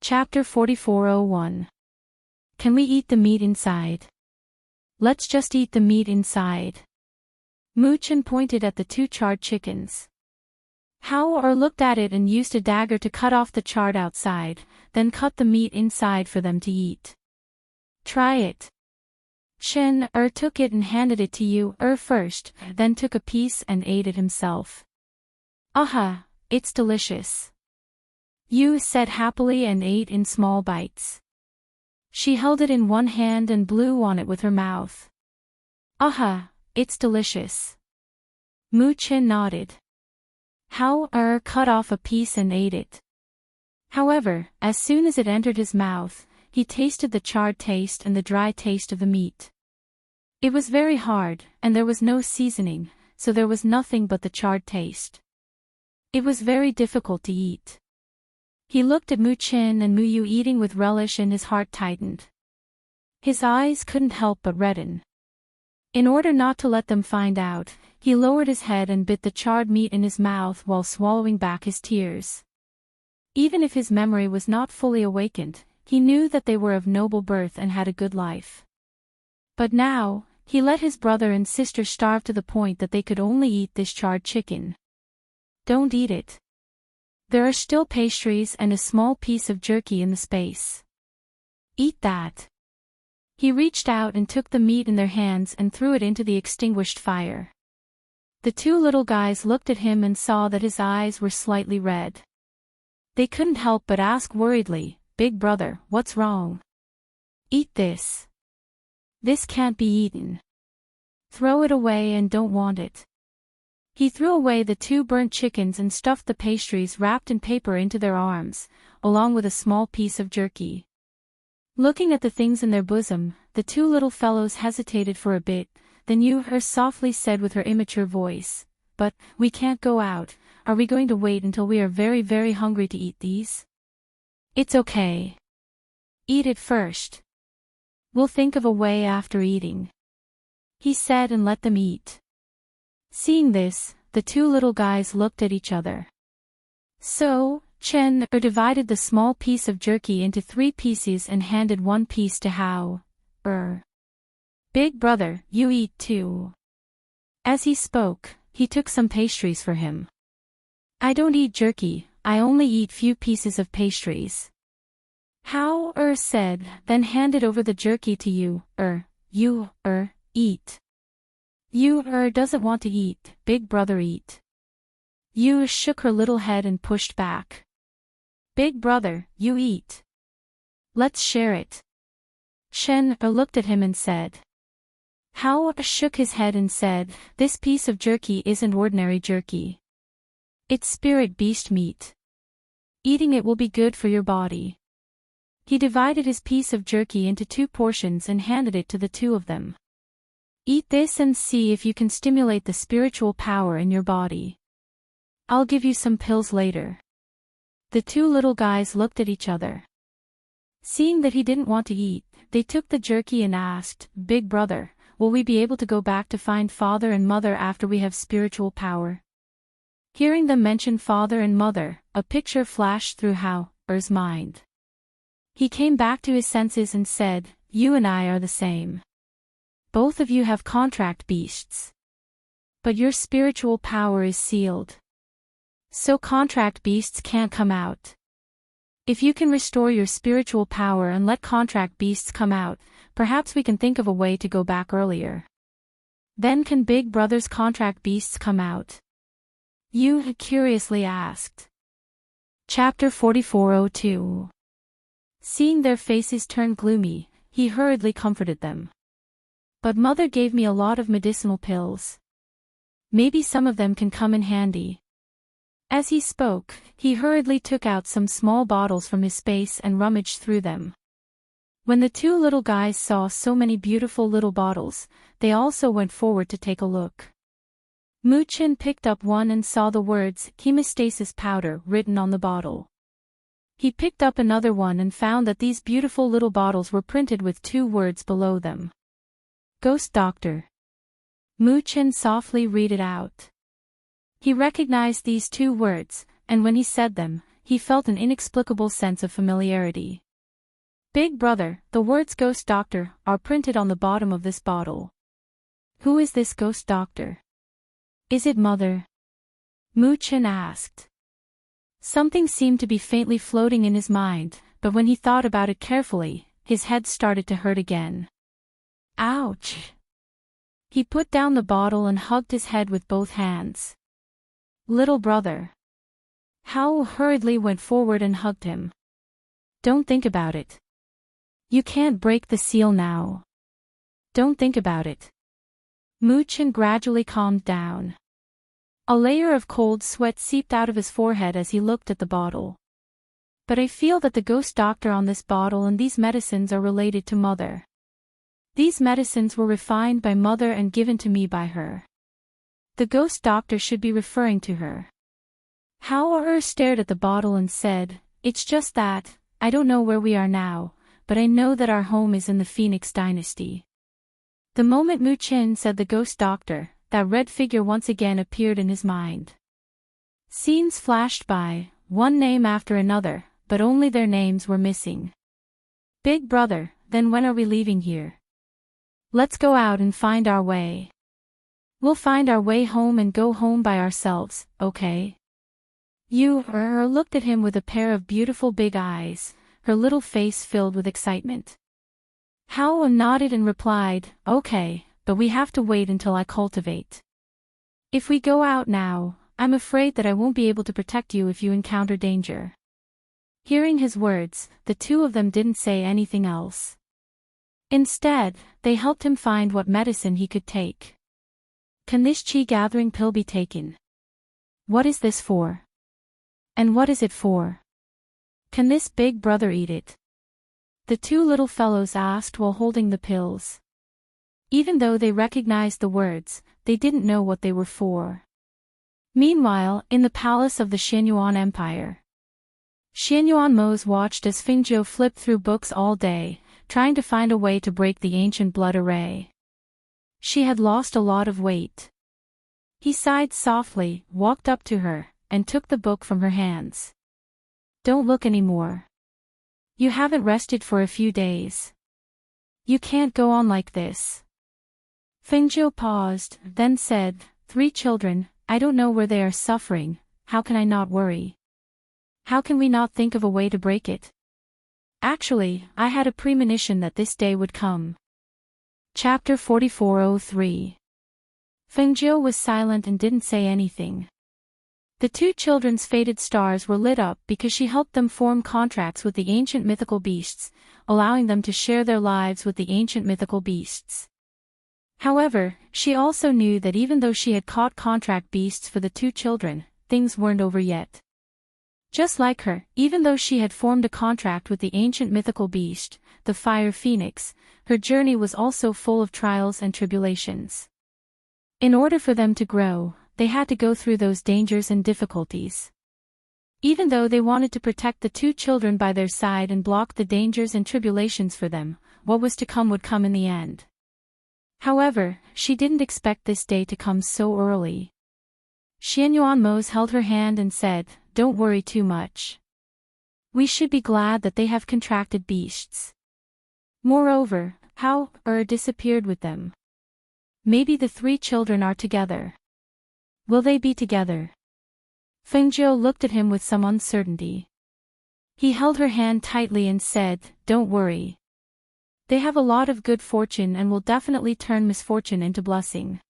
Chapter 4401. Can we eat the meat inside? Let's just eat the meat inside. Moo-chan pointed at the two charred chickens. Hao-er looked at it and used a dagger to cut off the chard outside, then cut the meat inside for them to eat. Try it. Chen-er took it and handed it to you-er first, then took a piece and ate it himself. Aha, it's delicious. You said happily and ate in small bites. She held it in one hand and blew on it with her mouth. Aha, it's delicious. Moo-chan nodded. Hao-er cut off a piece and ate it. However, as soon as it entered his mouth, he tasted the charred taste and the dry taste of the meat. It was very hard, and there was no seasoning, so there was nothing but the charred taste. It was very difficult to eat. He looked at Moo-chan and Moo-yu eating with relish and his heart tightened. His eyes couldn't help but redden. In order not to let them find out, he lowered his head and bit the charred meat in his mouth while swallowing back his tears. Even if his memory was not fully awakened, he knew that they were of noble birth and had a good life. But now, he let his brother and sister starve to the point that they could only eat this charred chicken. Don't eat it. There are still pastries and a small piece of jerky in the space. Eat that. He reached out and took the meat in their hands and threw it into the extinguished fire. The two little guys looked at him and saw that his eyes were slightly red. They couldn't help but ask worriedly, "Big brother, what's wrong?" "Eat this. This can't be eaten. Throw it away and don't want it." He threw away the two burnt chickens and stuffed the pastries wrapped in paper into their arms, along with a small piece of jerky. Looking at the things in their bosom, the two little fellows hesitated for a bit, then Yu-her softly said with her immature voice, "But, we can't go out, are we going to wait until we are very very hungry to eat these?" "It's okay. Eat it first. We'll think of a way after eating," he said and let them eat. Seeing this, the two little guys looked at each other. So, Chen-er divided the small piece of jerky into 3 pieces and handed one piece to Hao-er. "Big brother, you eat too." As he spoke, he took some pastries for him. "I don't eat jerky, I only eat few pieces of pastries," Hao-er said, then handed over the jerky to Yu-er. "Yu-er, eat." "Yu-er doesn't want to eat, big brother eat." Yu shook her little head and pushed back. "Big brother, you eat. Let's share it." Chen-er looked at him and said. Hao shook his head and said, "This piece of jerky isn't ordinary jerky. It's spirit beast meat. Eating it will be good for your body." He divided his piece of jerky into 2 portions and handed it to the two of them. "Eat this and see if you can stimulate the spiritual power in your body. I'll give you some pills later." The two little guys looked at each other. Seeing that he didn't want to eat, they took the jerky and asked, "Big brother, will we be able to go back to find father and mother after we have spiritual power?" Hearing them mention father and mother, a picture flashed through Hao-er's mind. He came back to his senses and said, "You and I are the same. Both of you have contract beasts. But your spiritual power is sealed. So contract beasts can't come out. If you can restore your spiritual power and let contract beasts come out, perhaps we can think of a way to go back earlier. Then can Big Brother's contract beasts come out?" Yu curiously asked. Chapter 4402. Seeing their faces turn gloomy, he hurriedly comforted them. "But mother gave me a lot of medicinal pills. Maybe some of them can come in handy." As he spoke, he hurriedly took out some small bottles from his space and rummaged through them. When the two little guys saw so many beautiful little bottles, they also went forward to take a look. Moo-chan picked up one and saw the words, "Hemostasis powder," written on the bottle. He picked up another one and found that these beautiful little bottles were printed with 2 words below them. "Ghost Doctor." Moo-chan softly read it out. He recognized these 2 words, and when he said them, he felt an inexplicable sense of familiarity. Big brother, the words Ghost Doctor are printed on the bottom of this bottle. Who is this Ghost Doctor? Is it Mother? Mu-chin asked. Something seemed to be faintly floating in his mind, but when he thought about it carefully, his head started to hurt again. Ouch! He put down the bottle and hugged his head with both hands. Little brother. Hao hurriedly went forward and hugged him. Don't think about it. You can't break the seal now. Don't think about it. Mu-chin gradually calmed down. A layer of cold sweat seeped out of his forehead as he looked at the bottle. But I feel that the Ghost Doctor on this bottle and these medicines are related to Mother. These medicines were refined by Mother and given to me by her. The Ghost Doctor should be referring to her. Hao stared at the bottle and said, It's just that, I don't know where we are now, but I know that our home is in the Phoenix Dynasty. The moment Mu-chin said the Ghost Doctor, that red figure once again appeared in his mind. Scenes flashed by, one name after another, but only their names were missing. Big brother, then when are we leaving here? Let's go out and find our way. We'll find our way home and go home by ourselves, okay? You looked at him with a pair of beautiful big eyes, her little face filled with excitement. Hao nodded and replied, Okay, but we have to wait until I cultivate. If we go out now, I'm afraid that I won't be able to protect you if you encounter danger. Hearing his words, the two of them didn't say anything else. Instead, they helped him find what medicine he could take. Can this chi-gathering pill be taken? What is this for? And what is it for? Can this big brother eat it? The two little fellows asked while holding the pills. Even though they recognized the words, they didn't know what they were for. Meanwhile, in the palace of the Xianyuan Empire, Xianyuan Mose watched as Fingzhou flipped through books all day, trying to find a way to break the ancient blood array. She had lost a lot of weight. He sighed softly, walked up to her, and took the book from her hands. Don't look anymore. You haven't rested for a few days. You can't go on like this. Fingzhou paused, then said, 3 children, I don't know where they are suffering, how can I not worry? How can we not think of a way to break it? Actually, I had a premonition that this day would come. Chapter 4403. Fengzhou was silent and didn't say anything. The 2 children's faded stars were lit up because she helped them form contracts with the ancient mythical beasts, allowing them to share their lives with the ancient mythical beasts. However, she also knew that even though she had caught contract beasts for the 2 children, things weren't over yet. Just like her, even though she had formed a contract with the ancient mythical beast, the Fire Phoenix, her journey was also full of trials and tribulations. In order for them to grow, they had to go through those dangers and difficulties. Even though they wanted to protect the 2 children by their side and block the dangers and tribulations for them, what was to come would come in the end. However, she didn't expect this day to come so early. Xianyuan Mose held her hand and said, Don't worry too much. We should be glad that they have contracted beasts. Moreover, Hao disappeared with them. Maybe the 3 children are together. Will they be together? Fengzhou looked at him with some uncertainty. He held her hand tightly and said, Don't worry. They have a lot of good fortune and will definitely turn misfortune into blessing.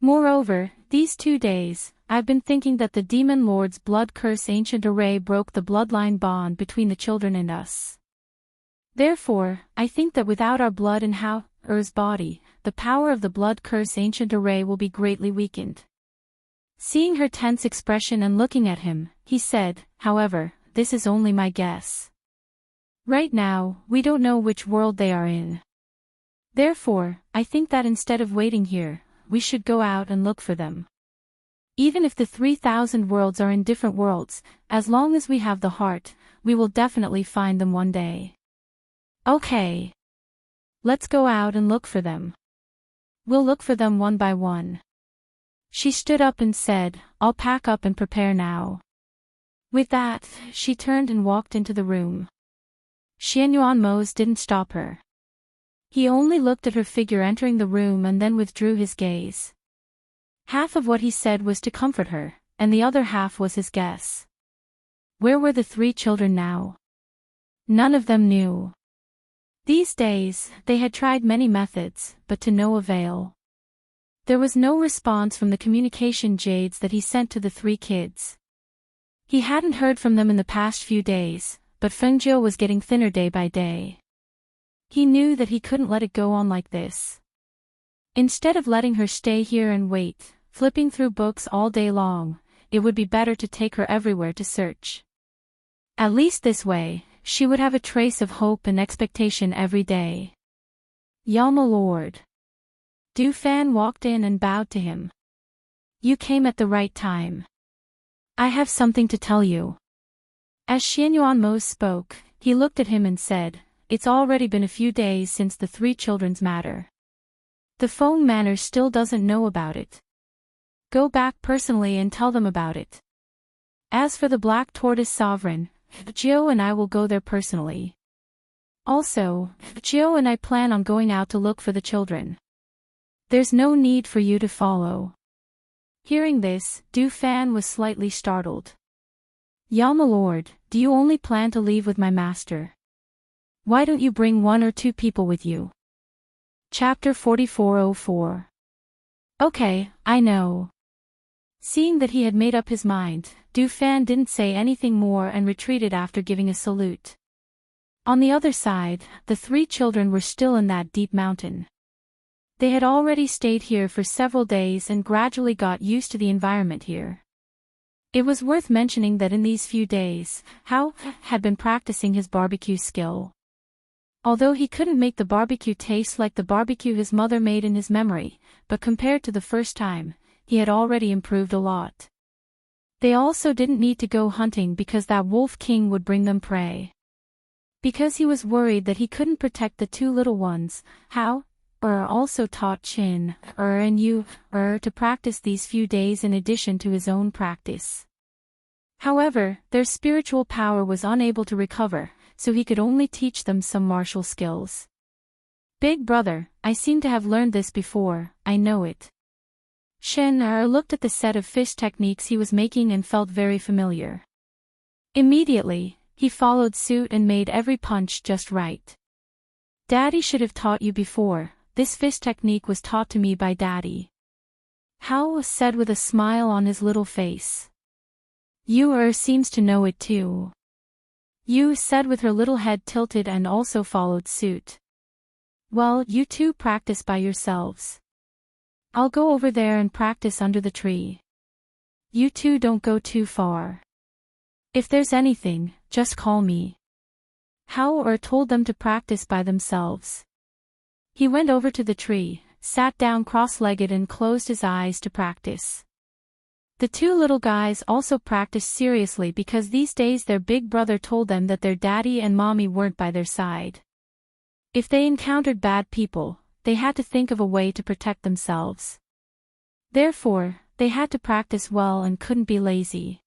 Moreover, these 2 days, I've been thinking that the Demon Lord's blood curse ancient array broke the bloodline bond between the children and us. Therefore, I think that without our blood in Hao-er's body, the power of the blood curse ancient array will be greatly weakened. Seeing her tense expression and looking at him, he said, However, this is only my guess. Right now, we don't know which world they are in. Therefore, I think that instead of waiting here, we should go out and look for them. Even if the 3,000 worlds are in different worlds, as long as we have the heart, we will definitely find them one day. Okay. Let's go out and look for them. We'll look for them one by one. She stood up and said, I'll pack up and prepare now. With that, she turned and walked into the room. Xianyuanmo's didn't stop her. He only looked at her figure entering the room and then withdrew his gaze. Half of what he said was to comfort her, and the other half was his guess. Where were the 3 children now? None of them knew. These days, they had tried many methods, but to no avail. There was no response from the communication jades that he sent to the 3 kids. He hadn't heard from them in the past few days, but Fengjiu was getting thinner day by day. He knew that he couldn't let it go on like this. Instead of letting her stay here and wait, flipping through books all day long, it would be better to take her everywhere to search. At least this way, she would have a trace of hope and expectation every day. "Ya my lord." Du Fan walked in and bowed to him. "You came at the right time. I have something to tell you." As Xianyuanmo spoke, he looked at him and said, "It's already been a few days since the 3 children's matter. The Feng Manor still doesn't know about it. Go back personally and tell them about it. As for the Black Tortoise Sovereign, Jiu and I will go there personally. Also, Jiu and I plan on going out to look for the children. There's no need for you to follow." Hearing this, Du Fan was slightly startled. "Ya my lord, do you only plan to leave with my master? Why don't you bring 1 or 2 people with you?" Chapter 4404. "Okay, I know." Seeing that he had made up his mind, Du Fan didn't say anything more and retreated after giving a salute. On the other side, the 3 children were still in that deep mountain. They had already stayed here for several days and gradually got used to the environment here. It was worth mentioning that in these few days, Hao had been practicing his barbecue skill. Although he couldn't make the barbecue taste like the barbecue his mother made in his memory, but compared to the first time, he had already improved a lot. They also didn't need to go hunting because that Wolf King would bring them prey. Because he was worried that he couldn't protect the 2 little ones, Hao also taught Qin and Yu to practice these few days in addition to his own practice. However, their spiritual power was unable to recover, so he could only teach them some martial skills. "Big brother, I seem to have learned this before, I know it." Shen looked at the set of fist techniques he was making and felt very familiar. Immediately, he followed suit and made every punch just right. "Daddy should have taught you before. This fist technique was taught to me by Daddy." Hao said with a smile on his little face. "You seems to know it too." Yu said with her little head tilted and also followed suit. "Well, you 2 practice by yourselves. I'll go over there and practice under the tree. You 2 don't go too far. If there's anything, just call me." Hao told them to practice by themselves. He went over to the tree, sat down cross-legged and closed his eyes to practice. The 2 little guys also practiced seriously because these days their big brother told them that their daddy and mommy weren't by their side. If they encountered bad people, they had to think of a way to protect themselves. Therefore, they had to practice well and couldn't be lazy.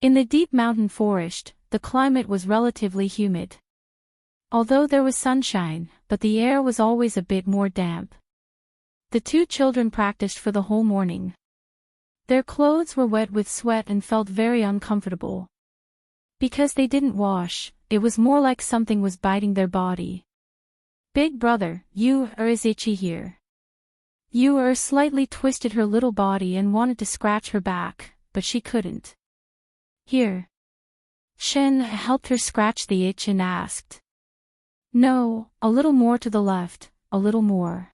In the deep mountain forest, the climate was relatively humid. Although there was sunshine, but the air was always a bit more damp. The 2 children practiced for the whole morning. Their clothes were wet with sweat and felt very uncomfortable. Because they didn't wash, it was more like something was biting their body. "Big brother, you is itchy here." Yu slightly twisted her little body and wanted to scratch her back, but she couldn't. "Here." Shen helped her scratch the itch and asked. "No, a little more to the left, a little more."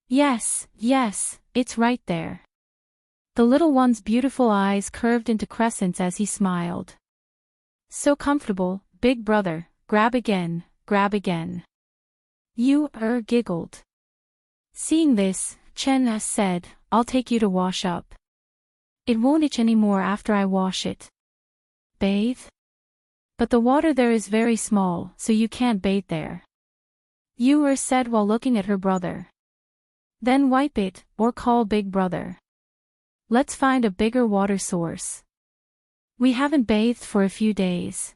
Yes, it's right there." The little one's beautiful eyes curved into crescents as he smiled. "So comfortable, big brother, grab again, grab again." Yu giggled. Seeing this, Chen said, "I'll take you to wash up. It won't itch anymore after I wash it." "Bathe?" "But the water there is very small, so you can't bathe there." Yu said while looking at her brother. "Then wipe it, or call big brother. Let's find a bigger water source." We haven't bathed for a few days.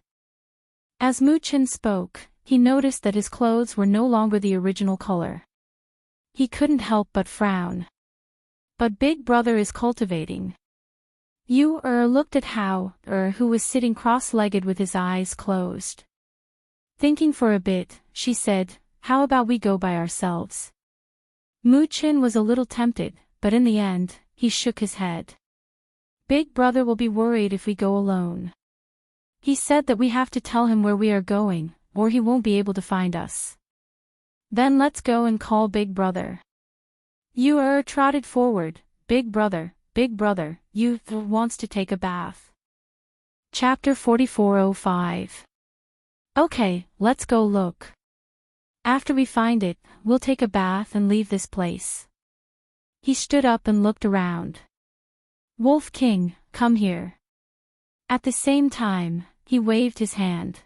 As Muchin spoke, he noticed that his clothes were no longer the original color. He couldn't help but frown. But Big Brother is cultivating. You looked at Hao, who was sitting cross-legged with his eyes closed. Thinking for a bit, she said, "How about we go by ourselves?" Muchin was a little tempted, but in the end, he shook his head. Big Brother will be worried if we go alone. He said that we have to tell him where we are going, or he won't be able to find us. Then let's go and call Big Brother. You trotted forward. Big Brother, you wants to take a bath. Chapter 4405. Okay, let's go look. After we find it, we'll take a bath and leave this place. He stood up and looked around. Wolf King, come here. At the same time, he waved his hand.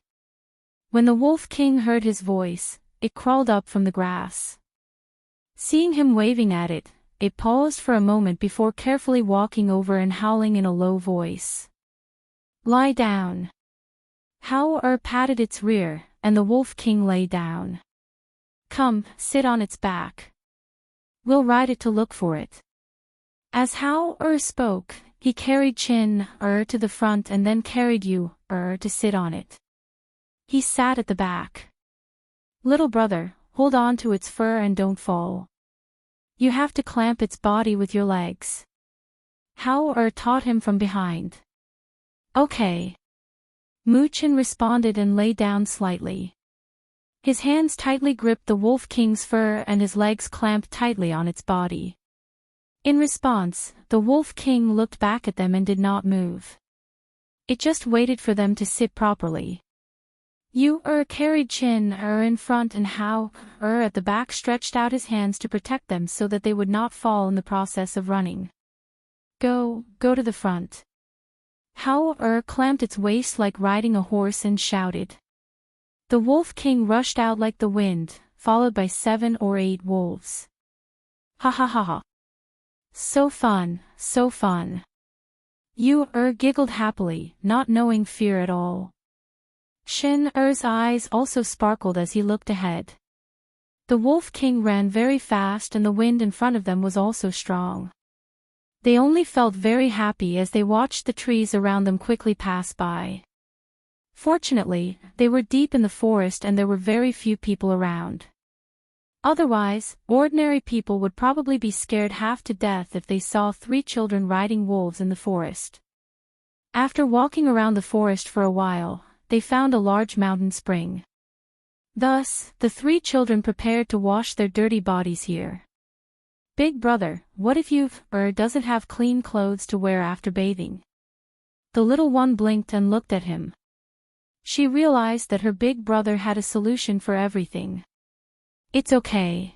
When the Wolf King heard his voice, it crawled up from the grass. Seeing him waving at it, it paused for a moment before carefully walking over and howling in a low voice. Lie down. Hao patted its rear, and the Wolf King lay down. Come, sit on its back. We'll ride it to look for it. As Hao spoke, he carried Chin to the front and then carried you to sit on it. He sat at the back. Little brother, hold on to its fur and don't fall. You have to clamp its body with your legs. Hao taught him from behind. Okay. Muchin responded and lay down slightly. His hands tightly gripped the Wolf King's fur and his legs clamped tightly on its body. In response, the Wolf King looked back at them and did not move. It just waited for them to sit properly. You carried Chin in front and Hao at the back stretched out his hands to protect them so that they would not fall in the process of running. Go to the front. Hao clamped its waist like riding a horse and shouted. The Wolf King rushed out like the wind, followed by 7 or 8 wolves. Ha ha ha ha. So fun, so fun. You giggled happily, not knowing fear at all. Chin's eyes also sparkled as he looked ahead. The Wolf King ran very fast and the wind in front of them was also strong. They only felt very happy as they watched the trees around them quickly pass by. Fortunately, they were deep in the forest and there were very few people around. Otherwise, ordinary people would probably be scared half to death if they saw 3 children riding wolves in the forest. After walking around the forest for a while, they found a large mountain spring. Thus, the 3 children prepared to wash their dirty bodies here. Big Brother, what if you doesn't have clean clothes to wear after bathing? The little one blinked and looked at him. She realized that her big brother had a solution for everything. It's okay.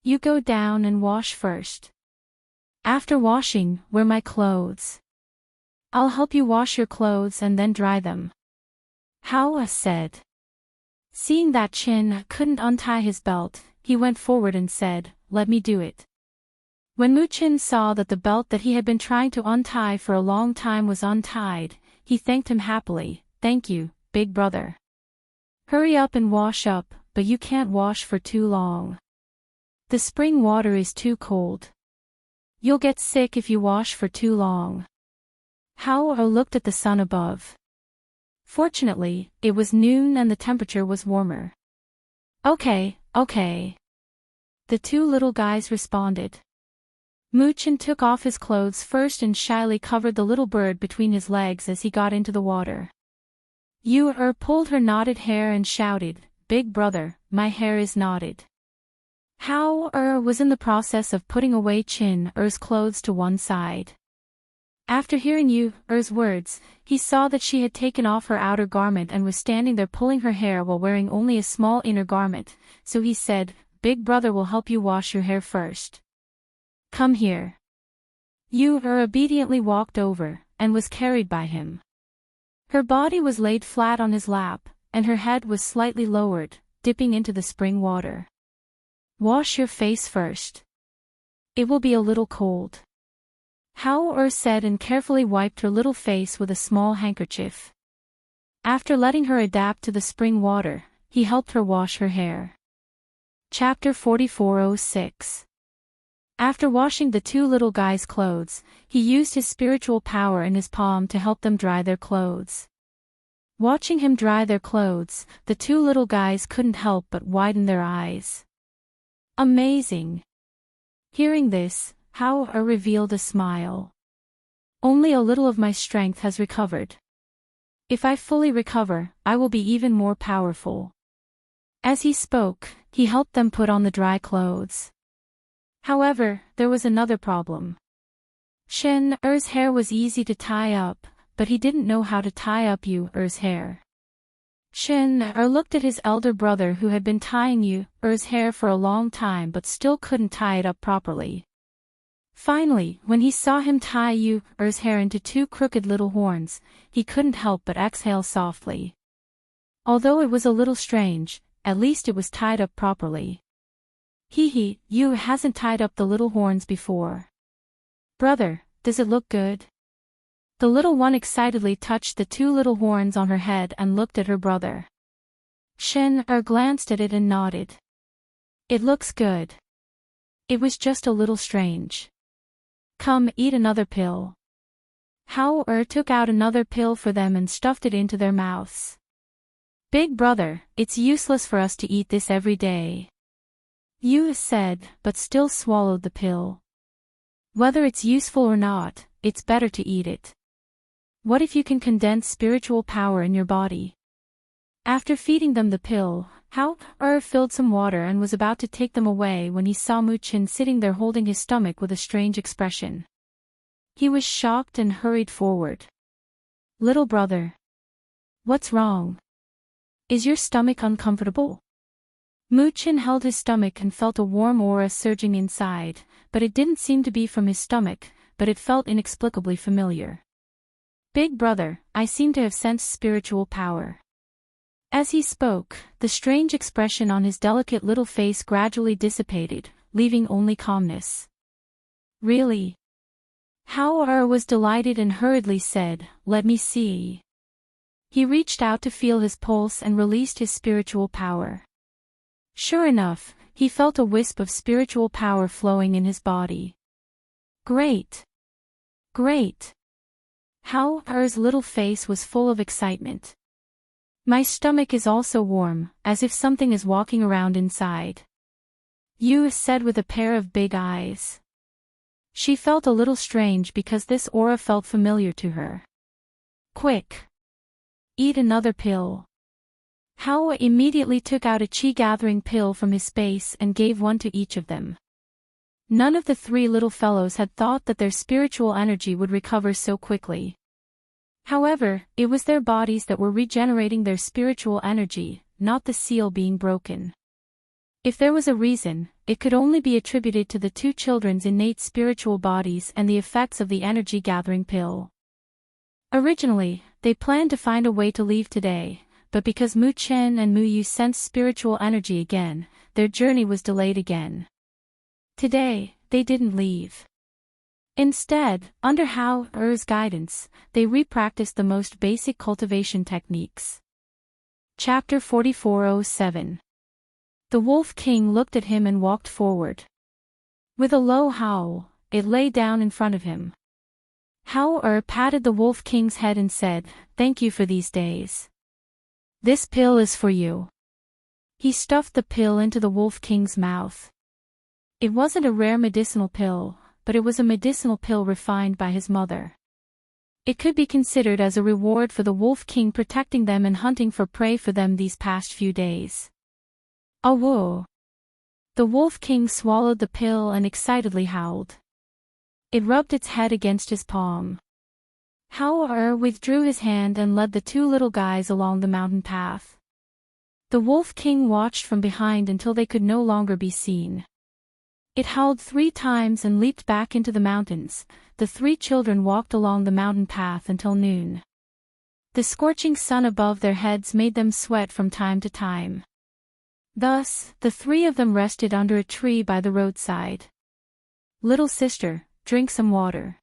You go down and wash first. After washing, wear my clothes. I'll help you wash your clothes and then dry them. Hao said. Seeing that Chin couldn't untie his belt, he went forward and said, let me do it. When Muchin saw that the belt that he had been trying to untie for a long time was untied, he thanked him happily. Thank you, Big Brother. Hurry up and wash up, but you can't wash for too long. The spring water is too cold. You'll get sick if you wash for too long. Hao looked at the sun above. Fortunately, it was noon and the temperature was warmer. Okay. The 2 little guys responded. Muchin took off his clothes first and shyly covered the little bird between his legs as he got into the water. You pulled her knotted hair and shouted, Big Brother, my hair is knotted. Hao was in the process of putting away Chin's clothes to one side. After hearing Yu's words, he saw that she had taken off her outer garment and was standing there pulling her hair while wearing only a small inner garment, so he said, Big Brother will help you wash your hair first. Come here. Yu obediently walked over, and was carried by him. Her body was laid flat on his lap, and her head was slightly lowered, dipping into the spring water. Wash your face first. It will be a little cold. How said and carefully wiped her little face with a small handkerchief. After letting her adapt to the spring water, he helped her wash her hair. Chapter 44:06. After washing the two little guys' clothes, he used his spiritual power in his palm to help them dry their clothes. Watching him dry their clothes, the two little guys couldn't help but widen their eyes. Amazing! Hearing this, How revealed a smile. Only a little of my strength has recovered. If I fully recover, I will be even more powerful. As he spoke, he helped them put on the dry clothes. However, there was another problem. Shen-er's hair was easy to tie up, but he didn't know how to tie up Yu-er's hair. Shen-er looked at his elder brother who had been tying Yu-er's hair for a long time but still couldn't tie it up properly. Finally, when he saw him tie Yu-er's hair into two crooked little horns, he couldn't help but exhale softly. Although it was a little strange, at least it was tied up properly. Hee, Yu hasn't tied up the little horns before. Brother, does it look good? The little one excitedly touched the two little horns on her head and looked at her brother. Shen-er glanced at it and nodded. It looks good. It was just a little strange. Come, eat another pill. How-er took out another pill for them and stuffed it into their mouths. Big brother, it's useless for us to eat this every day. Yu said, but still swallowed the pill. Whether it's useful or not, it's better to eat it. What if you can condense spiritual power in your body? After feeding them the pill, How-er filled some water and was about to take them away when he saw Mu-chin sitting there holding his stomach with a strange expression. He was shocked and hurried forward. Little brother. What's wrong? Is your stomach uncomfortable? Mu-chin held his stomach and felt a warm aura surging inside, but it didn't seem to be from his stomach, but it felt inexplicably familiar. Big brother, I seem to have sensed spiritual power. As he spoke, the strange expression on his delicate little face gradually dissipated, leaving only calmness. Really? How-er was delighted and hurriedly said, let me see. He reached out to feel his pulse and released his spiritual power. Sure enough, he felt a wisp of spiritual power flowing in his body. Great! Great! How-er's little face was full of excitement. My stomach is also warm, as if something is walking around inside. Yu said with a pair of big eyes. She felt a little strange because this aura felt familiar to her. Quick! Eat another pill. How immediately took out a chi-gathering pill from his space and gave one to each of them. None of the three little fellows had thought that their spiritual energy would recover so quickly. However, it was their bodies that were regenerating their spiritual energy, not the seal being broken. If there was a reason, it could only be attributed to the two children's innate spiritual bodies and the effects of the energy-gathering pill. Originally, they planned to find a way to leave today, but because Mu-chen and Mu-yu sensed spiritual energy again, their journey was delayed again. Today, they didn't leave. Instead, under How-er's guidance, they repracticed the most basic cultivation techniques. Chapter 44:07. The Wolf King looked at him and walked forward. With a low howl, it lay down in front of him. How-er patted the Wolf King's head and said, "Thank you for these days. This pill is for you." He stuffed the pill into the Wolf King's mouth. It wasn't a rare medicinal pill, but it was a medicinal pill refined by his mother. It could be considered as a reward for the Wolf King protecting them and hunting for prey for them these past few days. Awoo! The Wolf King swallowed the pill and excitedly howled. It rubbed its head against his palm. How-er withdrew his hand and led the two little guys along the mountain path. The Wolf King watched from behind until they could no longer be seen. It howled 3 times and leaped back into the mountains. The 3 children walked along the mountain path until noon. The scorching sun above their heads made them sweat from time to time. Thus, the 3 of them rested under a tree by the roadside. Little sister, drink some water.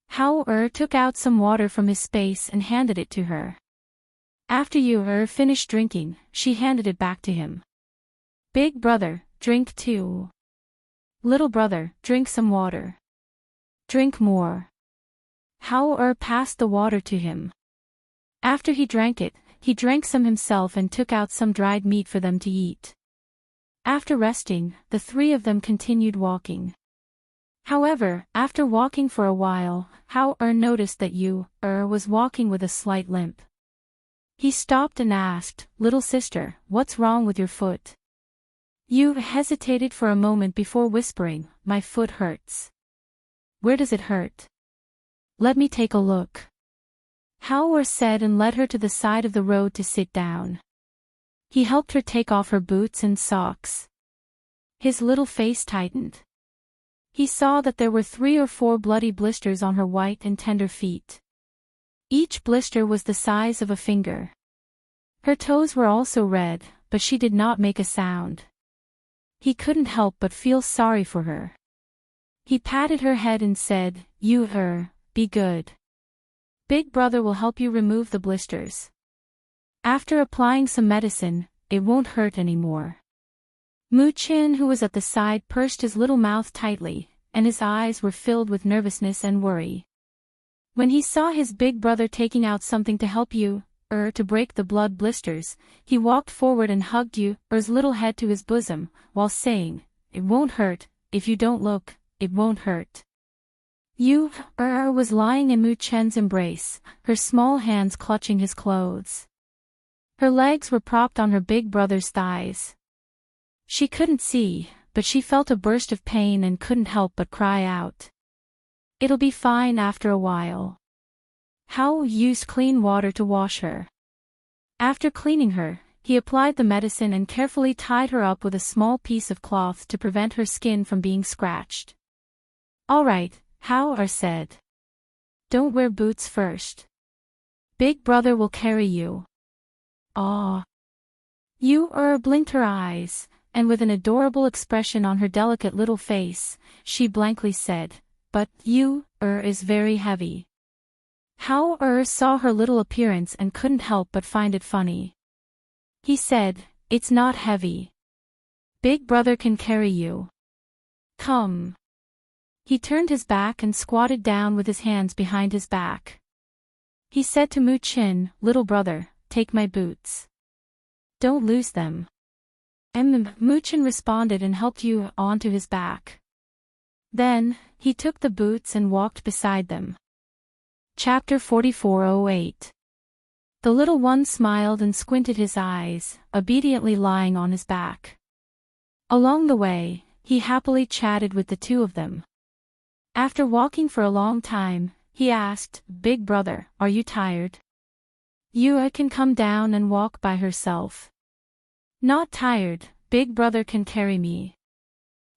How took out some water from his space and handed it to her. After you finished drinking, she handed it back to him. Big brother, drink too. Little brother, drink some water. Drink more. How passed the water to him. After he drank it, he drank some himself and took out some dried meat for them to eat. After resting, the three of them continued walking. However, after walking for a while, How noticed that you was walking with a slight limp. He stopped and asked, "Little sister, what's wrong with your foot?" You hesitated for a moment before whispering, "My foot hurts." "Where does it hurt?" "Let me take a look." How said and led her to the side of the road to sit down. He helped her take off her boots and socks. His little face tightened. He saw that there were 3 or 4 bloody blisters on her white and tender feet. Each blister was the size of a finger. Her toes were also red, but she did not make a sound. He couldn't help but feel sorry for her. He patted her head and said, "You, be good. Big brother will help you remove the blisters. After applying some medicine, it won't hurt anymore." Muchin, who was at the side, pursed his little mouth tightly, and his eyes were filled with nervousness and worry. When he saw his big brother taking out something to help you, to break the blood blisters, he walked forward and hugged Yu's little head to his bosom, while saying, "It won't hurt, if you don't look, it won't hurt." Yu was lying in Muchen's embrace, her small hands clutching his clothes. Her legs were propped on her big brother's thighs. She couldn't see, but she felt a burst of pain and couldn't help but cry out. "It'll be fine after a while." How used clean water to wash her. After cleaning her, he applied the medicine and carefully tied her up with a small piece of cloth to prevent her skin from being scratched. "All right," How said. "Don't wear boots first. Big brother will carry you." "Aw." Yu blinked her eyes, and with an adorable expression on her delicate little face, she blankly said, "But Yu is very heavy." How saw her little appearance and couldn't help but find it funny. He said, "It's not heavy. Big brother can carry you. Come." He turned his back and squatted down with his hands behind his back. He said to Muchin, "Little brother, take my boots. Don't lose them." Muchin responded and helped Yu onto his back. Then, he took the boots and walked beside them. Chapter 4408. The little one smiled and squinted his eyes, obediently lying on his back. Along the way, he happily chatted with the two of them. After walking for a long time, he asked, "Big brother, are you tired? Yu can come down and walk by herself." "Not tired, big brother can carry me."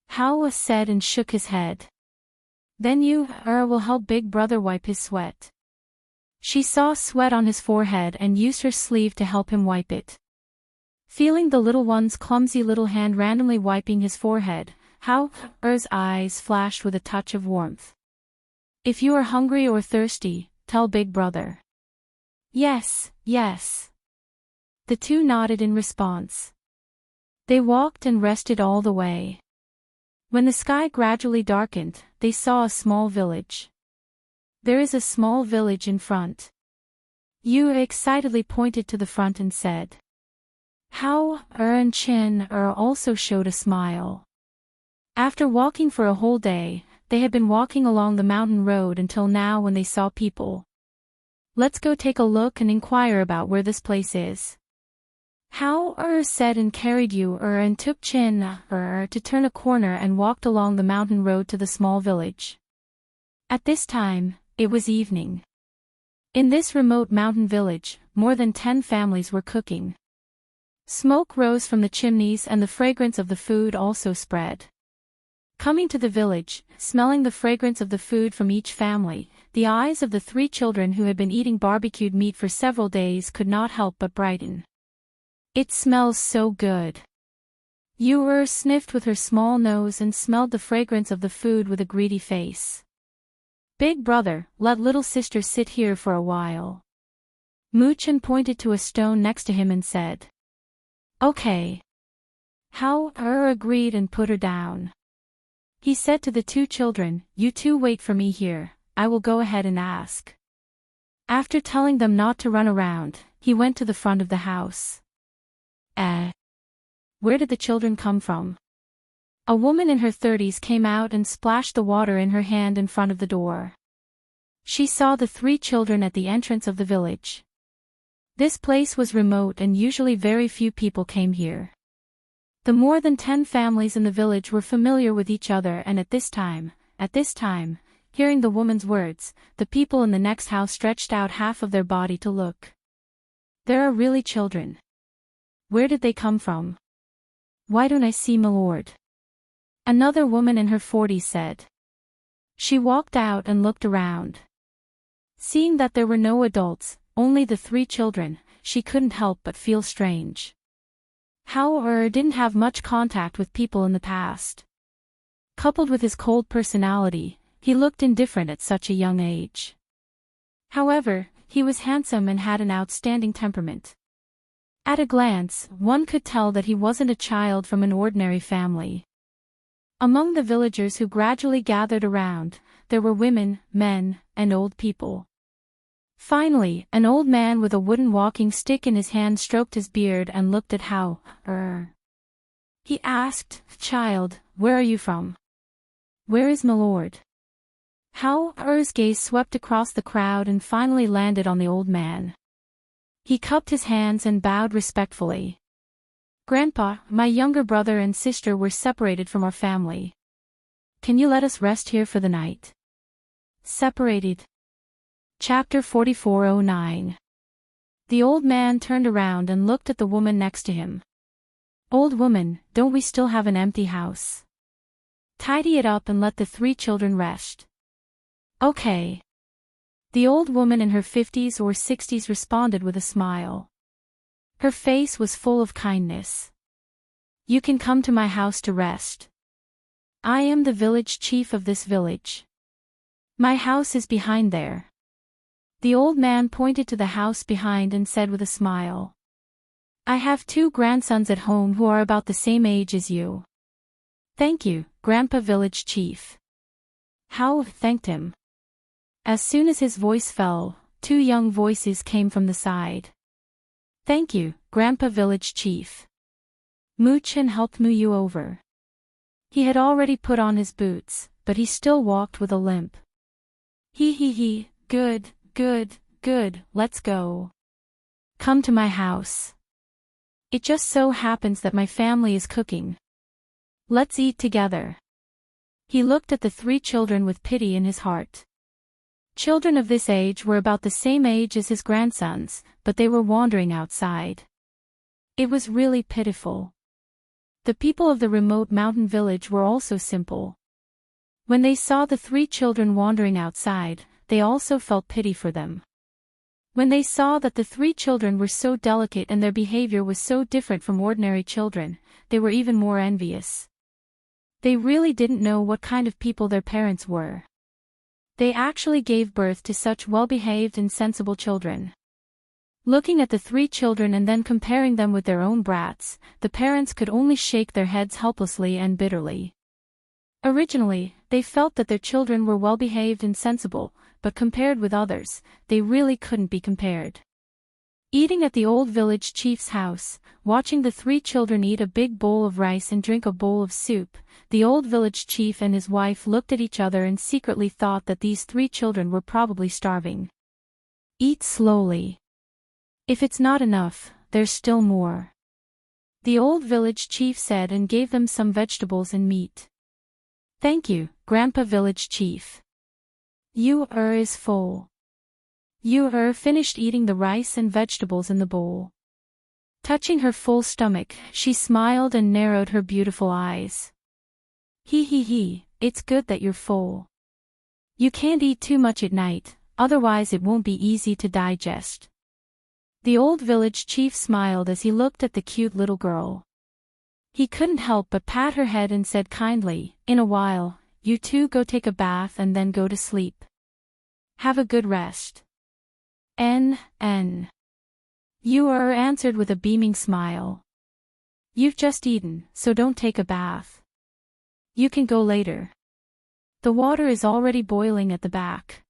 How said and shook his head. "Then Yu will help big brother wipe his sweat." She saw sweat on his forehead and used her sleeve to help him wipe it. Feeling the little one's clumsy little hand randomly wiping his forehead, How's eyes flashed with a touch of warmth. "If you are hungry or thirsty, tell big brother." "Yes, yes." The two nodded in response. They walked and rested all the way. When the sky gradually darkened, they saw a small village. "There is a small village in front." Yu excitedly pointed to the front and said. How and Chin also showed a smile. After walking for a whole day, they had been walking along the mountain road until now when they saw people. "Let's go take a look and inquire about where this place is." How said and carried Yu and took Chin to turn a corner and walked along the mountain road to the small village. At this time, it was evening. In this remote mountain village, more than 10 families were cooking. Smoke rose from the chimneys and the fragrance of the food also spread. Coming to the village, smelling the fragrance of the food from each family, the eyes of the 3 children who had been eating barbecued meat for several days could not help but brighten. "It smells so good." Yu sniffed with her small nose and smelled the fragrance of the food with a greedy face. Big brother, let little sister sit here for a while. Muchin pointed to a stone next to him and said. Okay. Hao agreed and put her down. He said to the two children, you two wait for me here, I will go ahead and ask. After telling them not to run around, he went to the front of the house. Where did the children come from? A woman in her 30s came out and splashed the water in her hand in front of the door. She saw the three children at the entrance of the village. This place was remote and usually very few people came here. The more than 10 families in the village were familiar with each other, and at this time, hearing the woman's words, the people in the next house stretched out half of their body to look. There are really children. Where did they come from? Why don't I see my lord? Another woman in her 40s said. She walked out and looked around. Seeing that there were no adults, only the three children, she couldn't help but feel strange. Hao didn't have much contact with people in the past. Coupled with his cold personality, he looked indifferent at such a young age. However, he was handsome and had an outstanding temperament. At a glance, one could tell that he wasn't a child from an ordinary family. Among the villagers who gradually gathered around, there were women, men, and old people. Finally, an old man with a wooden walking stick in his hand stroked his beard and looked at Hao. He asked, child, where are you from? Where is my lord? Hao's gaze swept across the crowd and finally landed on the old man. He cupped his hands and bowed respectfully. Grandpa, my younger brother and sister were separated from our family. Can you let us rest here for the night? Separated. Chapter 4409. The old man turned around and looked at the woman next to him. Old woman, don't we still have an empty house? Tidy it up and let the three children rest. Okay. The old woman in her 50s or 60s responded with a smile. Her face was full of kindness. You can come to my house to rest. I am the village chief of this village. My house is behind there. The old man pointed to the house behind and said with a smile. I have 2 grandsons at home who are about the same age as you. Thank you, Grandpa Village Chief. Hao thanked him. As soon as his voice fell, 2 young voices came from the side. Thank you, Grandpa Village Chief. Muchin helped move you over. He had already put on his boots, but he still walked with a limp. Good, let's go. Come to my house. It just so happens that my family is cooking. Let's eat together. He looked at the 3 children with pity in his heart. Children of this age were about the same age as his grandsons, but they were wandering outside. It was really pitiful. The people of the remote mountain village were also simple. When they saw the 3 children wandering outside, they also felt pity for them. When they saw that the 3 children were so delicate and their behavior was so different from ordinary children, they were even more envious. They really didn't know what kind of people their parents were. They actually gave birth to such well-behaved and sensible children. Looking at the 3 children and then comparing them with their own brats, the parents could only shake their heads helplessly and bitterly. Originally, they felt that their children were well-behaved and sensible, but compared with others, they really couldn't be compared. Eating at the old village chief's house, watching the 3 children eat a big bowl of rice and drink a bowl of soup, the old village chief and his wife looked at each other and secretly thought that these 3 children were probably starving. Eat slowly. If it's not enough, there's still more. The old village chief said and gave them some vegetables and meat. Thank you, Grandpa Village Chief. You is full. You finished eating the rice and vegetables in the bowl. Touching her full stomach, she smiled and narrowed her beautiful eyes. It's good that you're full. You can't eat too much at night, otherwise it won't be easy to digest. The old village chief smiled as he looked at the cute little girl. He couldn't help but pat her head and said kindly, in a while, you two go take a bath and then go to sleep. Have a good rest. N. You are answered with a beaming smile. You've just eaten, so don't take a bath. You can go later. The water is already boiling at the back.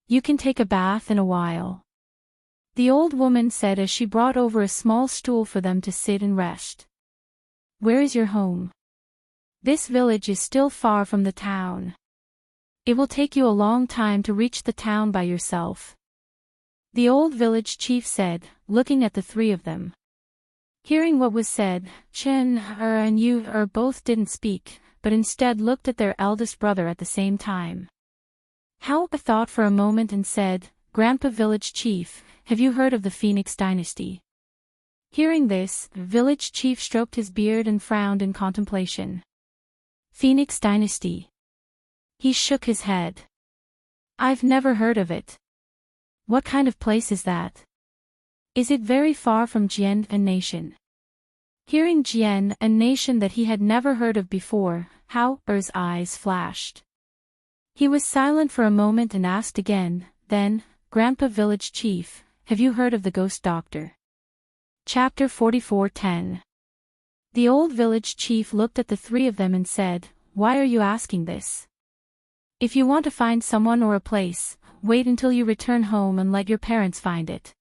You can take a bath in a while. The old woman said as she brought over a small stool for them to sit and rest. Where is your home? This village is still far from the town. It will take you a long time to reach the town by yourself. The old village chief said, looking at the three of them. Hearing what was said, Chen and Yu both didn't speak, but instead looked at their eldest brother at the same time. Hao thought for a moment and said, Grandpa Village Chief, have you heard of the Phoenix Dynasty? Hearing this, the village chief stroked his beard and frowned in contemplation. Phoenix Dynasty. He shook his head. I've never heard of it. What kind of place is that? Is it very far from Jian and Nation? Hearing Jian and Nation that he had never heard of before, Hao's eyes flashed. He was silent for a moment and asked again, then, Grandpa Village Chief, have you heard of the Ghost Doctor? Chapter 44:10. The old village chief looked at the three of them and said, Why are you asking this? If you want to find someone or a place, wait until you return home and let your parents find it.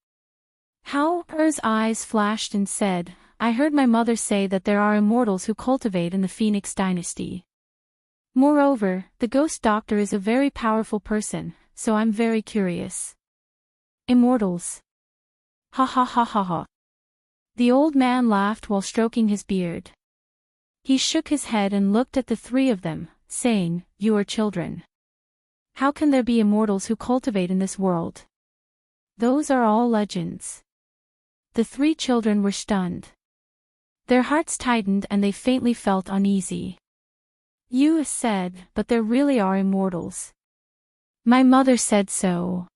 Hao's eyes flashed and said, I heard my mother say that there are immortals who cultivate in the Phoenix Dynasty. Moreover, the Ghost Doctor is a very powerful person, so I'm very curious. Immortals. Ha ha ha ha ha. The old man laughed while stroking his beard. He shook his head and looked at the three of them, saying, You are children. How can there be immortals who cultivate in this world? Those are all legends. The three children were stunned. Their hearts tightened and they faintly felt uneasy. Yu said, But there really are immortals. My mother said so.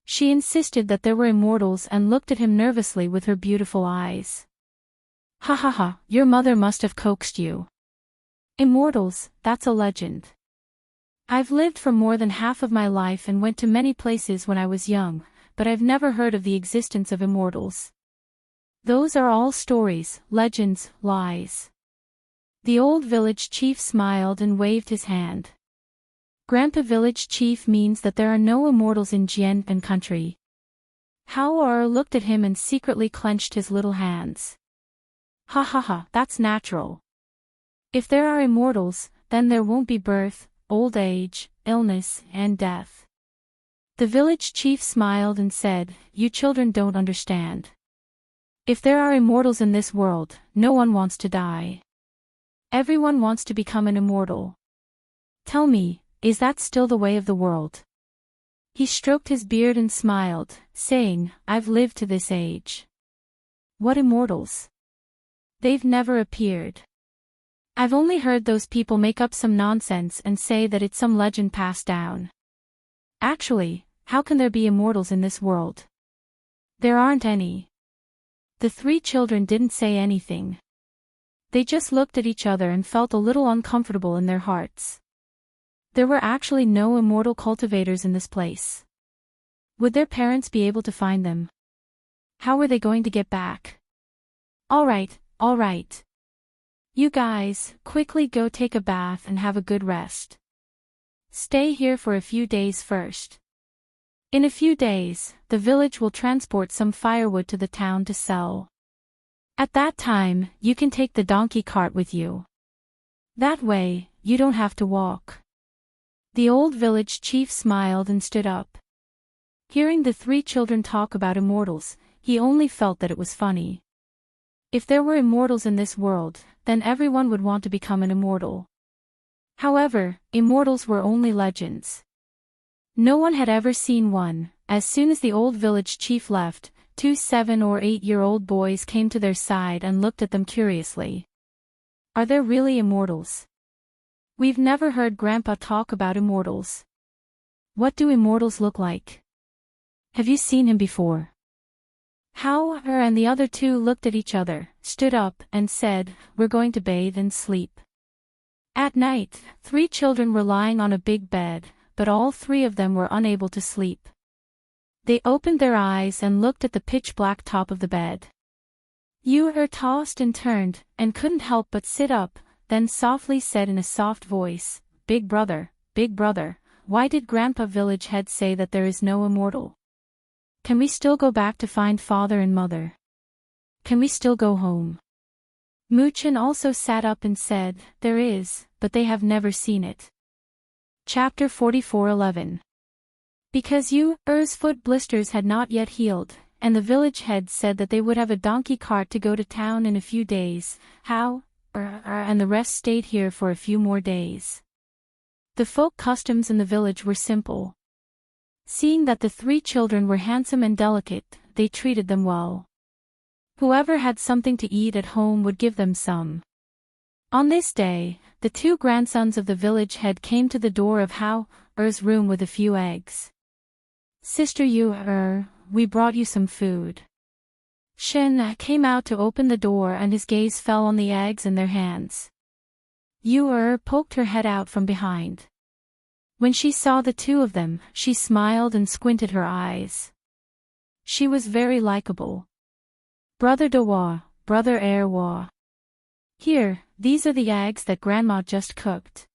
She insisted that there were immortals and looked at him nervously with her beautiful eyes. Ha ha ha, your mother must have coaxed you. Immortals, that's a legend. I've lived for more than half of my life and went to many places when I was young, but I've never heard of the existence of immortals. Those are all stories, legends, lies. The old village chief smiled and waved his hand. Grandpa Village Chief means that there are no immortals in Jian and country. Hao looked at him and secretly clenched his little hands. Ha ha ha, that's natural. If there are immortals, then there won't be birth, old age, illness, and death. The village chief smiled and said, You children don't understand. If there are immortals in this world, no one wants to die. Everyone wants to become an immortal. Tell me, is that still the way of the world? He stroked his beard and smiled, saying, I've lived to this age. What immortals? They've never appeared. I've only heard those people make up some nonsense and say that it's some legend passed down. Actually, how can there be immortals in this world? There aren't any. The three children didn't say anything. They just looked at each other and felt a little uncomfortable in their hearts. There were actually no immortal cultivators in this place. Would their parents be able to find them? How were they going to get back? All right. You guys, quickly go take a bath and have a good rest. Stay here for a few days first. In a few days, the village will transport some firewood to the town to sell. At that time, you can take the donkey cart with you. That way, you don't have to walk. The old village chief smiled and stood up. Hearing the three children talk about immortals, he only felt that it was funny. If there were immortals in this world, then everyone would want to become an immortal. However, immortals were only legends. No one had ever seen one. As soon as the old village chief left, 2 7- or 8-year-old boys came to their side and looked at them curiously. Are there really immortals? We've never heard Grandpa talk about immortals. What do immortals look like? Have you seen him before? Hao and the other two looked at each other, stood up, and said, We're going to bathe and sleep. At night, 3 children were lying on a big bed, but all three of them were unable to sleep. They opened their eyes and looked at the pitch-black top of the bed. You tossed and turned, and couldn't help but sit up, then softly said in a soft voice, Big brother, why did Grandpa Village Head say that there is no immortal? Can we still go back to find father and mother? Can we still go home? Muchin also sat up and said, There is, but they have never seen it. Chapter 44:11. Because Ur's foot blisters had not yet healed, and the village head said that they would have a donkey cart to go to town in a few days, and the rest stayed here for a few more days. The folk customs in the village were simple. Seeing that the three children were handsome and delicate, they treated them well. Whoever had something to eat at home would give them some. On this day, the two grandsons of the village head came to the door of Ur's room with a few eggs. Sister we brought you some food. Shen came out to open the door and his gaze fell on the eggs in their hands. Poked her head out from behind. When she saw the two of them, she smiled and squinted her eyes. She was very likable. Brother Dawa, brother Erwa. Here, these are the eggs that Grandma just cooked.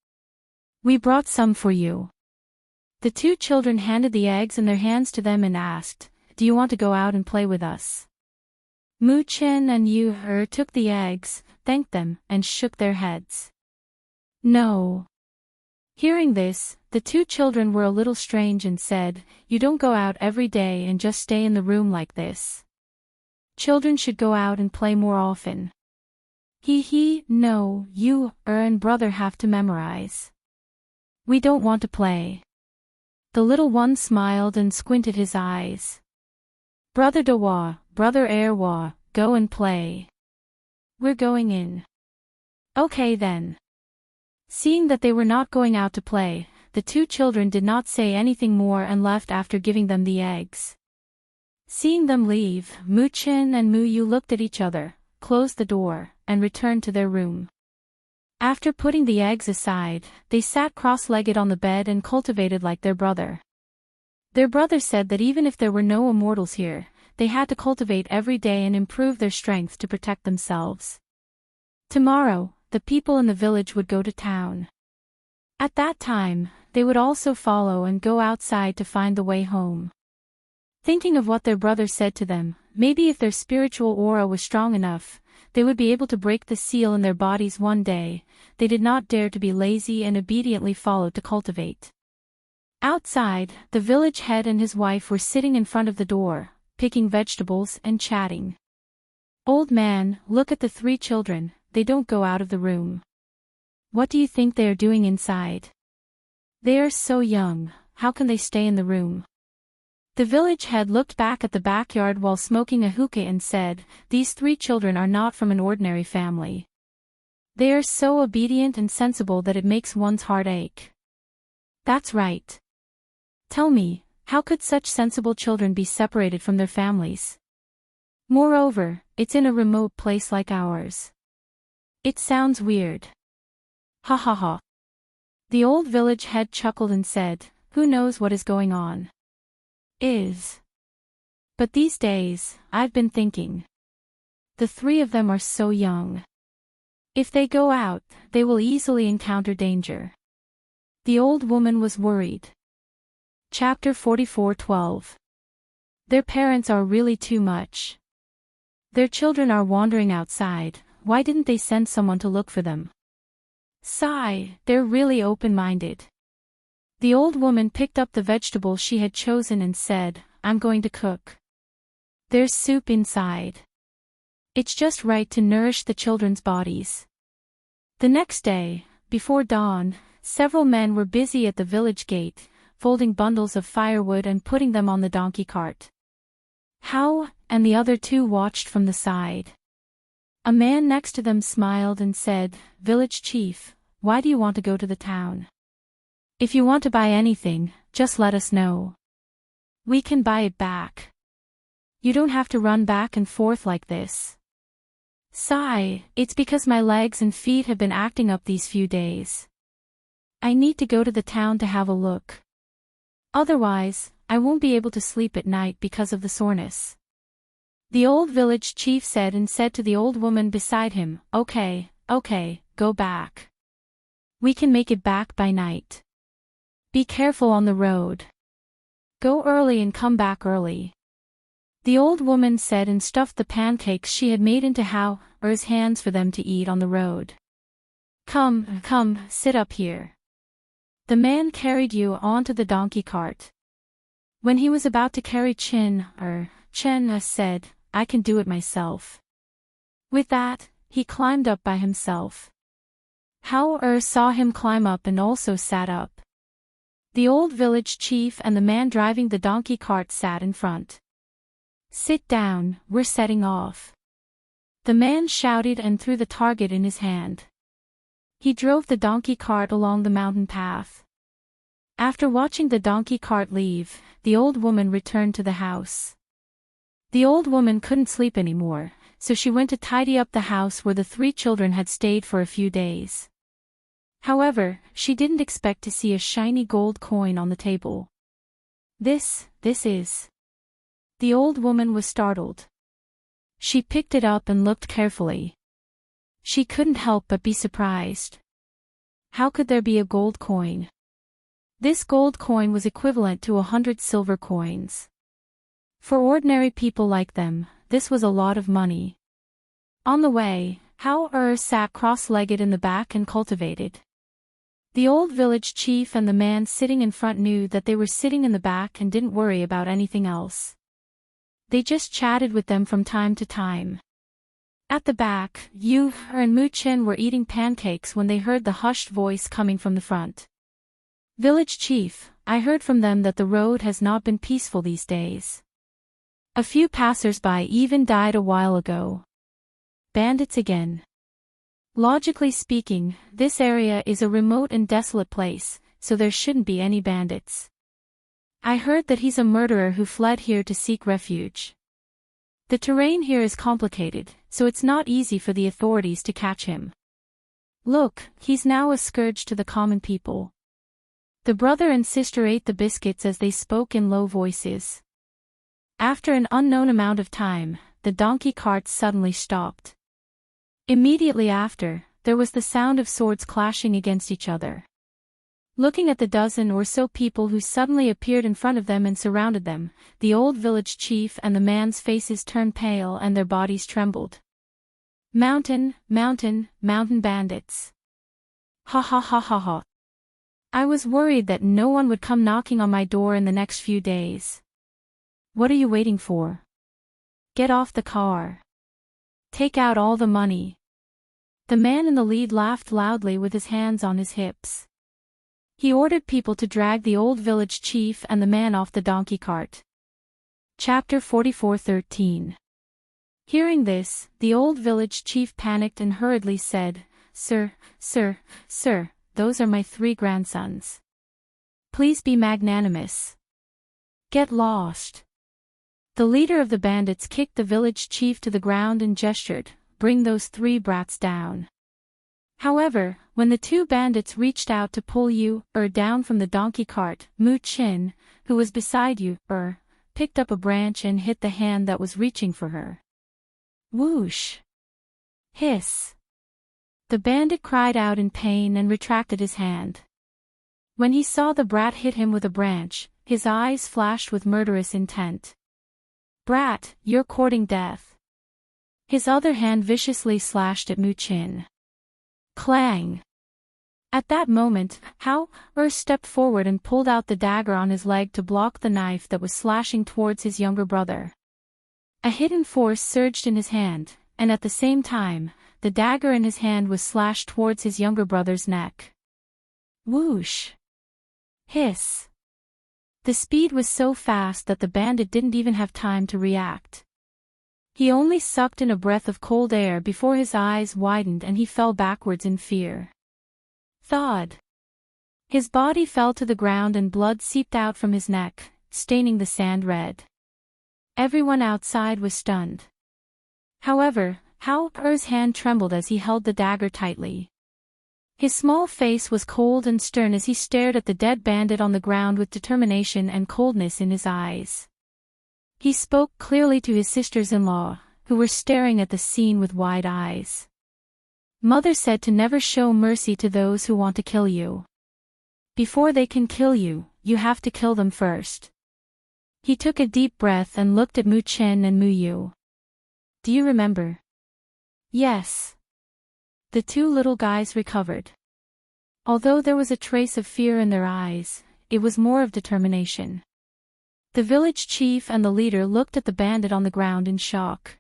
We brought some for you. The two children handed the eggs in their hands to them and asked, Do you want to go out and play with us? Muchin and took the eggs, thanked them, and shook their heads. No. Hearing this, the two children were a little strange and said, You don't go out every day and just stay in the room like this. Children should go out and play more often. No, and brother have to memorize. We don't want to play. The little one smiled and squinted his eyes. Brother Dawa, brother Erwa, go and play. We're going in. Okay then. Seeing that they were not going out to play, the two children did not say anything more and left after giving them the eggs. Seeing them leave, Muchin and Muyu looked at each other, closed the door, and returned to their room. After putting the eggs aside, they sat cross-legged on the bed and cultivated like their brother. Their brother said that even if there were no immortals here, they had to cultivate every day and improve their strength to protect themselves. Tomorrow, the people in the village would go to town. At that time, they would also follow and go outside to find the way home. Thinking of what their brother said to them, maybe if their spiritual aura was strong enough, they would be able to break the seal in their bodies one day. They did not dare to be lazy and obediently followed to cultivate. Outside, the village head and his wife were sitting in front of the door, picking vegetables and chatting. Old man, look at the three children, they don't go out of the room. What do you think they are doing inside? They are so young, how can they stay in the room? The village head looked back at the backyard while smoking a hookah and said, These three children are not from an ordinary family. They are so obedient and sensible that it makes one's heart ache. That's right. Tell me, how could such sensible children be separated from their families? Moreover, it's in a remote place like ours. It sounds weird. Ha ha ha. The old village head chuckled and said, Who knows what is going on? But these days, I've been thinking. The three of them are so young. If they go out, they will easily encounter danger. The old woman was worried. Chapter 44:12. Their parents are really too much. Their children are wandering outside, why didn't they send someone to look for them? Sigh, they're really open-minded. The old woman picked up the vegetable she had chosen and said, I'm going to cook. There's soup inside. It's just right to nourish the children's bodies. The next day, before dawn, several men were busy at the village gate, folding bundles of firewood and putting them on the donkey cart. How, and the other two watched from the side. A man next to them smiled and said, Village chief, why do you want to go to the town? If you want to buy anything, just let us know. We can buy it back. You don't have to run back and forth like this. Sigh, it's because my legs and feet have been acting up these few days. I need to go to the town to have a look. Otherwise, I won't be able to sleep at night because of the soreness. The old village chief said and said to the old woman beside him, Okay, go back. We can make it back by night. Be careful on the road. Go early and come back early. The old woman said and stuffed the pancakes she had made into How's hands for them to eat on the road. Come, sit up here. The man carried you onto the donkey cart. When he was about to carry Chen said, I can do it myself. With that, he climbed up by himself. How saw him climb up and also sat up. The old village chief and the man driving the donkey cart sat in front. Sit down, we're setting off. The man shouted and threw the target in his hand. He drove the donkey cart along the mountain path. After watching the donkey cart leave, the old woman returned to the house. The old woman couldn't sleep anymore, so she went to tidy up the house where the 3 children had stayed for a few days. However, she didn't expect to see a shiny gold coin on the table. This is. The old woman was startled. She picked it up and looked carefully. She couldn't help but be surprised. How could there be a gold coin? This gold coin was equivalent to 100 silver coins. For ordinary people like them, this was a lot of money. On the way, How sat cross-legged in the back and cultivated. The old village chief and the man sitting in front knew that they were sitting in the back and didn't worry about anything else. They just chatted with them from time to time. At the back, Yu and Mu Chen were eating pancakes when they heard the hushed voice coming from the front. Village chief, I heard from them that the road has not been peaceful these days. A few passers-by even died a while ago. Bandits again. Logically speaking, this area is a remote and desolate place, so there shouldn't be any bandits. I heard that he's a murderer who fled here to seek refuge. The terrain here is complicated, so it's not easy for the authorities to catch him. Look, he's now a scourge to the common people. The brother and sister ate the biscuits as they spoke in low voices. After an unknown amount of time, the donkey cart suddenly stopped. Immediately after, there was the sound of swords clashing against each other. Looking at the dozen or so people who suddenly appeared in front of them and surrounded them, the old village chief and the man's faces turned pale and their bodies trembled. Mountain bandits. Ha ha ha ha ha. I was worried that no one would come knocking on my door in the next few days. What are you waiting for? Get off the car. Take out all the money. The man in the lead laughed loudly with his hands on his hips. He ordered people to drag the old village chief and the man off the donkey cart. Chapter 44:13. Hearing this, the old village chief panicked and hurriedly said, Sir, those are my 3 grandsons. Please be magnanimous. Get lost. The leader of the bandits kicked the village chief to the ground and gestured, Bring those 3 brats down. However, when the 2 bandits reached out to pull Yu down from the donkey cart, Mu Chin, who was beside Yu picked up a branch and hit the hand that was reaching for her. Whoosh! Hiss! The bandit cried out in pain and retracted his hand. When he saw the brat hit him with a branch, his eyes flashed with murderous intent. Brat, you're courting death. His other hand viciously slashed at Mu Chin. Clang! At that moment, Hao stepped forward and pulled out the dagger on his leg to block the knife that was slashing towards his younger brother. A hidden force surged in his hand, and at the same time, the dagger in his hand was slashed towards his younger brother's neck. Whoosh! Hiss! The speed was so fast that the bandit didn't even have time to react. He only sucked in a breath of cold air before his eyes widened and he fell backwards in fear. Thud! His body fell to the ground and blood seeped out from his neck, staining the sand red. Everyone outside was stunned. However, Hao's hand trembled as he held the dagger tightly. His small face was cold and stern as he stared at the dead bandit on the ground with determination and coldness in his eyes. He spoke clearly to his sisters-in-law, who were staring at the scene with wide eyes. Mother said to never show mercy to those who want to kill you. Before they can kill you, you have to kill them first. He took a deep breath and looked at Mu Chen and Mu Yu. Do you remember? Yes. The two little guys recovered. Although there was a trace of fear in their eyes, it was more of determination. The village chief and the leader looked at the bandit on the ground in shock.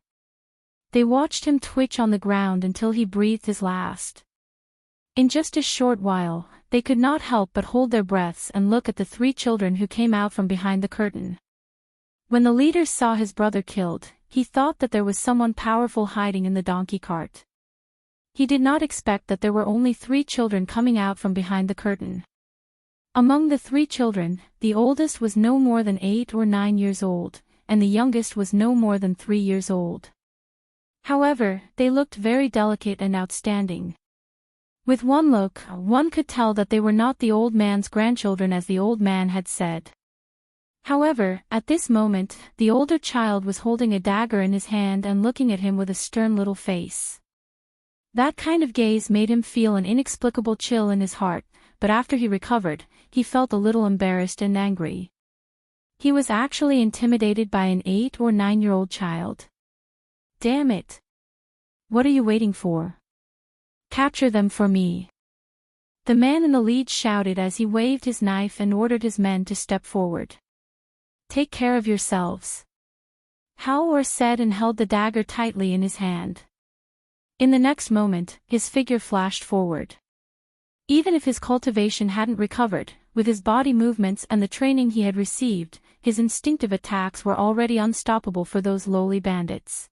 They watched him twitch on the ground until he breathed his last. In just a short while, they could not help but hold their breaths and look at the three children who came out from behind the curtain. When the leader saw his brother killed, he thought that there was someone powerful hiding in the donkey cart. He did not expect that there were only 3 children coming out from behind the curtain. Among the 3 children, the oldest was no more than 8 or 9 years old, and the youngest was no more than 3 years old. However, they looked very delicate and outstanding. With one look, one could tell that they were not the old man's grandchildren as the old man had said. However, at this moment, the older child was holding a dagger in his hand and looking at him with a stern little face. That kind of gaze made him feel an inexplicable chill in his heart, but after he recovered, he felt a little embarrassed and angry. He was actually intimidated by an 8 or 9-year-old child. Damn it! What are you waiting for? Capture them for me. The man in the lead shouted as he waved his knife and ordered his men to step forward. Take care of yourselves. Hao said and held the dagger tightly in his hand. In the next moment, his figure flashed forward. Even if his cultivation hadn't recovered, with his body movements and the training he had received, his instinctive attacks were already unstoppable for those lowly bandits.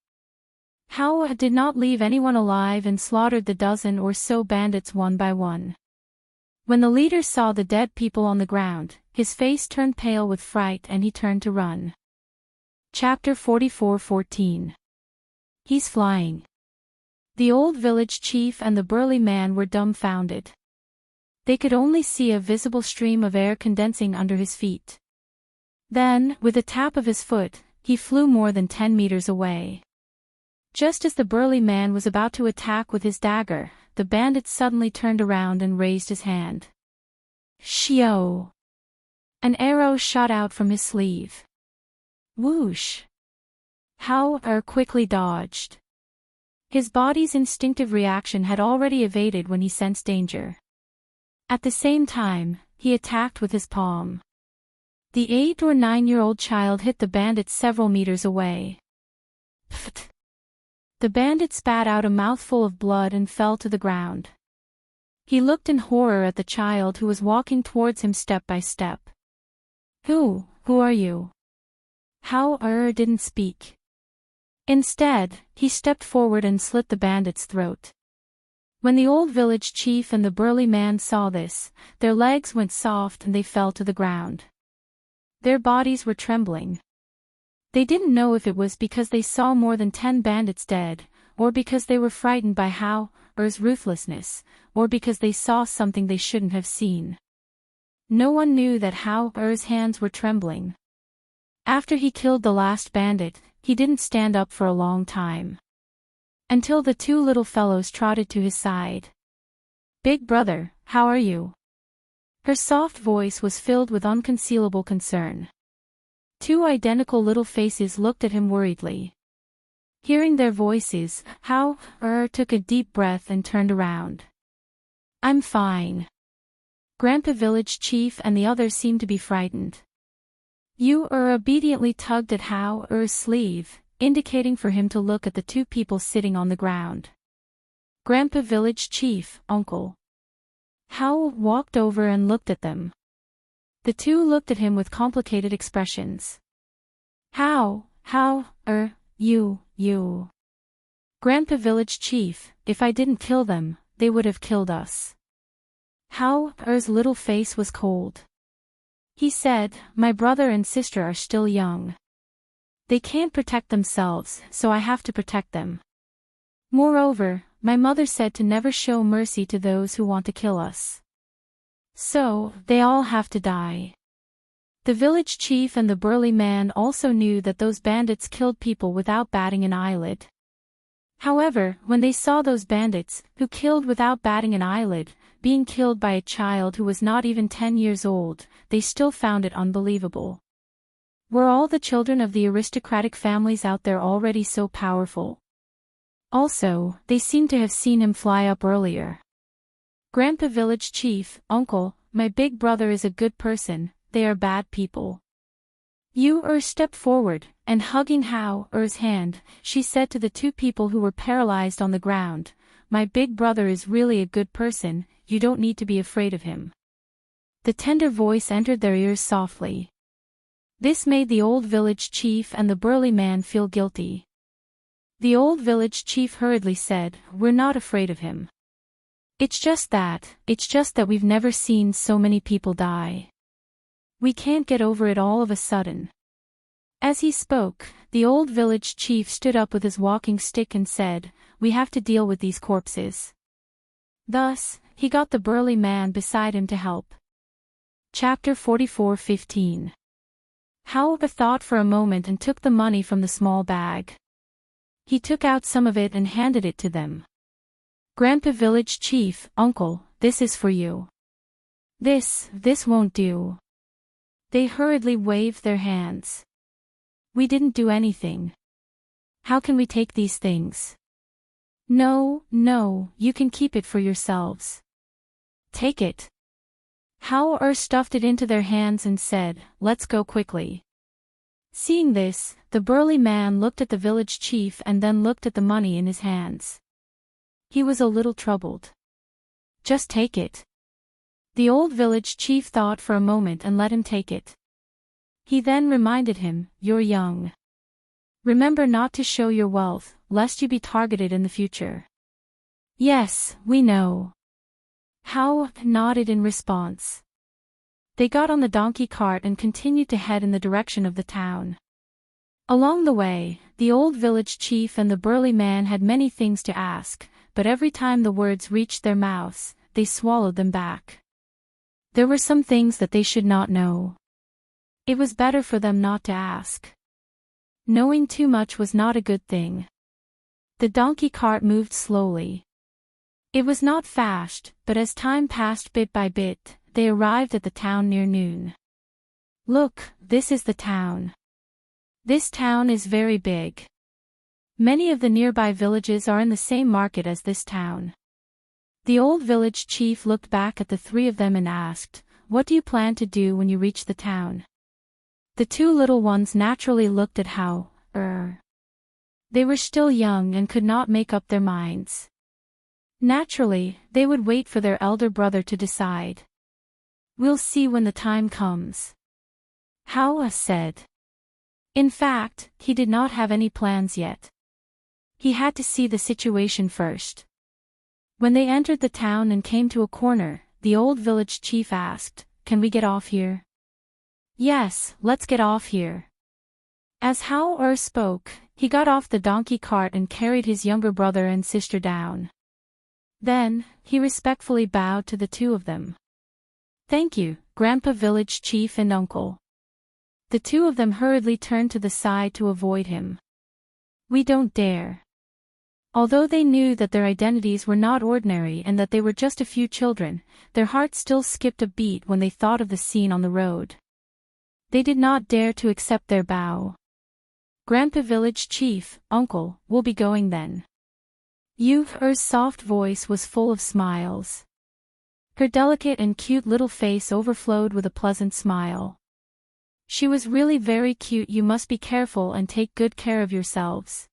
Hao did not leave anyone alive and slaughtered the dozen or so bandits one by one. When the leader saw the dead people on the ground, his face turned pale with fright and he turned to run. Chapter 44:14. He's flying. The old village chief and the burly man were dumbfounded. They could only see a visible stream of air condensing under his feet. Then, with a tap of his foot, he flew more than 10 meters away. Just as the burly man was about to attack with his dagger, the bandit suddenly turned around and raised his hand. Xiao! An arrow shot out from his sleeve. Whoosh! Hao quickly dodged. His body's instinctive reaction had already evaded when he sensed danger. At the same time, he attacked with his palm. The 8 or 9-year-old child hit the bandit several meters away. Pfft! The bandit spat out a mouthful of blood and fell to the ground. He looked in horror at the child who was walking towards him step by step. Who are you? Hao didn't speak. Instead, he stepped forward and slit the bandit's throat. When the old village chief and the burly man saw this, their legs went soft and they fell to the ground. Their bodies were trembling. They didn't know if it was because they saw more than 10 bandits dead, or because they were frightened by Hao's ruthlessness, or because they saw something they shouldn't have seen. No one knew that Hao's hands were trembling. After he killed the last bandit, he didn't stand up for a long time. Until the 2 little fellows trotted to his side. Big brother, how are you? Her soft voice was filled with unconcealable concern. 2 identical little faces looked at him worriedly. Hearing their voices, Hao took a deep breath and turned around. I'm fine. Grandpa village chief and the others seemed to be frightened. Yu obediently tugged at Hao's sleeve, indicating for him to look at the 2 people sitting on the ground. Grandpa village chief, uncle. Hao walked over and looked at them. The 2 looked at him with complicated expressions. You. Grandpa village chief, if I didn't kill them, they would have killed us. Hao's little face was cold. He said, my brother and sister are still young. They can't protect themselves, so I have to protect them. Moreover, my mother said to never show mercy to those who want to kill us. So, they all have to die. The village chief and the burly man also knew that those bandits killed people without batting an eyelid. However, when they saw those bandits, who killed without batting an eyelid, being killed by a child who was not even 10 years old, they still found it unbelievable. Were all the children of the aristocratic families out there already so powerful? Also, they seemed to have seen him fly up earlier. Grandpa village chief, uncle, my big brother is a good person, they are bad people. You stepped forward, and hugging How's hand, she said to the two people who were paralyzed on the ground, my big brother is really a good person, you don't need to be afraid of him. The tender voice entered their ears softly. This made the old village chief and the burly man feel guilty. The old village chief hurriedly said, we're not afraid of him. It's just that we've never seen so many people die. We can't get over it all of a sudden. As he spoke, the old village chief stood up with his walking stick and said, we have to deal with these corpses. Thus, he got the burly man beside him to help. Chapter 44:15. How thought for a moment and took the money from the small bag. He took out some of it and handed it to them. Grandpa village chief, uncle, this is for you. This won't do. They hurriedly waved their hands. We didn't do anything. How can we take these things? No, you can keep it for yourselves. Take it. How stuffed it into their hands and said, let's go quickly. Seeing this, the burly man looked at the village chief and then looked at the money in his hands. He was a little troubled. Just take it. The old village chief thought for a moment and let him take it. He then reminded him, you're young. Remember not to show your wealth, lest you be targeted in the future. Yes, we know. How nodded in response. They got on the donkey cart and continued to head in the direction of the town. Along the way, the old village chief and the burly man had many things to ask, but every time the words reached their mouths, they swallowed them back. There were some things that they should not know. It was better for them not to ask. Knowing too much was not a good thing. The donkey cart moved slowly. It was not fast, but as time passed bit by bit, they arrived at the town near noon. Look, this is the town. This town is very big. Many of the nearby villages are in the same market as this town. The old village chief looked back at the three of them and asked, what do you plan to do when you reach the town? The two little ones naturally looked at How. They were still young and could not make up their minds. Naturally, they would wait for their elder brother to decide. We'll see when the time comes. How said. In fact, he did not have any plans yet. He had to see the situation first. When they entered the town and came to a corner, the old village chief asked, can we get off here? Yes, let's get off here. As How spoke, he got off the donkey cart and carried his younger brother and sister down. Then, he respectfully bowed to the two of them. Thank you, Grandpa village chief and uncle. The two of them hurriedly turned to the side to avoid him. We don't dare. Although they knew that their identities were not ordinary and that they were just a few children, their hearts still skipped a beat when they thought of the scene on the road. They did not dare to accept their bow. Grandpa village chief, uncle, we'll be going then. Her soft voice was full of smiles. Her delicate and cute little face overflowed with a pleasant smile. She was really very cute. You must be careful and take good care of yourselves.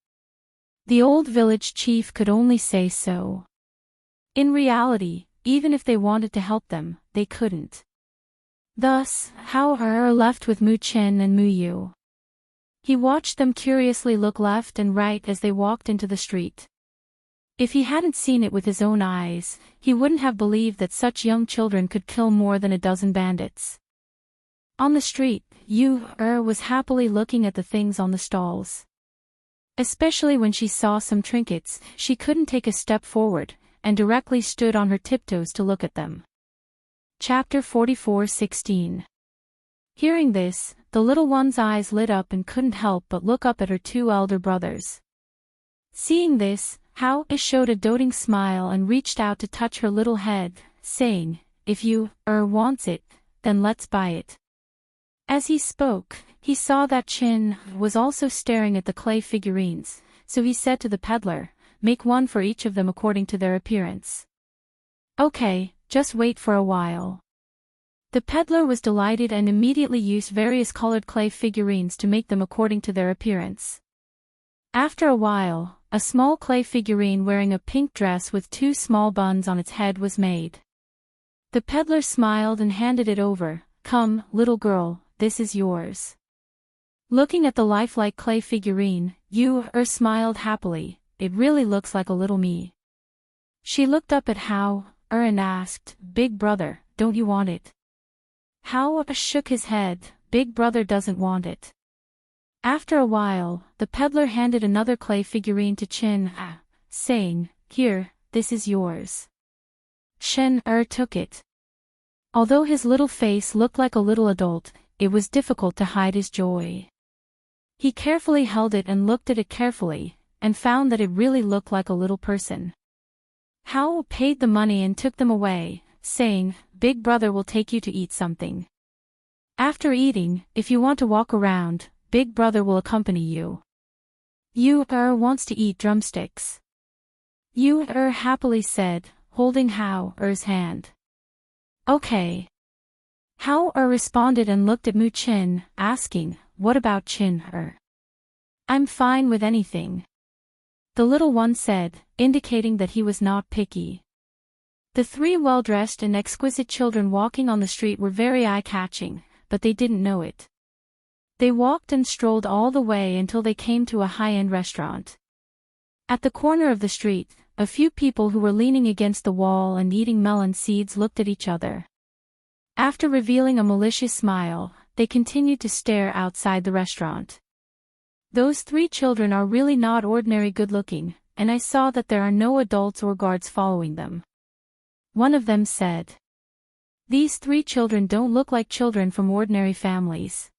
The old village chief could only say so. In reality, even if they wanted to help them, they couldn't. Thus, How left with Mu Chen and Mu Yu. He watched them curiously look left and right as they walked into the street. If he hadn't seen it with his own eyes, he wouldn't have believed that such young children could kill more than a dozen bandits. On the street, Yu was happily looking at the things on the stalls. Especially when she saw some trinkets, she couldn't take a step forward, and directly stood on her tiptoes to look at them. Chapter 44:16. Hearing this, the little one's eyes lit up and couldn't help but look up at her two elder brothers. Seeing this, Hao showed a doting smile and reached out to touch her little head, saying, "If you, wants it, then let's buy it." As he spoke, he saw that Chin was also staring at the clay figurines, so he said to the peddler, "Make one for each of them according to their appearance." "Okay, just wait for a while." The peddler was delighted and immediately used various colored clay figurines to make them according to their appearance. After a while, a small clay figurine wearing a pink dress with two small buns on its head was made. The peddler smiled and handed it over. "Come, little girl, this is yours." Looking at the lifelike clay figurine, Yu smiled happily. "It really looks like a little me." She looked up at Hao and asked, "Big brother, don't you want it?" Hao shook his head. "Big brother doesn't want it." After a while, the peddler handed another clay figurine to Chin, saying, "Here, this is yours." Shen took it. Although his little face looked like a little adult, it was difficult to hide his joy. He carefully held it and looked at it carefully, and found that it really looked like a little person. Hao paid the money and took them away, saying, "Big brother will take you to eat something. After eating, if you want to walk around, Big brother will accompany you. Yu wants to eat drumsticks." Yu happily said, holding Hao's hand. "Okay." Hao responded and looked at Mu Chin, asking, "What about Chin?" "I'm fine with anything," the little one said, indicating that he was not picky. The three well-dressed and exquisite children walking on the street were very eye-catching, but they didn't know it. They walked and strolled all the way until they came to a high-end restaurant. At the corner of the street, a few people who were leaning against the wall and eating melon seeds looked at each other. After revealing a malicious smile, they continued to stare outside the restaurant. "Those three children are really not ordinary good-looking, and I saw that there are no adults or guards following them," one of them said. "These three children don't look like children from ordinary families.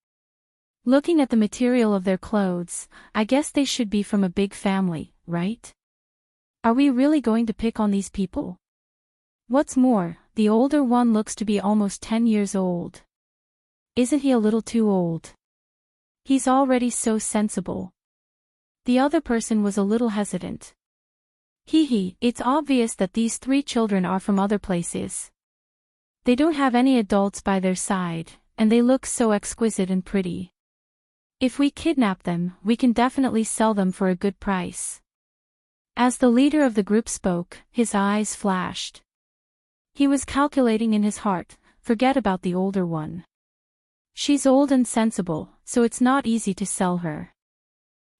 Looking at the material of their clothes, I guess they should be from a big family, right? Are we really going to pick on these people? What's more, the older one looks to be almost 10 years old. Isn't he a little too old? He's already so sensible." The other person was a little hesitant. It's obvious that these three children are from other places. They don't have any adults by their side, and they look so exquisite and pretty. If we kidnap them, we can definitely sell them for a good price." As the leader of the group spoke, his eyes flashed. He was calculating in his heart, forget about the older one. She's old and sensible, so it's not easy to sell her.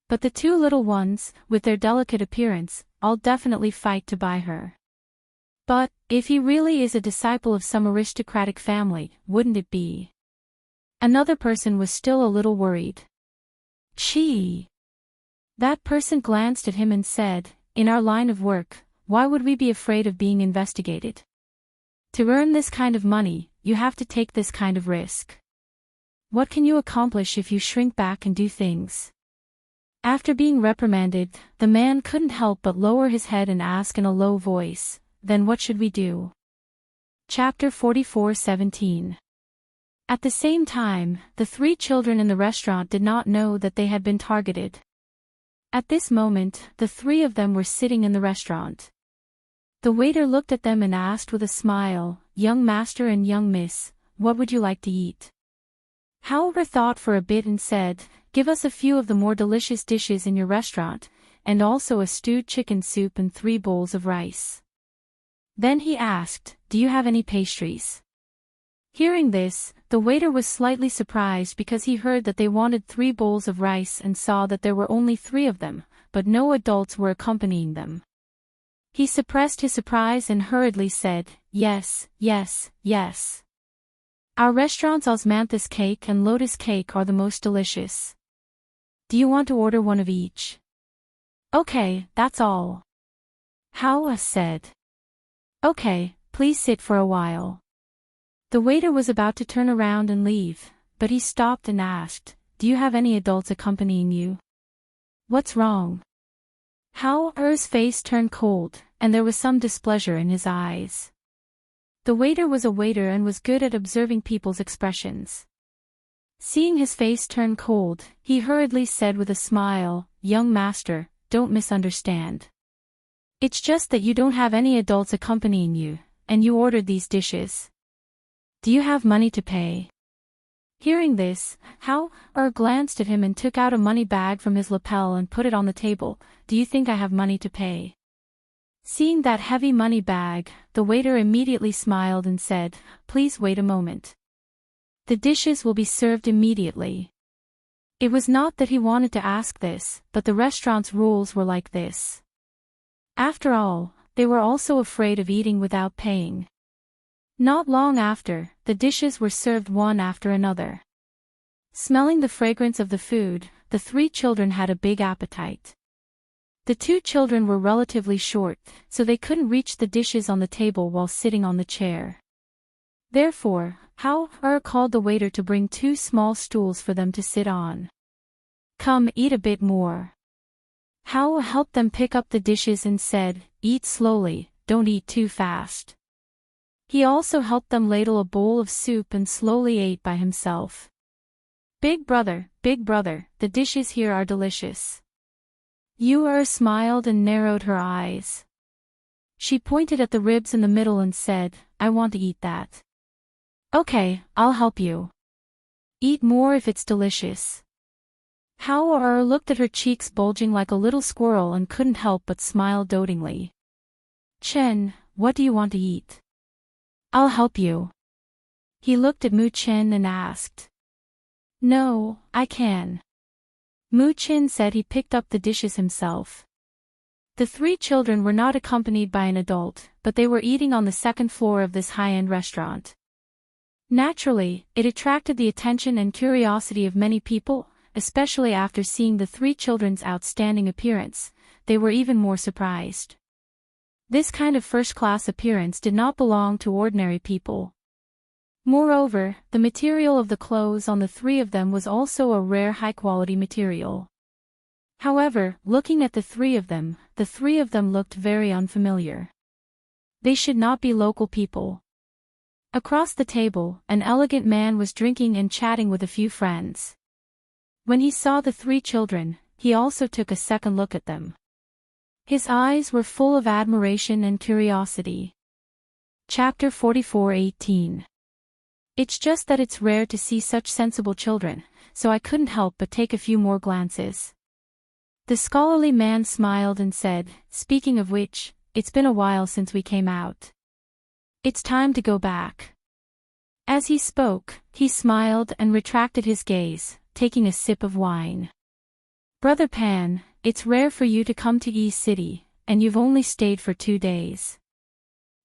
But the two little ones, with their delicate appearance, I'll definitely fight to buy her. But, if he really is a disciple of some aristocratic family, wouldn't it be? Another person was still a little worried. "Gee." That person glanced at him and said, "In our line of work, why would we be afraid of being investigated? To earn this kind of money, you have to take this kind of risk. What can you accomplish if you shrink back and do things?" After being reprimanded, the man couldn't help but lower his head and ask in a low voice, "Then what should we do?" Chapter 44:17. At the same time, the three children in the restaurant did not know that they had been targeted. At this moment, the three of them were sitting in the restaurant. The waiter looked at them and asked with a smile, "Young master and young miss, what would you like to eat?" However thought for a bit and said, "Give us a few of the more delicious dishes in your restaurant, and also a stewed chicken soup and 3 bowls of rice." Then he asked, "Do you have any pastries?" Hearing this, the waiter was slightly surprised because he heard that they wanted 3 bowls of rice and saw that there were only 3 of them, but no adults were accompanying them. He suppressed his surprise and hurriedly said, "Yes, yes, yes. Our restaurant's osmanthus cake and lotus cake are the most delicious. Do you want to order one of each?" Okay, that's all. Hao said. Okay, please sit for a while. The waiter was about to turn around and leave, but he stopped and asked, do you have any adults accompanying you? What's wrong? Hao's face turned cold, and there was some displeasure in his eyes. The waiter was a waiter and was good at observing people's expressions. Seeing his face turn cold, he hurriedly said with a smile, young master, don't misunderstand. It's just that you don't have any adults accompanying you, and you ordered these dishes. Do you have money to pay? Hearing this, Hao glanced at him and took out a money bag from his lapel and put it on the table. Do you think I have money to pay? Seeing that heavy money bag, the waiter immediately smiled and said, please wait a moment. The dishes will be served immediately. It was not that he wanted to ask this, but the restaurant's rules were like this. After all, they were also afraid of eating without paying. Not long after, the dishes were served one after another. Smelling the fragrance of the food, the three children had a big appetite. The two children were relatively short, so they couldn't reach the dishes on the table while sitting on the chair. Therefore, Hao called the waiter to bring 2 small stools for them to sit on. Come, eat a bit more. Hao helped them pick up the dishes and said, eat slowly, don't eat too fast. He also helped them ladle a bowl of soup and slowly ate by himself. Big brother, the dishes here are delicious. Yu smiled and narrowed her eyes. She pointed at the ribs in the middle and said, I want to eat that. Okay, I'll help you. Eat more if it's delicious. Hao looked at her cheeks bulging like a little squirrel and couldn't help but smile dotingly. Chen, what do you want to eat? I'll help you. He looked at Mu Chen and asked. No, I can. Mu Chen said he picked up the dishes himself. The 3 children were not accompanied by an adult, but they were eating on the 2nd floor of this high-end restaurant. Naturally, it attracted the attention and curiosity of many people, especially after seeing the 3 children's outstanding appearance. They were even more surprised. This kind of first-class appearance did not belong to ordinary people. Moreover, the material of the clothes on the 3 of them was also a rare high-quality material. However, looking at the 3 of them looked very unfamiliar. They should not be local people. Across the table, an elegant man was drinking and chatting with a few friends. When he saw the 3 children, he also took a second look at them. His eyes were full of admiration and curiosity. Chapter 44:18. It's just that it's rare to see such sensible children, so I couldn't help but take a few more glances. The scholarly man smiled and said, speaking of which, it's been a while since we came out. It's time to go back. As he spoke, he smiled and retracted his gaze, taking a sip of wine. Brother Pan, it's rare for you to come to Yi City, and you've only stayed for 2 days.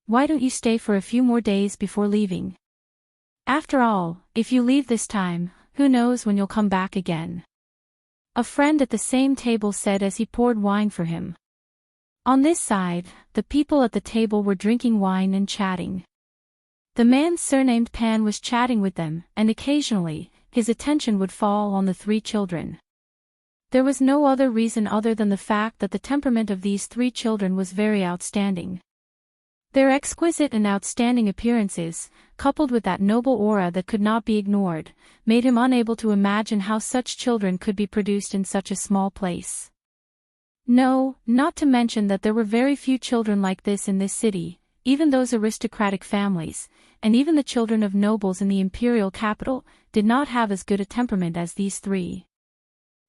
Why don't you stay for a few more days before leaving? After all, if you leave this time, who knows when you'll come back again? A friend at the same table said as he poured wine for him. On this side, the people at the table were drinking wine and chatting. The man surnamed Pan was chatting with them, and occasionally, his attention would fall on the 3 children. There was no other reason other than the fact that the temperament of these 3 children was very outstanding. Their exquisite and outstanding appearances, coupled with that noble aura that could not be ignored, made him unable to imagine how such children could be produced in such a small place. No, not to mention that there were very few children like this in this city, even those aristocratic families, and even the children of nobles in the imperial capital, did not have as good a temperament as these 3.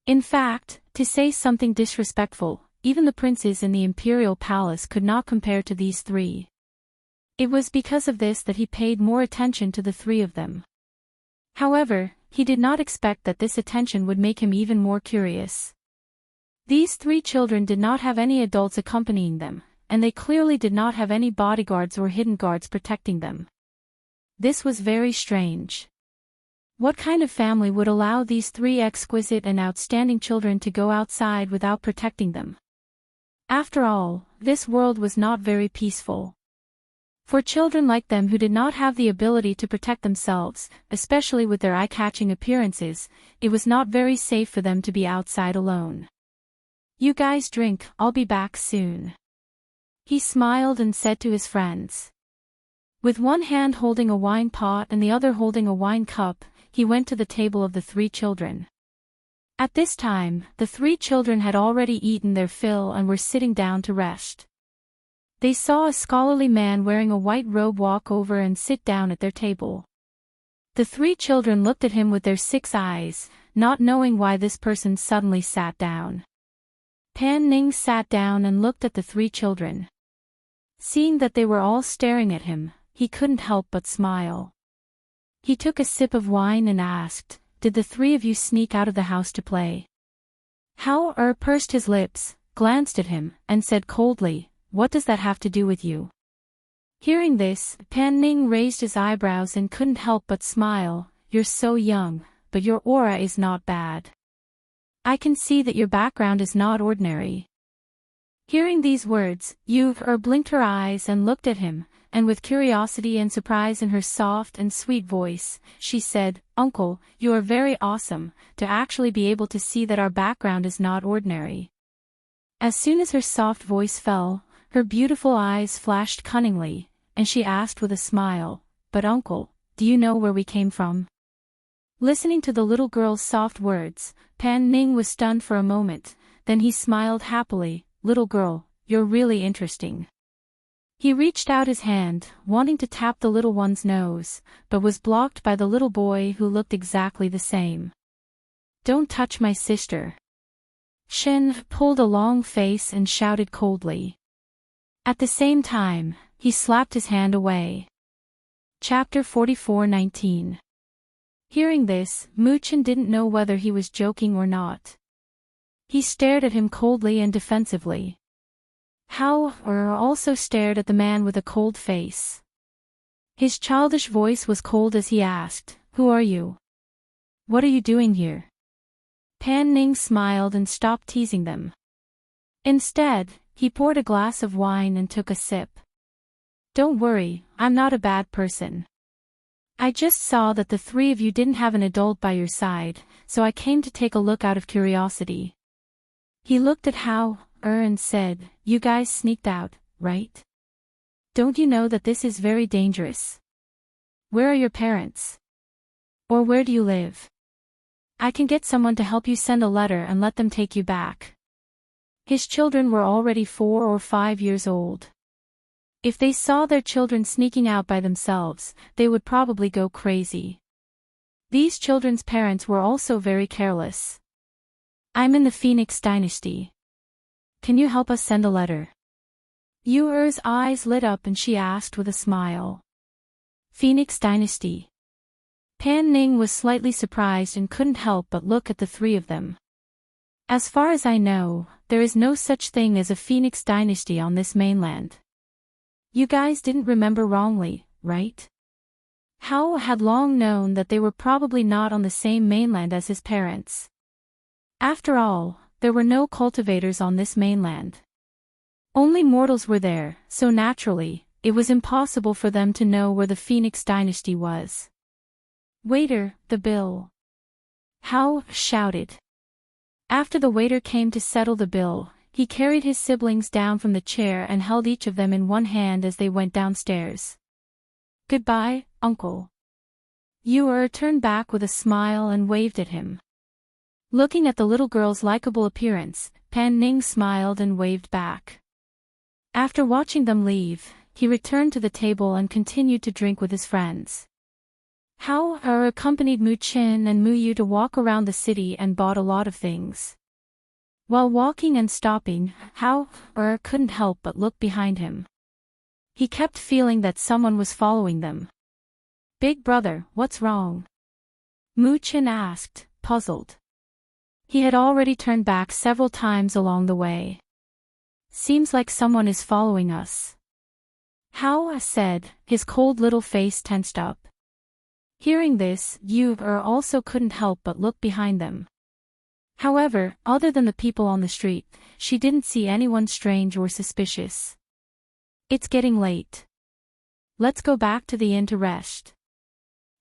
In fact, to say something disrespectful, even the princes in the imperial palace could not compare to these 3. It was because of this that he paid more attention to the 3 of them. However, he did not expect that this attention would make him even more curious. These 3 children did not have any adults accompanying them, and they clearly did not have any bodyguards or hidden guards protecting them. This was very strange. What kind of family would allow these 3 exquisite and outstanding children to go outside without protecting them? After all, this world was not very peaceful. For children like them who did not have the ability to protect themselves, especially with their eye-catching appearances, it was not very safe for them to be outside alone. You guys drink, I'll be back soon. He smiled and said to his friends. With one hand holding a wine pot and the other holding a wine cup, he went to the table of the three children. At this time, the three children had already eaten their fill and were sitting down to rest. They saw a scholarly man wearing a white robe walk over and sit down at their table. The three children looked at him with their 6 eyes, not knowing why this person suddenly sat down. Pan Ning sat down and looked at the three children. Seeing that they were all staring at him, he couldn't help but smile. He took a sip of wine and asked, "Did the three of you sneak out of the house to play?" Hao pursed his lips, glanced at him, and said coldly, "What does that have to do with you?" Hearing this, Pan Ning raised his eyebrows and couldn't help but smile. "You're so young, but your aura is not bad. I can see that your background is not ordinary." Hearing these words, Yu blinked her eyes and looked at him, and with curiosity and surprise in her soft and sweet voice, she said, "Uncle, you are very awesome, to actually be able to see that our background is not ordinary." As soon as her soft voice fell, her beautiful eyes flashed cunningly, and she asked with a smile, "But uncle, do you know where we came from?" Listening to the little girl's soft words, Pan Ning was stunned for a moment, then he smiled happily. "Little girl, you're really interesting." He reached out his hand, wanting to tap the little one's nose, but was blocked by the little boy who looked exactly the same. "Don't touch my sister." Shen pulled a long face and shouted coldly. At the same time, he slapped his hand away. Chapter 44:19. Hearing this, Muchen didn't know whether he was joking or not. He stared at him coldly and defensively. Hao also stared at the man with a cold face. His childish voice was cold as he asked, "Who are you? What are you doing here?" Pan Ning smiled and stopped teasing them. Instead, he poured a glass of wine and took a sip. "Don't worry, I'm not a bad person. I just saw that the three of you didn't have an adult by your side, so I came to take a look out of curiosity." He looked at Hao and said, "You guys sneaked out, right? Don't you know that this is very dangerous? Where are your parents? Or where do you live? I can get someone to help you send a letter and let them take you back." His children were already 4 or 5 years old. If they saw their children sneaking out by themselves, they would probably go crazy. These children's parents were also very careless. "I'm in the Phoenix Dynasty. Can you help us send a letter?" Yuer's eyes lit up and she asked with a smile. "Phoenix Dynasty?" Pan Ning was slightly surprised and couldn't help but look at the three of them. "As far as I know, there is no such thing as a Phoenix Dynasty on this mainland. You guys didn't remember wrongly, right?" Hao had long known that they were probably not on the same mainland as his parents. After all, there were no cultivators on this mainland. Only mortals were there, so naturally, it was impossible for them to know where the Phoenix Dynasty was. "Waiter, the bill!" Hao shouted. After the waiter came to settle the bill, he carried his siblings down from the chair and held each of them in one hand as they went downstairs. "Goodbye, uncle." Yuer turned back with a smile and waved at him. Looking at the little girl's likable appearance, Pan Ning smiled and waved back. After watching them leave, he returned to the table and continued to drink with his friends. Hao accompanied Mu Qin and Mu Yu to walk around the city and bought a lot of things. While walking and stopping, Hao couldn't help but look behind him. He kept feeling that someone was following them. "Big brother, what's wrong?" Mu Qin asked, puzzled. He had already turned back several times along the way. "Seems like someone is following us," Hao said, his cold little face tensed up. Hearing this, Yu also couldn't help but look behind them. However, other than the people on the street, she didn't see anyone strange or suspicious. It's getting late. Let's go back to the inn to rest.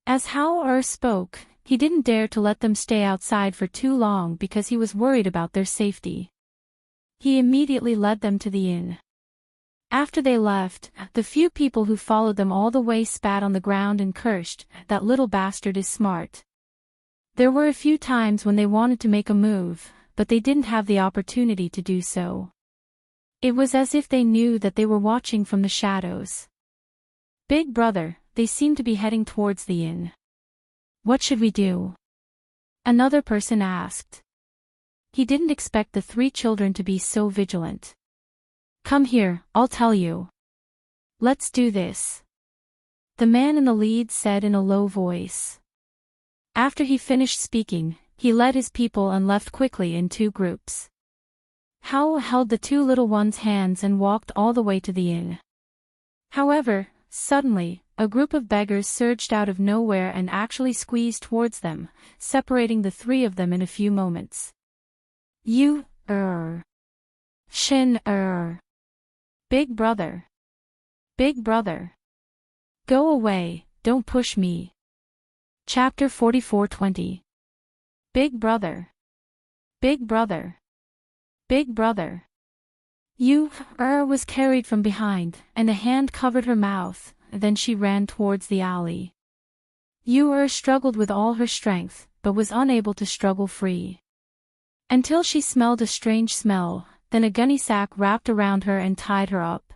As Hao spoke, he didn't dare to let them stay outside for too long because he was worried about their safety. He immediately led them to the inn. After they left, the few people who followed them all the way spat on the ground and cursed, "That little bastard is smart." There were a few times when they wanted to make a move, but they didn't have the opportunity to do so. It was as if they knew that they were watching from the shadows. "Big brother," they seemed to be heading towards the inn. "What should we do?" another person asked. He didn't expect the three children to be so vigilant. "Come here, I'll tell you. Let's do this," the man in the lead said in a low voice. After he finished speaking, he led his people and left quickly in two groups. Hao held the two little ones' hands and walked all the way to the inn. However, suddenly, a group of beggars surged out of nowhere and actually squeezed towards them, separating the three of them in a few moments. "You, Shin, Big brother. Big brother. Go away, don't push me." Chapter 44:20. Big brother. Big brother. Big brother. You, was carried from behind, and a hand covered her mouth, then she ran towards the alley. You, struggled with all her strength, but was unable to struggle free. Until she smelled a strange smell, then a gunny sack wrapped around her and tied her up.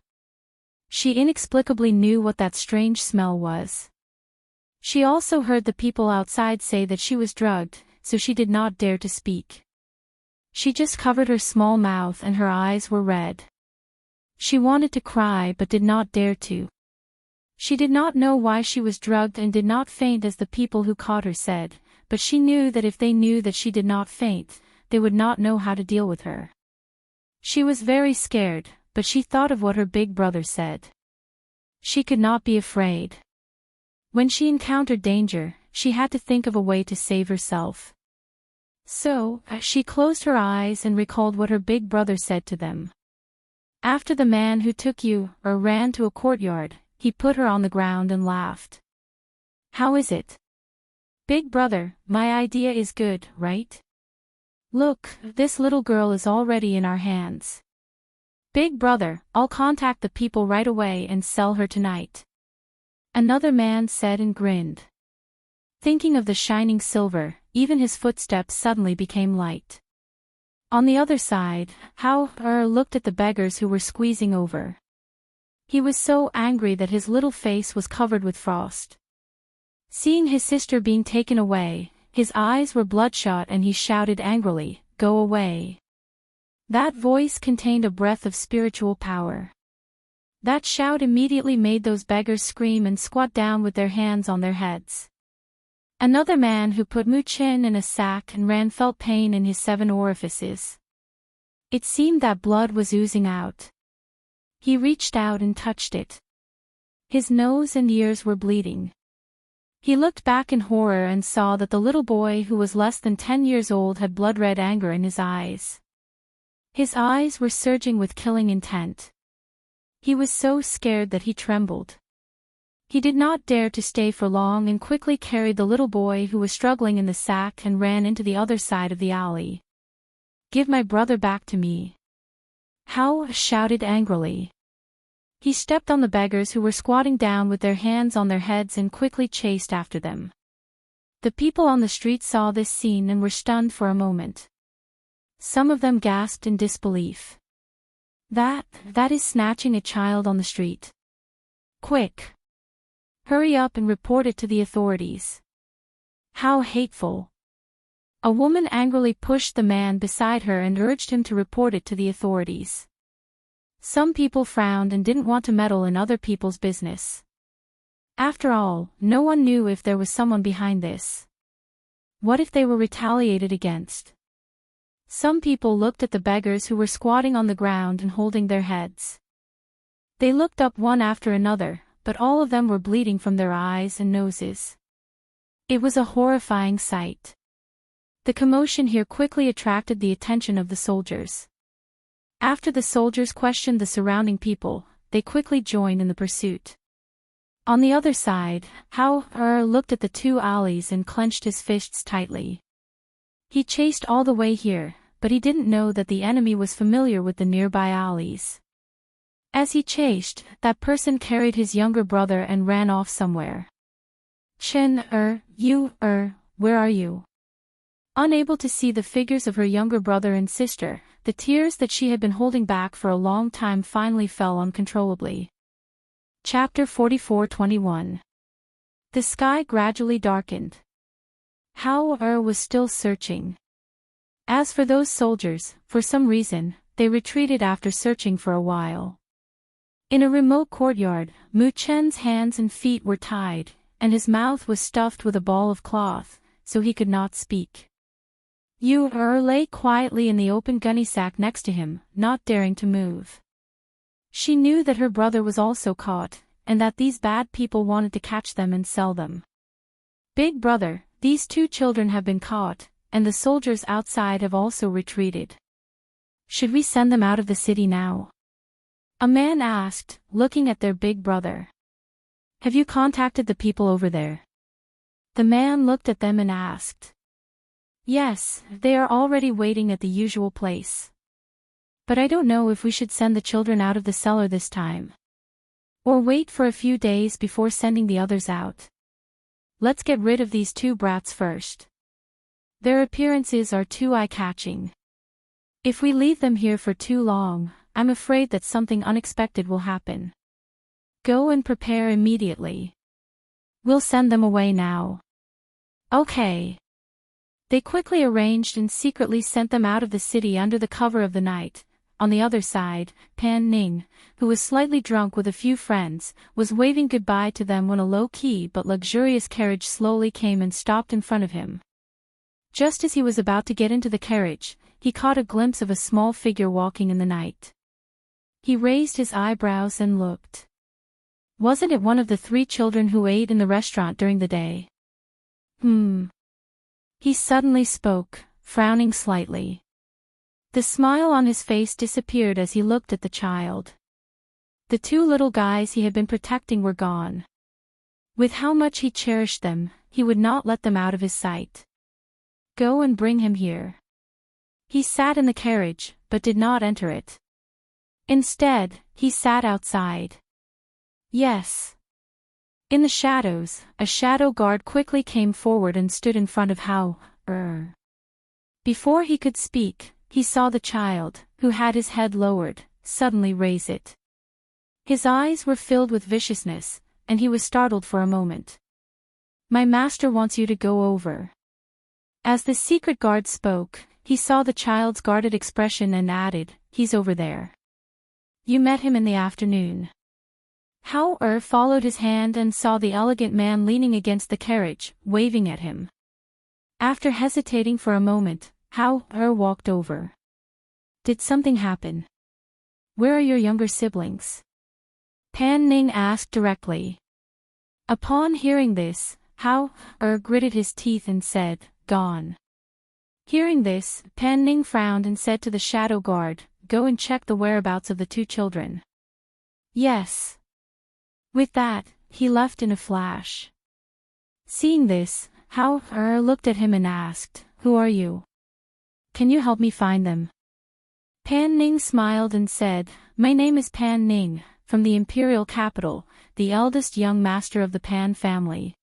She inexplicably knew what that strange smell was. She also heard the people outside say that she was drugged, so she did not dare to speak. She just covered her small mouth and her eyes were red. She wanted to cry but did not dare to. She did not know why she was drugged and did not faint as the people who caught her said, but she knew that if they knew that she did not faint, they would not know how to deal with her. She was very scared, but she thought of what her big brother said. She could not be afraid. When she encountered danger, she had to think of a way to save herself. So, she closed her eyes and recalled what her big brother said to them. After the man who took you, ran to a courtyard, he put her on the ground and laughed. "How is it? Big brother, my idea is good, right? Look, this little girl is already in our hands. Big brother, I'll contact the people right away and sell her tonight." Another man said and grinned. Thinking of the shining silver, even his footsteps suddenly became light. On the other side, Hao looked at the beggars who were squeezing over. He was so angry that his little face was covered with frost. Seeing his sister being taken away, his eyes were bloodshot and he shouted angrily, "Go away." That voice contained a breath of spiritual power. That shout immediately made those beggars scream and squat down with their hands on their heads. Another man who put Mu Chen in a sack and ran felt pain in his 7 orifices. It seemed that blood was oozing out. He reached out and touched it. His nose and ears were bleeding. He looked back in horror and saw that the little boy who was less than 10 years old had blood-red anger in his eyes. His eyes were surging with killing intent. He was so scared that he trembled. He did not dare to stay for long and quickly carried the little boy who was struggling in the sack and ran into the other side of the alley. "Give my brother back to me!" Hao shouted angrily. He stepped on the beggars who were squatting down with their hands on their heads and quickly chased after them. The people on the street saw this scene and were stunned for a moment. Some of them gasped in disbelief. That is snatching a child on the street. Quick! Hurry up and report it to the authorities. How hateful! A woman angrily pushed the man beside her and urged him to report it to the authorities. Some people frowned and didn't want to meddle in other people's business. After all, no one knew if there was someone behind this. What if they were retaliated against? Some people looked at the beggars who were squatting on the ground and holding their heads. They looked up one after another, but all of them were bleeding from their eyes and noses. It was a horrifying sight. The commotion here quickly attracted the attention of the soldiers. After the soldiers questioned the surrounding people, they quickly joined in the pursuit. On the other side, Hao looked at the two alleys and clenched his fists tightly. He chased all the way here, but he didn't know that the enemy was familiar with the nearby alleys. As he chased, that person carried his younger brother and ran off somewhere. Chen, where are you? Unable to see the figures of her younger brother and sister, the tears that she had been holding back for a long time finally fell uncontrollably. Chapter 44:21. The sky gradually darkened. Hao was still searching. As for those soldiers, for some reason, they retreated after searching for a while. In a remote courtyard, Mu Chen's hands and feet were tied, and his mouth was stuffed with a ball of cloth, so he could not speak. Yu lay quietly in the open gunny sack next to him, not daring to move. She knew that her brother was also caught, and that these bad people wanted to catch them and sell them. Big brother, these two children have been caught, and the soldiers outside have also retreated. Should we send them out of the city now? A man asked, looking at their big brother. Have you contacted the people over there? The man looked at them and asked. Yes, they are already waiting at the usual place. But I don't know if we should send the children out of the cellar this time. Or wait for a few days before sending the others out. Let's get rid of these two brats first. Their appearances are too eye-catching. If we leave them here for too long, I'm afraid that something unexpected will happen. Go and prepare immediately. We'll send them away now. Okay. They quickly arranged and secretly sent them out of the city under the cover of the night. On the other side, Pan Ning, who was slightly drunk with a few friends, was waving goodbye to them when a low-key but luxurious carriage slowly came and stopped in front of him. Just as he was about to get into the carriage, he caught a glimpse of a small figure walking in the night. He raised his eyebrows and looked. Wasn't it one of the three children who ate in the restaurant during the day? He suddenly spoke, frowning slightly. The smile on his face disappeared as he looked at the child. The two little guys he had been protecting were gone. With how much he cherished them, he would not let them out of his sight. Go and bring him here. He sat in the carriage, but did not enter it. Instead, he sat outside. Yes. In the shadows, a shadow guard quickly came forward and stood in front of Hao. Before he could speak, he saw the child, who had his head lowered, suddenly raise it. His eyes were filled with viciousness, and he was startled for a moment. My master wants you to go over. As the secret guard spoke, he saw the child's guarded expression and added, he's over there. You met him in the afternoon. Hao followed his hand and saw the elegant man leaning against the carriage, waving at him. After hesitating for a moment, Hao walked over. Did something happen? Where are your younger siblings? Pan Ning asked directly. Upon hearing this, Hao gritted his teeth and said, gone. Hearing this, Pan Ning frowned and said to the shadow guard, go and check the whereabouts of the two children. Yes. With that, he left in a flash. Seeing this, Hao looked at him and asked, who are you? Can you help me find them? Pan Ning smiled and said, my name is Pan Ning, from the imperial capital, the eldest young master of the Pan family.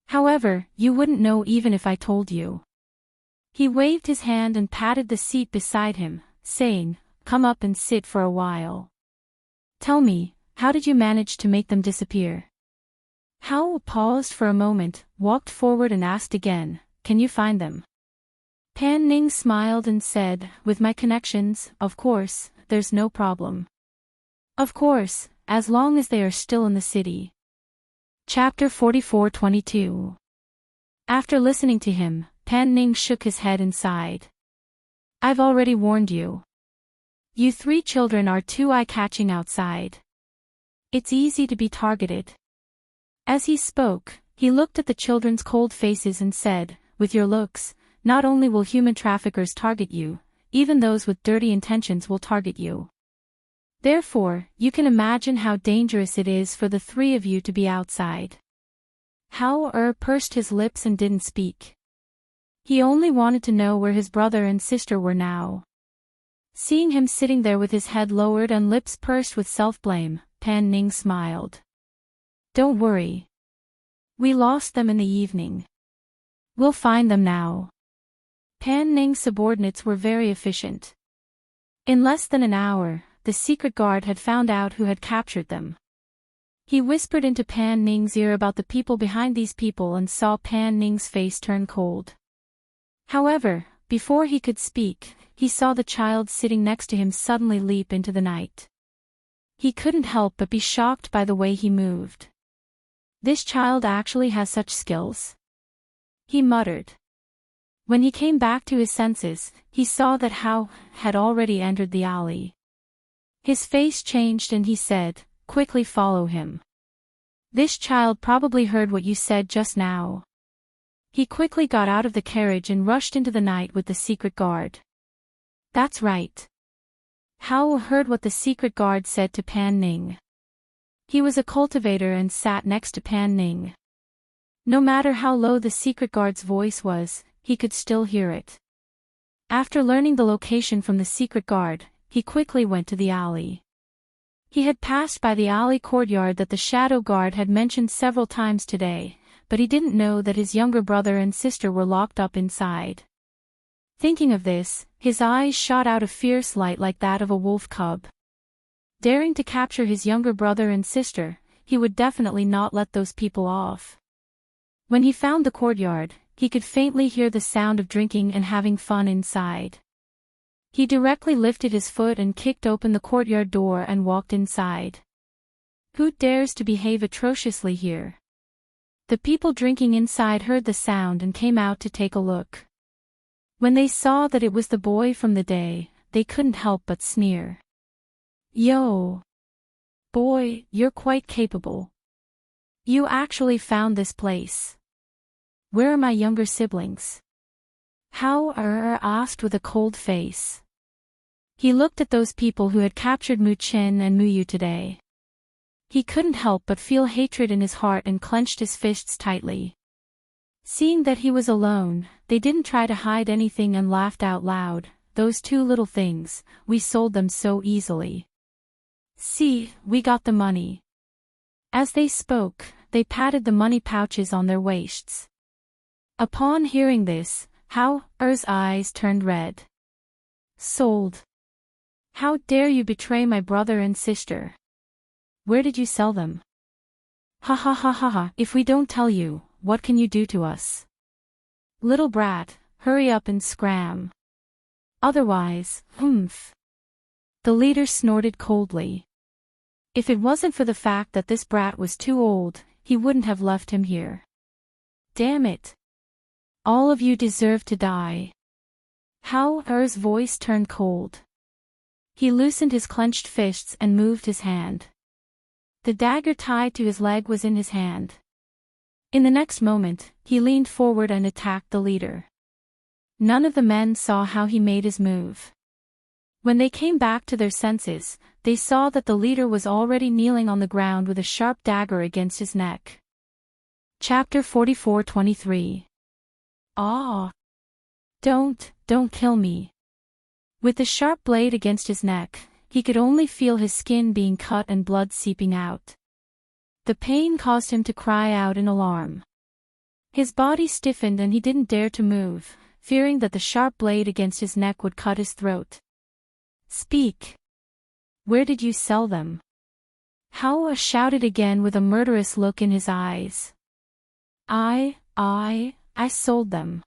However, you wouldn't know even if I told you. He waved his hand and patted the seat beside him, saying, come up and sit for a while. Tell me, how did you manage to make them disappear? Hao paused for a moment, walked forward and asked again, can you find them? Pan Ning smiled and said, with my connections, of course, there's no problem. Of course, as long as they are still in the city. Chapter 44:22. After listening to him, Pan Ning shook his head and sighed. I've already warned you. You three children are too eye-catching outside. It's easy to be targeted. As he spoke, he looked at the children's cold faces and said, with your looks, Not only will human traffickers target you, even those with dirty intentions will target you. Therefore, you can imagine how dangerous it is for the three of you to be outside. How pursed his lips and didn't speak. He only wanted to know where his brother and sister were now. Seeing him sitting there with his head lowered and lips pursed with self-blame, Pan Ning smiled. Don't worry. We lost them in the evening. We'll find them now. Pan Ning's subordinates were very efficient. In less than an hour, the secret guard had found out who had captured them. He whispered into Pan Ning's ear about the people behind these people and saw Pan Ning's face turn cold. However, before he could speak, he saw the child sitting next to him suddenly leap into the night. He couldn't help but be shocked by the way he moved. This child actually has such skills? He muttered. When he came back to his senses, he saw that Hao had already entered the alley. His face changed and he said, "Quickly follow him. This child probably heard what you said just now." He quickly got out of the carriage and rushed into the night with the secret guard. That's right. Hao heard what the secret guard said to Pan Ning. He was a cultivator and sat next to Pan Ning. No matter how low the secret guard's voice was, he could still hear it. After learning the location from the secret guard, he quickly went to the alley. He had passed by the alley courtyard that the shadow guard had mentioned several times today, but he didn't know that his younger brother and sister were locked up inside. Thinking of this, his eyes shot out a fierce light like that of a wolf cub. Daring to capture his younger brother and sister, he would definitely not let those people off. When he found the courtyard, he could faintly hear the sound of drinking and having fun inside. He directly lifted his foot and kicked open the courtyard door and walked inside. Who dares to behave atrociously here? The people drinking inside heard the sound and came out to take a look. When they saw that it was the boy from the day, they couldn't help but sneer. Yo! Boy, you're quite capable. You actually found this place. Where are my younger siblings? Hao asked with a cold face. He looked at those people who had captured Mu Chen and Mu Yu today. He couldn't help but feel hatred in his heart and clenched his fists tightly. Seeing that he was alone, they didn't try to hide anything and laughed out loud. Those two little things, we sold them so easily. See, we got the money. As they spoke, they patted the money pouches on their waists. Upon hearing this, Hao's eyes turned red. Sold. How dare you betray my brother and sister? Where did you sell them? Ha ha ha ha ha, if we don't tell you, what can you do to us? Little brat, hurry up and scram. Otherwise, humph. The leader snorted coldly. If it wasn't for the fact that this brat was too old, he wouldn't have left him here. Damn it. All of you deserve to die. Hao's voice turned cold. He loosened his clenched fists and moved his hand. The dagger tied to his leg was in his hand. In the next moment, he leaned forward and attacked the leader. None of the men saw how he made his move. When they came back to their senses, they saw that the leader was already kneeling on the ground with a sharp dagger against his neck. Chapter 44-23. Ah! Don't kill me. With the sharp blade against his neck, he could only feel his skin being cut and blood seeping out. The pain caused him to cry out in alarm. His body stiffened and he didn't dare to move, fearing that the sharp blade against his neck would cut his throat. Speak! Where did you sell them? Hao shouted again with a murderous look in his eyes. I sold them.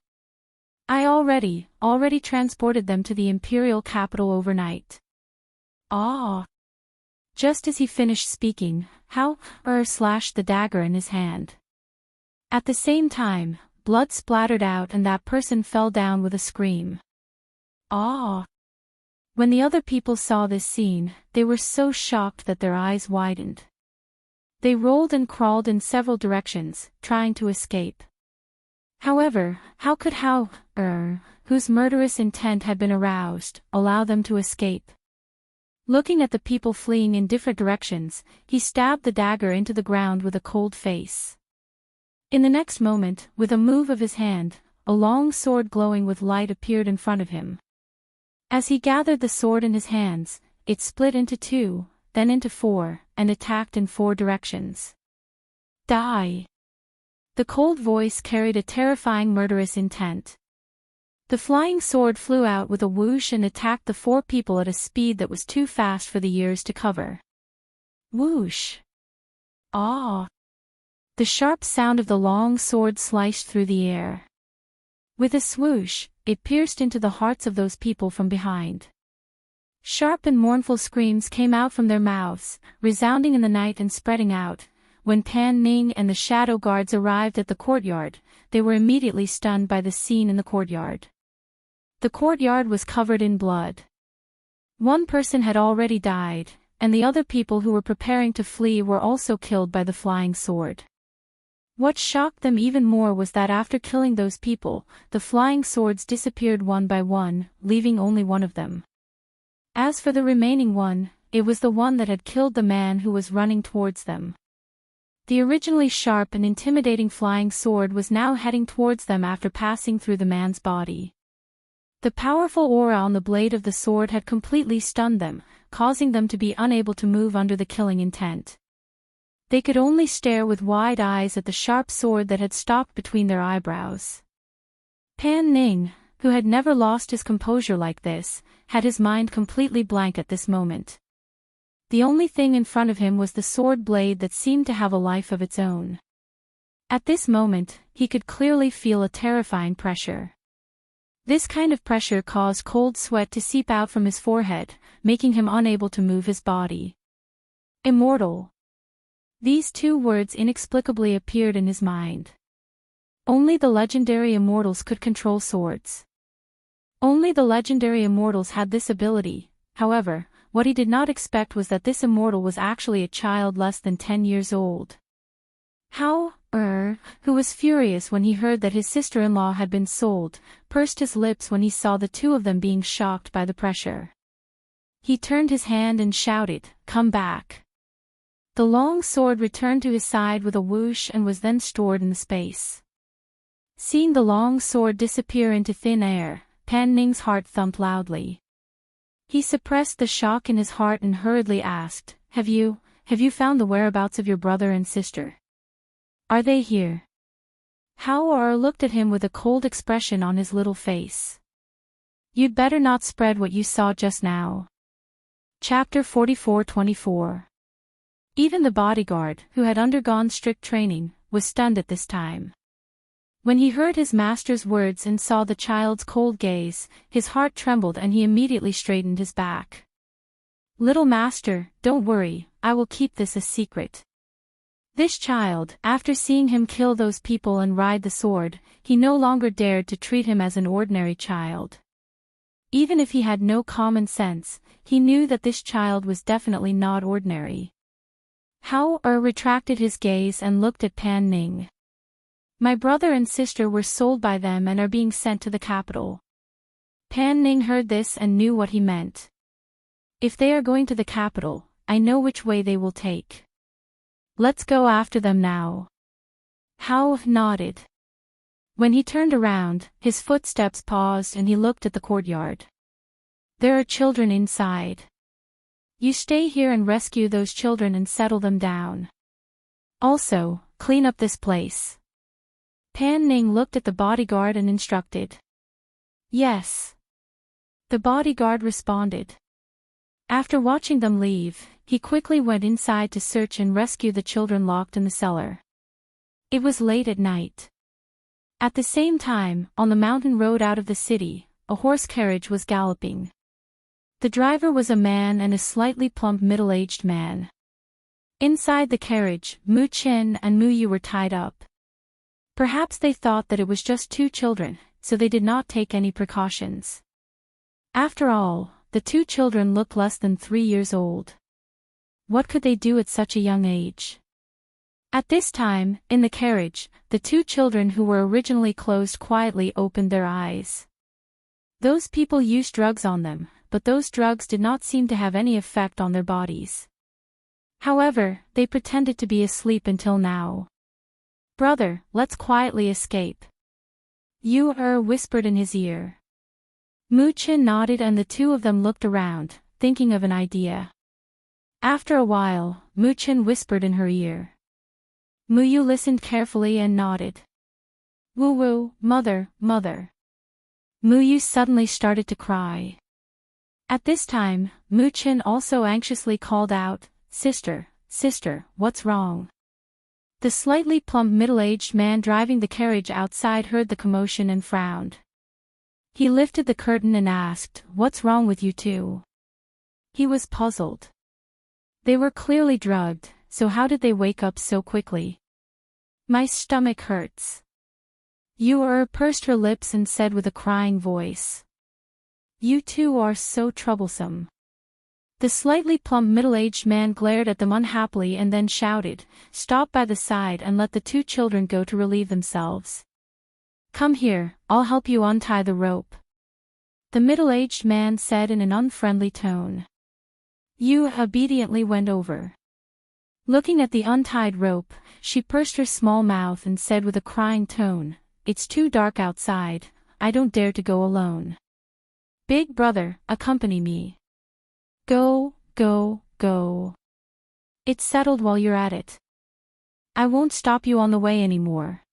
I already transported them to the imperial capital overnight. Ah! Just as he finished speaking, Hao slashed the dagger in his hand. At the same time, blood splattered out and that person fell down with a scream. Ah! When the other people saw this scene, they were so shocked that their eyes widened. They rolled and crawled in several directions, trying to escape. However, how could whose murderous intent had been aroused, allow them to escape? Looking at the people fleeing in different directions, he stabbed the dagger into the ground with a cold face. In the next moment, with a move of his hand, a long sword glowing with light appeared in front of him. As he gathered the sword in his hands, it split into 2, then into 4, and attacked in 4 directions. Die! The cold voice carried a terrifying murderous intent. The flying sword flew out with a whoosh and attacked the 4 people at a speed that was too fast for the ears to cover. Whoosh! Ah! The sharp sound of the long sword sliced through the air. With a swoosh, it pierced into the hearts of those people from behind. Sharp and mournful screams came out from their mouths, resounding in the night and spreading out. When Pan Ning and the shadow guards arrived at the courtyard, they were immediately stunned by the scene in the courtyard. The courtyard was covered in blood. One person had already died, and the other people who were preparing to flee were also killed by the flying sword. What shocked them even more was that after killing those people, the flying swords disappeared one by one, leaving only one of them. As for the remaining one, it was the one that had killed the man who was running towards them. The originally sharp and intimidating flying sword was now heading towards them after passing through the man's body. The powerful aura on the blade of the sword had completely stunned them, causing them to be unable to move under the killing intent. They could only stare with wide eyes at the sharp sword that had stopped between their eyebrows. Pan Ning, who had never lost his composure like this, had his mind completely blank at this moment. The only thing in front of him was the sword blade that seemed to have a life of its own. At this moment, he could clearly feel a terrifying pressure. This kind of pressure caused cold sweat to seep out from his forehead, making him unable to move his body. Immortal. These 2 words inexplicably appeared in his mind. Only the legendary immortals could control swords. Only the legendary immortals had this ability. However, what he did not expect was that this immortal was actually a child less than 10 years old. Who was furious when he heard that his sister-in-law had been sold, pursed his lips when he saw the 2 of them being shocked by the pressure. He turned his hand and shouted, "Come back." The long sword returned to his side with a whoosh and was then stored in the space. Seeing the long sword disappear into thin air, Pan Ning's heart thumped loudly. He suppressed the shock in his heart and hurriedly asked, Have you found the whereabouts of your brother and sister? Are they here?" Howard looked at him with a cold expression on his little face. "You'd better not spread what you saw just now." Chapter 44-24. Even the bodyguard, who had undergone strict training, was stunned at this time. When he heard his master's words and saw the child's cold gaze, his heart trembled and he immediately straightened his back. "Little master, don't worry, I will keep this a secret." This child, after seeing him kill those people and ride the sword, he no longer dared to treat him as an ordinary child. Even if he had no common sense, he knew that this child was definitely not ordinary. Howard retracted his gaze and looked at Pan Ning. "My brother and sister were sold by them and are being sent to the capital." Pan Ning heard this and knew what he meant. "If they are going to the capital, I know which way they will take. Let's go after them now." Hao nodded. When he turned around, his footsteps paused and he looked at the courtyard. "There are children inside. You stay here and rescue those children and settle them down. Also, clean up this place." Pan Ning looked at the bodyguard and instructed. "Yes." The bodyguard responded. After watching them leave, he quickly went inside to search and rescue the children locked in the cellar. It was late at night. At the same time, on the mountain road out of the city, a horse carriage was galloping. The driver was a man and a slightly plump middle-aged man. Inside the carriage, Mu Chen and Mu Yu were tied up. Perhaps they thought that it was just 2 children, so they did not take any precautions. After all, the 2 children looked less than 3 years old. What could they do at such a young age? At this time, in the carriage, the two children who were originally closed quietly opened their eyes. Those people used drugs on them, but those drugs did not seem to have any effect on their bodies. However, they pretended to be asleep until now. "Brother, let's quietly escape." Whispered in his ear. Muchin nodded and the two of them looked around, thinking of an idea. After a while, Muchin whispered in her ear. Muyu listened carefully and nodded. "Woo-woo, mother, mother." Muyu suddenly started to cry. At this time, Muchin also anxiously called out, "Sister, sister, what's wrong?" The slightly plump middle-aged man driving the carriage outside heard the commotion and frowned. He lifted the curtain and asked, "What's wrong with you two?" He was puzzled. They were clearly drugged, so how did they wake up so quickly? "My stomach hurts." Pursed her lips and said with a crying voice. "You two are so troublesome." The slightly plump middle-aged man glared at them unhappily and then shouted, "Stop by the side and let the two children go to relieve themselves. Come here, I'll help you untie the rope." The middle-aged man said in an unfriendly tone. Yu obediently went over. Looking at the untied rope, she pursed her small mouth and said with a crying tone, "It's too dark outside, I don't dare to go alone. Big brother, accompany me." "Go, go, go. It's settled while you're at it. I won't stop you on the way anymore."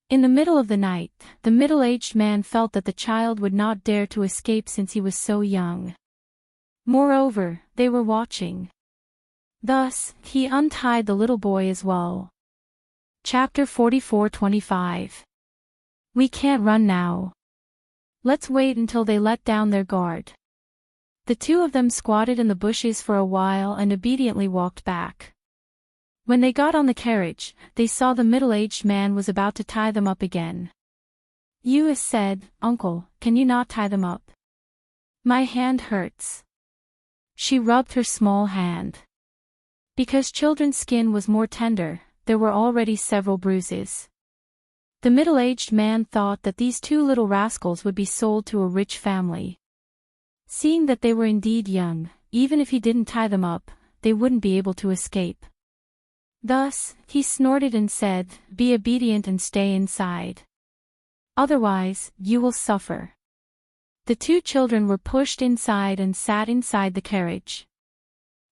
In the middle of the night, the middle-aged man felt that the child would not dare to escape since he was so young. Moreover, they were watching. Thus, he untied the little boy as well. Chapter 44-25. We can't run now. Let's wait until they let down their guard. The two of them squatted in the bushes for a while and obediently walked back. When they got on the carriage, they saw the middle-aged man was about to tie them up again. Yu said, "Uncle, can you not tie them up? My hand hurts." She rubbed her small hand. Because children's skin was more tender, there were already several bruises. The middle-aged man thought that these two little rascals would be sold to a rich family. Seeing that they were indeed young, even if he didn't tie them up, they wouldn't be able to escape. Thus, he snorted and said, "Be obedient and stay inside. Otherwise, you will suffer." The two children were pushed inside and sat inside the carriage.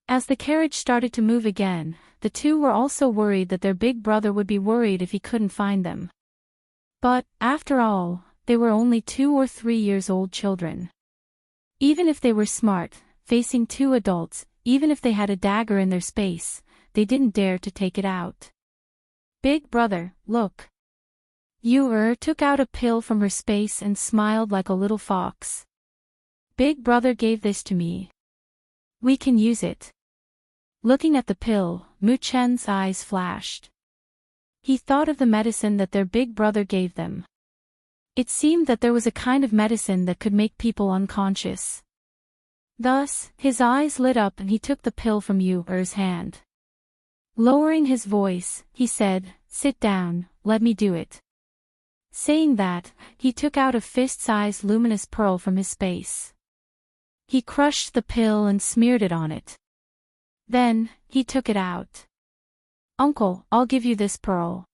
As the carriage started to move again, the two were also worried that their big brother would be worried if he couldn't find them. But, after all, they were only 2 or 3 years old children. Even if they were smart, facing two adults, even if they had a dagger in their space, they didn't dare to take it out. "Big brother, look." Yu took out a pill from her space and smiled like a little fox. "Big brother gave this to me. We can use it." Looking at the pill, Muchen's eyes flashed. He thought of the medicine that their big brother gave them. It seemed that there was a kind of medicine that could make people unconscious. Thus, his eyes lit up and he took the pill from Yu's hand. Lowering his voice, he said, "Sit down, let me do it." Saying that, he took out a fist-sized luminous pearl from his space. He crushed the pill and smeared it on it. Then, he took it out. "Uncle, I'll give you this pearl.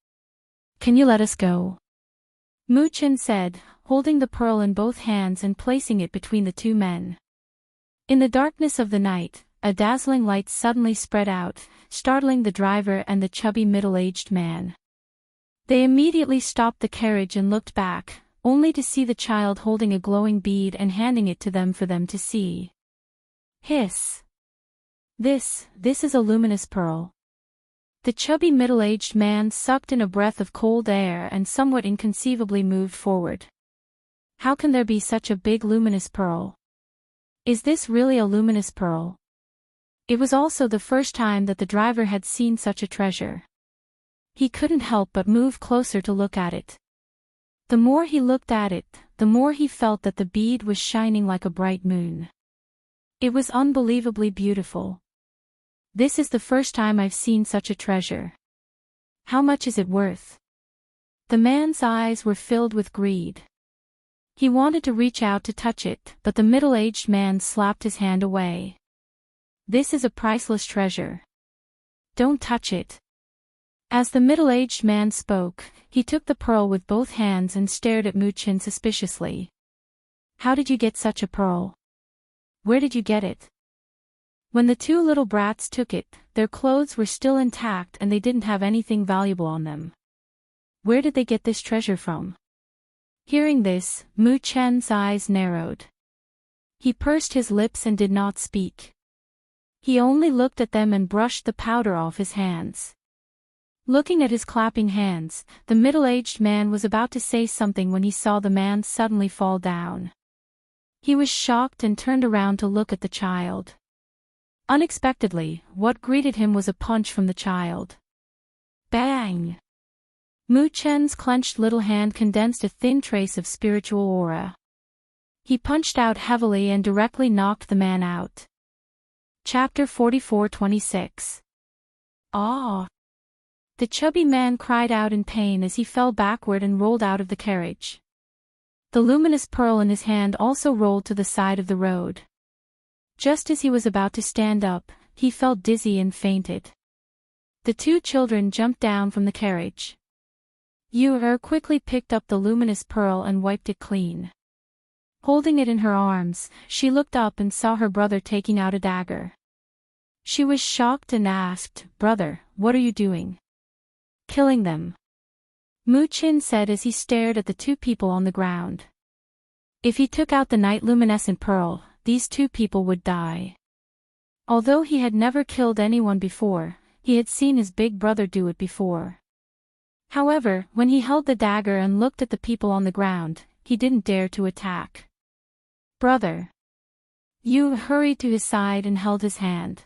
Can you let us go?" Muchin said, holding the pearl in both hands and placing it between the two men. In the darkness of the night, a dazzling light suddenly spread out, startling the driver and the chubby middle-aged man. They immediately stopped the carriage and looked back, only to see the child holding a glowing bead and handing it to them for them to see. Hiss! This is a luminous pearl." The chubby middle-aged man sucked in a breath of cold air and somewhat inconceivably moved forward. "How can there be such a big luminous pearl? Is this really a luminous pearl?" It was also the first time that the driver had seen such a treasure. He couldn't help but move closer to look at it. The more he looked at it, the more he felt that the bead was shining like a bright moon. It was unbelievably beautiful. "This is the first time I've seen such a treasure." How much is it worth? The man's eyes were filled with greed. He wanted to reach out to touch it, but the middle-aged man slapped his hand away. This is a priceless treasure. Don't touch it. As the middle-aged man spoke, he took the pearl with both hands and stared at Muchin suspiciously. How did you get such a pearl? Where did you get it? When the two little brats took it, their clothes were still intact and they didn't have anything valuable on them. Where did they get this treasure from? Hearing this, Muchin's eyes narrowed. He pursed his lips and did not speak. He only looked at them and brushed the powder off his hands. Looking at his clapping hands, the middle-aged man was about to say something when he saw the man suddenly fall down. He was shocked and turned around to look at the child. Unexpectedly, what greeted him was a punch from the child. Bang! Muchin's clenched little hand condensed a thin trace of spiritual aura. He punched out heavily and directly knocked the man out. Chapter 44:26. Ah! The chubby man cried out in pain as he fell backward and rolled out of the carriage. The luminous pearl in his hand also rolled to the side of the road. Just as he was about to stand up, he felt dizzy and fainted. The two children jumped down from the carriage. Yu-er quickly picked up the luminous pearl and wiped it clean. Holding it in her arms, she looked up and saw her brother taking out a dagger. She was shocked and asked, "Brother, what are you doing?" "Killing them," Muchin said as he stared at the two people on the ground. If he took out the night-luminescent pearl, these two people would die. Although he had never killed anyone before, he had seen his big brother do it before. However, when he held the dagger and looked at the people on the ground, he didn't dare to attack. "Brother." Yu hurried to his side and held his hand.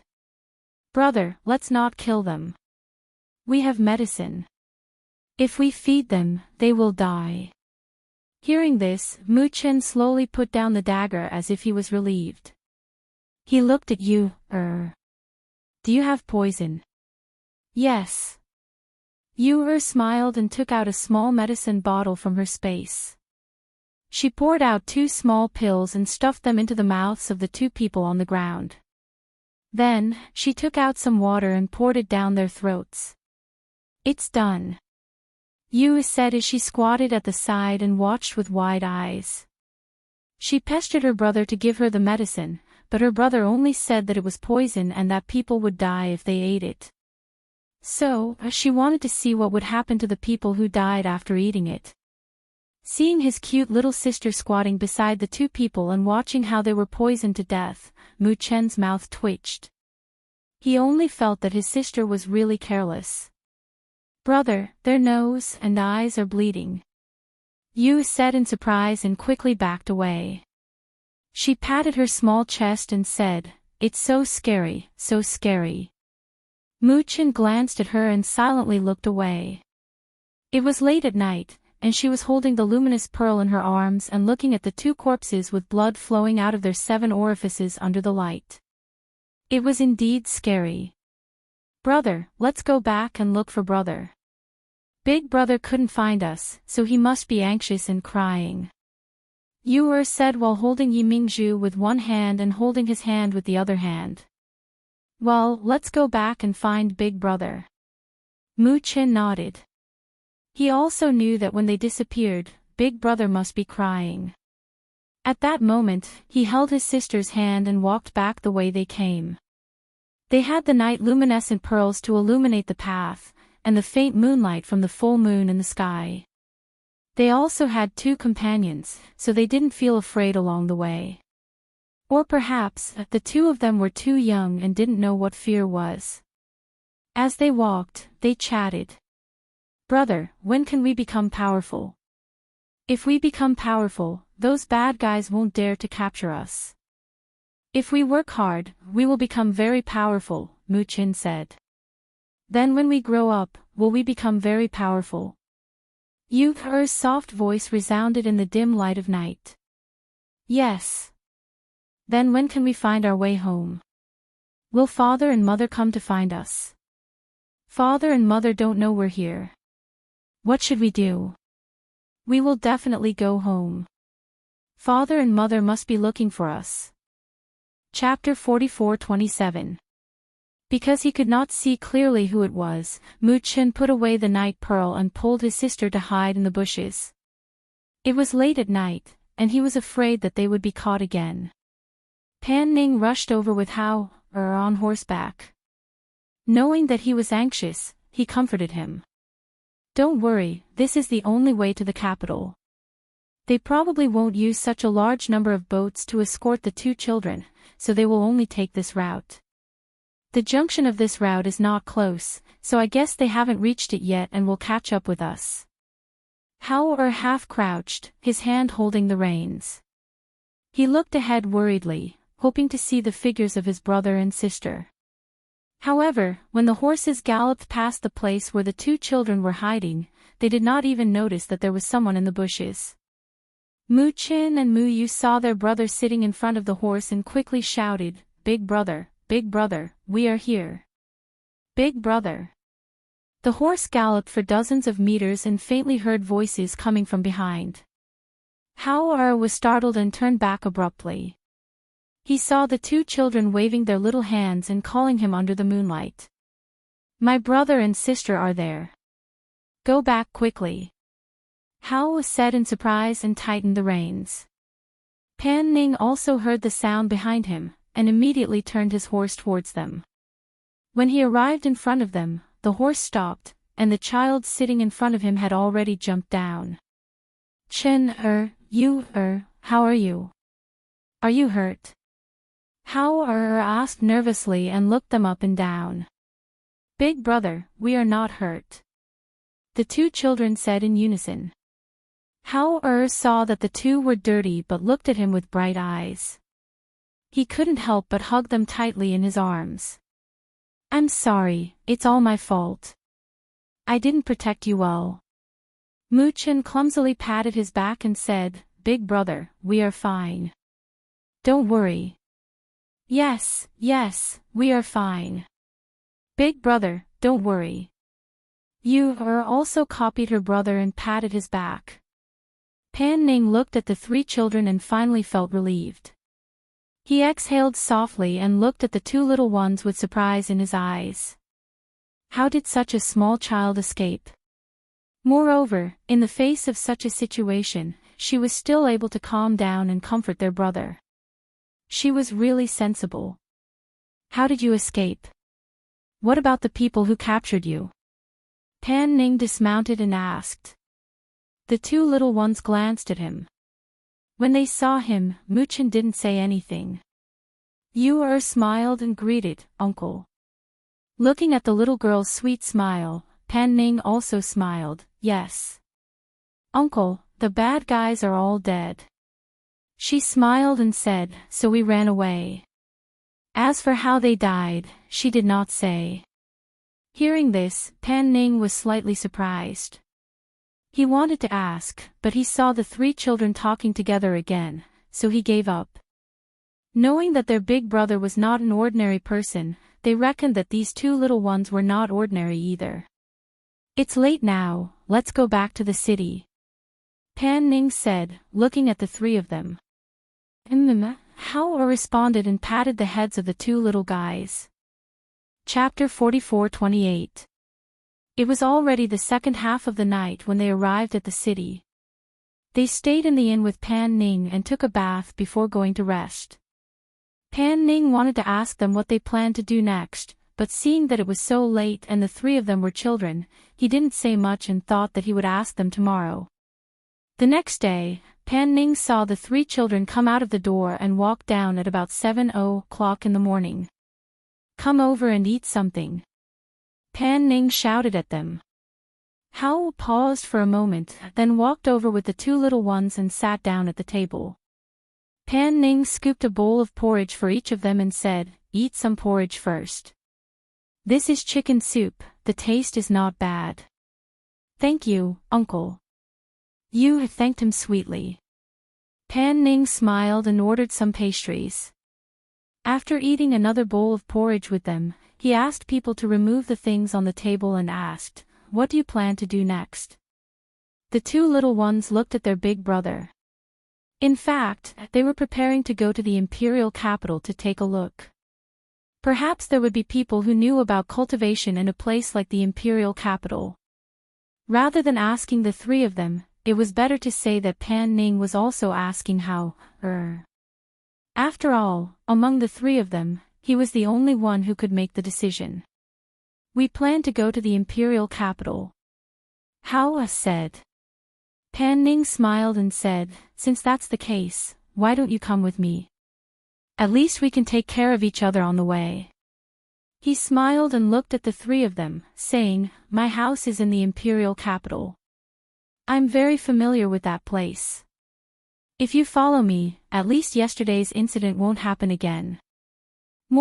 "Brother, let's not kill them. We have medicine. If we feed them, they will die." Hearing this, Muchin slowly put down the dagger as if he was relieved. He looked at Yu-er. "Do you have poison?" "Yes." Yu-er smiled and took out a small medicine bottle from her space. She poured out 2 small pills and stuffed them into the mouths of the two people on the ground. Then, she took out some water and poured it down their throats. "It's done," Yu said as she squatted at the side and watched with wide eyes. She pestered her brother to give her the medicine, but her brother only said that it was poison and that people would die if they ate it. So, she wanted to see what would happen to the people who died after eating it. Seeing his cute little sister squatting beside the two people and watching how they were poisoned to death, Muchin's mouth twitched. He only felt that his sister was really careless. "Brother, their nose and eyes are bleeding," Yu said in surprise and quickly backed away. She patted her small chest and said, "It's so scary, so scary." Muchin glanced at her and silently looked away. It was late at night, and she was holding the luminous pearl in her arms and looking at the two corpses with blood flowing out of their 7 orifices under the light. It was indeed scary. "Brother, let's go back and look for brother. Big brother couldn't find us, so he must be anxious and crying," Yu said while holding Yimingzhu with one hand and holding his hand with the other hand. "Well, let's go back and find big brother." Muchin nodded. He also knew that when they disappeared, big brother must be crying. At that moment, he held his sister's hand and walked back the way they came. They had the night-luminescent pearls to illuminate the path, and the faint moonlight from the full moon in the sky. They also had 2 companions, so they didn't feel afraid along the way. Or perhaps, the 2 of them were too young and didn't know what fear was. As they walked, they chatted. "Brother, when can we become powerful? If we become powerful, those bad guys won't dare to capture us. If we work hard, we will become very powerful," Muchin said. "Then when we grow up, will we become very powerful?" Yu-er's soft voice resounded in the dim light of night. "Yes." "Then when can we find our way home? Will father and mother come to find us?" Father and mother don't know we're here. What should we do? We will definitely go home. Father and mother must be looking for us. Chapter 44:27. Because he could not see clearly who it was, Mu-chin put away the night pearl and pulled his sister to hide in the bushes. It was late at night, and he was afraid that they would be caught again. Pan Ning rushed over with Hao-er on horseback. Knowing that he was anxious, he comforted him. Don't worry, this is the only way to the capital. They probably won't use such a large number of boats to escort the two children, so they will only take this route. The junction of this route is not close, so I guess they haven't reached it yet and will catch up with us. Hao-er half crouched, his hand holding the reins. He looked ahead worriedly, hoping to see the figures of his brother and sister. However, when the horses galloped past the place where the two children were hiding, they did not even notice that there was someone in the bushes. Mu-chin and Mu-yu saw their brother sitting in front of the horse and quickly shouted, Big brother, we are here. Big brother. The horse galloped for dozens of meters and faintly heard voices coming from behind. Hao-er was startled and turned back abruptly. He saw the two children waving their little hands and calling him under the moonlight. My brother and sister are there. Go back quickly. Hao said in surprise and tightened the reins. Pan Ning also heard the sound behind him, and immediately turned his horse towards them. When he arrived in front of them, the horse stopped, and the child sitting in front of him had already jumped down. How are you? Are you hurt? Hao-er asked nervously and looked them up and down. Big brother, we are not hurt. The two children said in unison. Hao-er saw that the two were dirty but looked at him with bright eyes. He couldn't help but hug them tightly in his arms. I'm sorry, it's all my fault. I didn't protect you well. Mu-chin clumsily patted his back and said, Big brother, we are fine. Don't worry. Yes, we are fine. Big brother, don't worry. You-er also copied her brother and patted his back. Pan Ning looked at the three children and finally felt relieved. He exhaled softly and looked at the two little ones with surprise in his eyes. How did such a small child escape? Moreover, in the face of such a situation, she was still able to calm down and comfort their brother. She was really sensible. How did you escape? What about the people who captured you? Pan Ning dismounted and asked. The two little ones glanced at him. When they saw him, Mu-chin didn't say anything. You-er smiled and greeted, Uncle. Looking at the little girl's sweet smile, Pan Ning also smiled, yes. Uncle, the bad guys are all dead. She smiled and said, so we ran away. As for how they died, she did not say. Hearing this, Pan Ning was slightly surprised. He wanted to ask, but he saw the three children talking together again, so he gave up. Knowing that their big brother was not an ordinary person, they reckoned that these two little ones were not ordinary either. It's late now, let's go back to the city. Pan Ning said, looking at the three of them. Hao responded and patted the heads of the two little guys. Chapter 44:28. It was already the second half of the night when they arrived at the city. They stayed in the inn with Pan Ning and took a bath before going to rest. Pan Ning wanted to ask them what they planned to do next, but seeing that it was so late and the three of them were children, he didn't say much and thought that he would ask them tomorrow. The next day, Pan Ning saw the three children come out of the door and walk down at about 7:00 in the morning. Come over and eat something. Pan Ning shouted at them. Hao paused for a moment, then walked over with the two little ones and sat down at the table. Pan Ning scooped a bowl of porridge for each of them and said, eat some porridge first. This is chicken soup, the taste is not bad. Thank you, uncle. You thanked him sweetly. Pan Ning smiled and ordered some pastries. After eating another bowl of porridge with them, He asked people to remove the things on the table and asked, "What do you plan to do next?" The two little ones looked at their big brother. In fact, they were preparing to go to the imperial capital to take a look. Perhaps there would be people who knew about cultivation in a place like the imperial capital. Rather than asking the three of them, it was better to say that Pan Ning was also asking how. After all, among the three of them, he was the only one who could make the decision. "We plan to go to the imperial capital." How said. Pan Ning smiled and said, "Since that's the case, why don't you come with me? At least we can take care of each other on the way." He smiled and looked at the three of them, saying, "My house is in the imperial capital. I'm very familiar with that place. If you follow me, at least yesterday's incident won't happen again.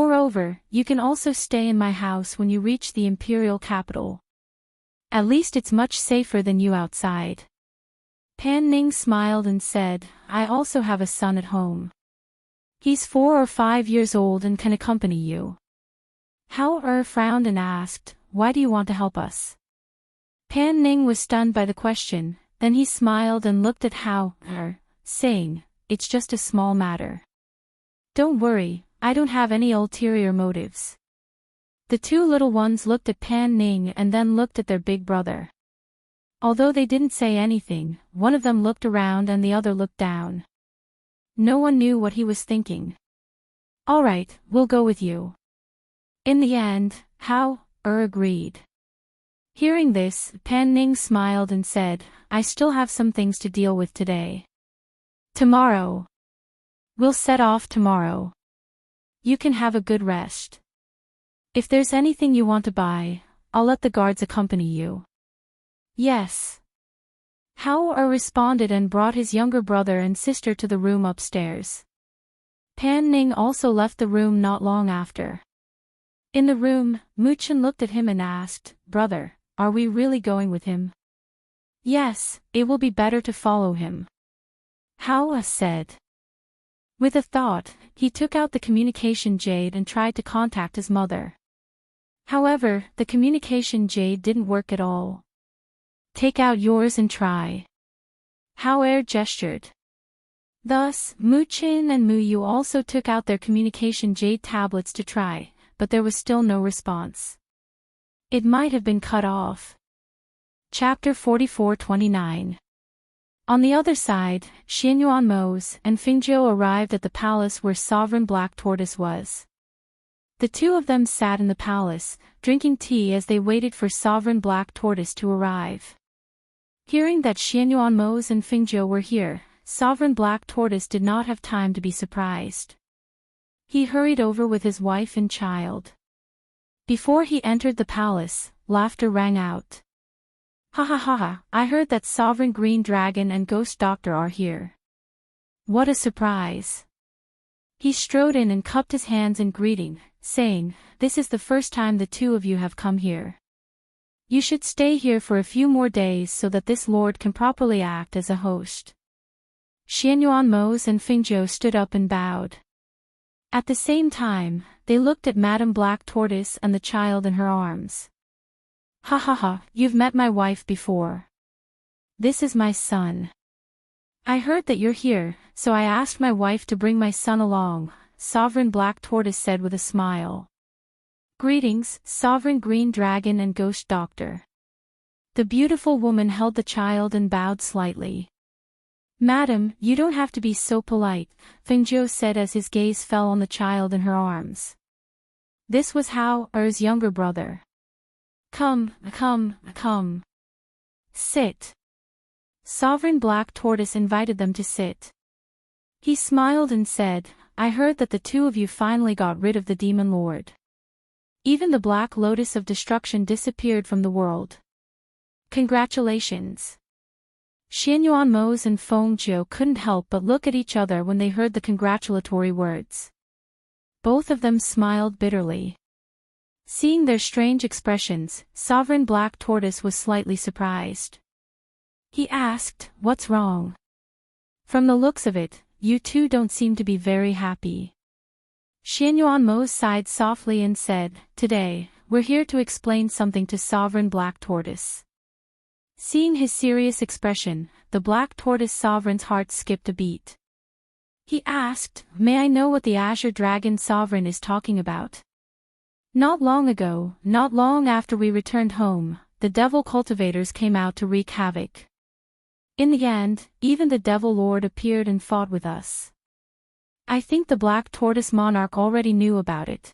Moreover, you can also stay in my house when you reach the imperial capital. At least it's much safer than you outside." Pan Ning smiled and said, "I also have a son at home. He's 4 or 5 years old and can accompany you." How frowned and asked, "Why do you want to help us?" Pan Ning was stunned by the question, then he smiled and looked at How, saying, "It's just a small matter. Don't worry, I don't have any ulterior motives." The two little ones looked at Pan Ning and then looked at their big brother. Although they didn't say anything, one of them looked around and the other looked down. No one knew what he was thinking. "All right, we'll go with you." In the end, How agreed. Hearing this, Pan Ning smiled and said, "I still have some things to deal with today. Tomorrow. We'll set off tomorrow. You can have a good rest. If there's anything you want to buy, I'll let the guards accompany you." "Yes." How responded and brought his younger brother and sister to the room upstairs. Pan Ning also left the room not long after. In the room, Muchen looked at him and asked, "Brother, are we really going with him?" "Yes, it will be better to follow him." How said. With a thought, he took out the communication jade and tried to contact his mother. However, the communication jade didn't work at all. "Take out yours and try." How gestured. Thus, Muchen and Muyu also took out their communication jade tablets to try, but there was still no response. It might have been cut off. Chapter 44-29. On the other side, Xianyuan Mose and Fingzhou arrived at the palace where Sovereign Black Tortoise was. The two of them sat in the palace, drinking tea as they waited for Sovereign Black Tortoise to arrive. Hearing that Xianyuan Mose and Fingzhou were here, Sovereign Black Tortoise did not have time to be surprised. He hurried over with his wife and child. Before he entered the palace, laughter rang out. "Ha ha ha ha, I heard that Sovereign Green Dragon and Ghost Doctor are here. What a surprise." He strode in and cupped his hands in greeting, saying, "This is the first time the two of you have come here. You should stay here for a few more days so that this lord can properly act as a host." Xianyuan Mose and Fingzhou stood up and bowed. At the same time, they looked at Madame Black Tortoise and the child in her arms. "Ha ha ha, you've met my wife before. This is my son. I heard that you're here, so I asked my wife to bring my son along," Sovereign Black Tortoise said with a smile. "Greetings, Sovereign Green Dragon and Ghost Doctor." The beautiful woman held the child and bowed slightly. "Madam, you don't have to be so polite," Fingzhou said as his gaze fell on the child in her arms. This was Hao-er's younger brother. Come. Sit." Sovereign Black Tortoise invited them to sit. He smiled and said, "I heard that the two of you finally got rid of the Demon Lord. Even the Black Lotus of Destruction disappeared from the world. Congratulations." Xianyuan Mose and Fengzhou couldn't help but look at each other when they heard the congratulatory words. Both of them smiled bitterly. Seeing their strange expressions, Sovereign Black Tortoise was slightly surprised. He asked, "What's wrong? From the looks of it, you two don't seem to be very happy." Xianyuanmo sighed softly and said, "Today, we're here to explain something to Sovereign Black Tortoise." Seeing his serious expression, the Black Tortoise Sovereign's heart skipped a beat. He asked, "May I know what the Azure Dragon Sovereign is talking about?" Not long ago, not long after we returned home, the Devil Cultivators came out to wreak havoc. In the end, even the Devil Lord appeared and fought with us. I think the Black Tortoise Monarch already knew about it.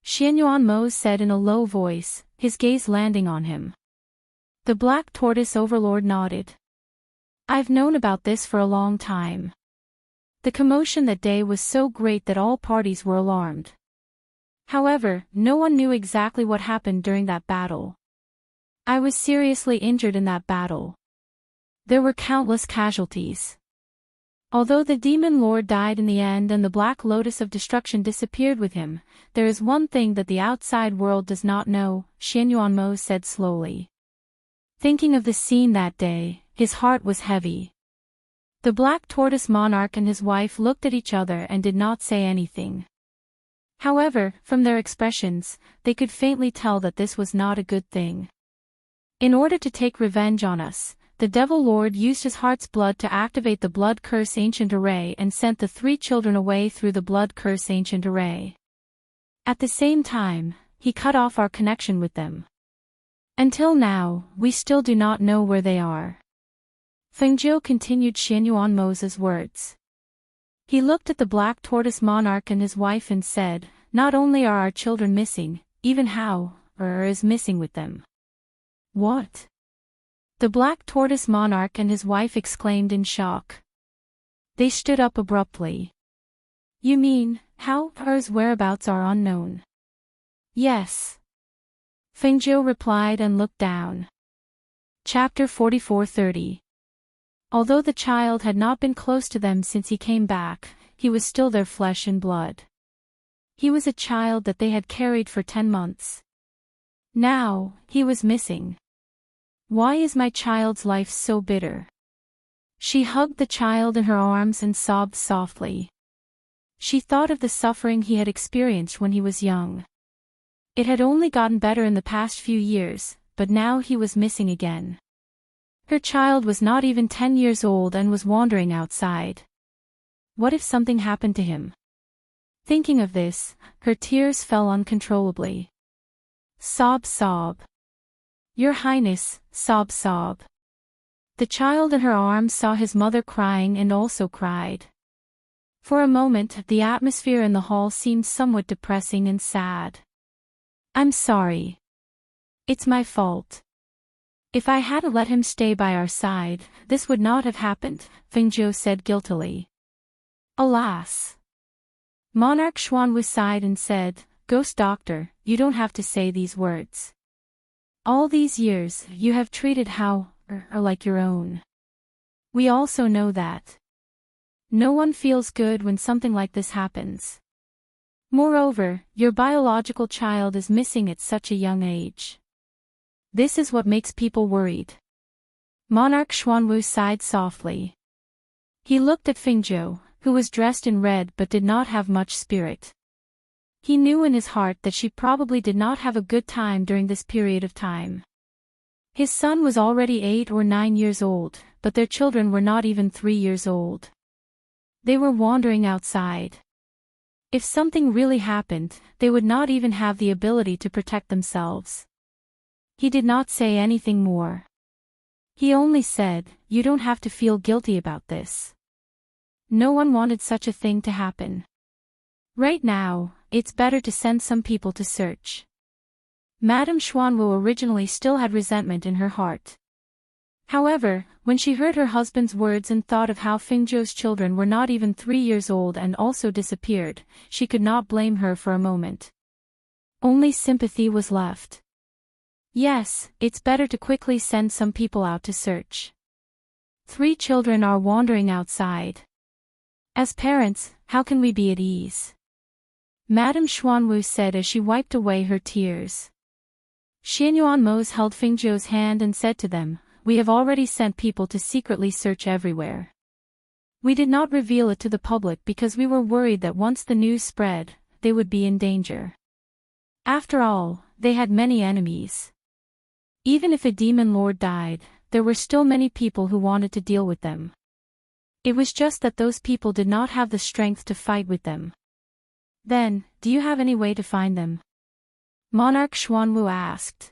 Xianyuanmo said in a low voice, his gaze landing on him. The Black Tortoise Overlord nodded. "I've known about this for a long time." The commotion that day was so great that all parties were alarmed. However, no one knew exactly what happened during that battle. I was seriously injured in that battle. There were countless casualties. Although the Demon Lord died in the end and the Black Lotus of Destruction disappeared with him, there is one thing that the outside world does not know, Xianyuanmo said slowly. Thinking of the scene that day, his heart was heavy. The Black Tortoise Monarch and his wife looked at each other and did not say anything. However, from their expressions, they could faintly tell that this was not a good thing. In order to take revenge on us, the Devil Lord used his heart's blood to activate the Blood Curse Ancient Array and sent the 3 children away through the Blood Curse Ancient Array. At the same time, he cut off our connection with them. Until now, we still do not know where they are. Fengjiu continued Xianyuanmo's words. He looked at the Black Tortoise Monarch and his wife and said, "Not only are our children missing, even Hao is missing with them." What? The Black Tortoise Monarch and his wife exclaimed in shock. They stood up abruptly. "You mean, Hao's whereabouts are unknown?" "Yes." Fengjiu replied and looked down. Chapter 44:30. Although the child had not been close to them since he came back, he was still their flesh and blood. He was a child that they had carried for 10 months. Now, he was missing. Why is my child's life so bitter? She hugged the child in her arms and sobbed softly. She thought of the suffering he had experienced when he was young. It had only gotten better in the past few years, but now he was missing again. Her child was not even 10 years old and was wandering outside. What if something happened to him? Thinking of this, her tears fell uncontrollably. Sob, sob. Your Highness, sob, sob. The child in her arms saw his mother crying and also cried. For a moment, the atmosphere in the hall seemed somewhat depressing and sad. "I'm sorry. It's my fault. If I hadn't let him stay by our side, this would not have happened," Fengjiu said guiltily. Alas. Monarch Xuanwu sighed and said, "Ghost Doctor, you don't have to say these words. All these years, you have treated Hao like your own. We also know that. No one feels good when something like this happens. Moreover, your biological child is missing at such a young age. This is what makes people worried." Monarch Xuanwu sighed softly. He looked at Fengjiu, who was dressed in red but did not have much spirit. He knew in his heart that she probably did not have a good time during this period of time. His son was already 8 or 9 years old, but their children were not even 3 years old. They were wandering outside. If something really happened, they would not even have the ability to protect themselves. He did not say anything more. He only said, "You don't have to feel guilty about this. No one wanted such a thing to happen. Right now, it's better to send some people to search." Madame Xuanwu originally still had resentment in her heart. However, when she heard her husband's words and thought of how Fengjiu's children were not even 3 years old and also disappeared, she could not blame her for a moment. Only sympathy was left. Yes, it's better to quickly send some people out to search. 3 children are wandering outside. As parents, how can we be at ease? Madame Xuanwu said as she wiped away her tears. Xianyuanmo held Fengjiu's hand and said to them, "We have already sent people to secretly search everywhere. We did not reveal it to the public because we were worried that once the news spread, they would be in danger. After all, they had many enemies. Even if a demon lord died, there were still many people who wanted to deal with them. It was just that those people did not have the strength to fight with them. Then, do you have any way to find them? Monarch Xuanwu asked.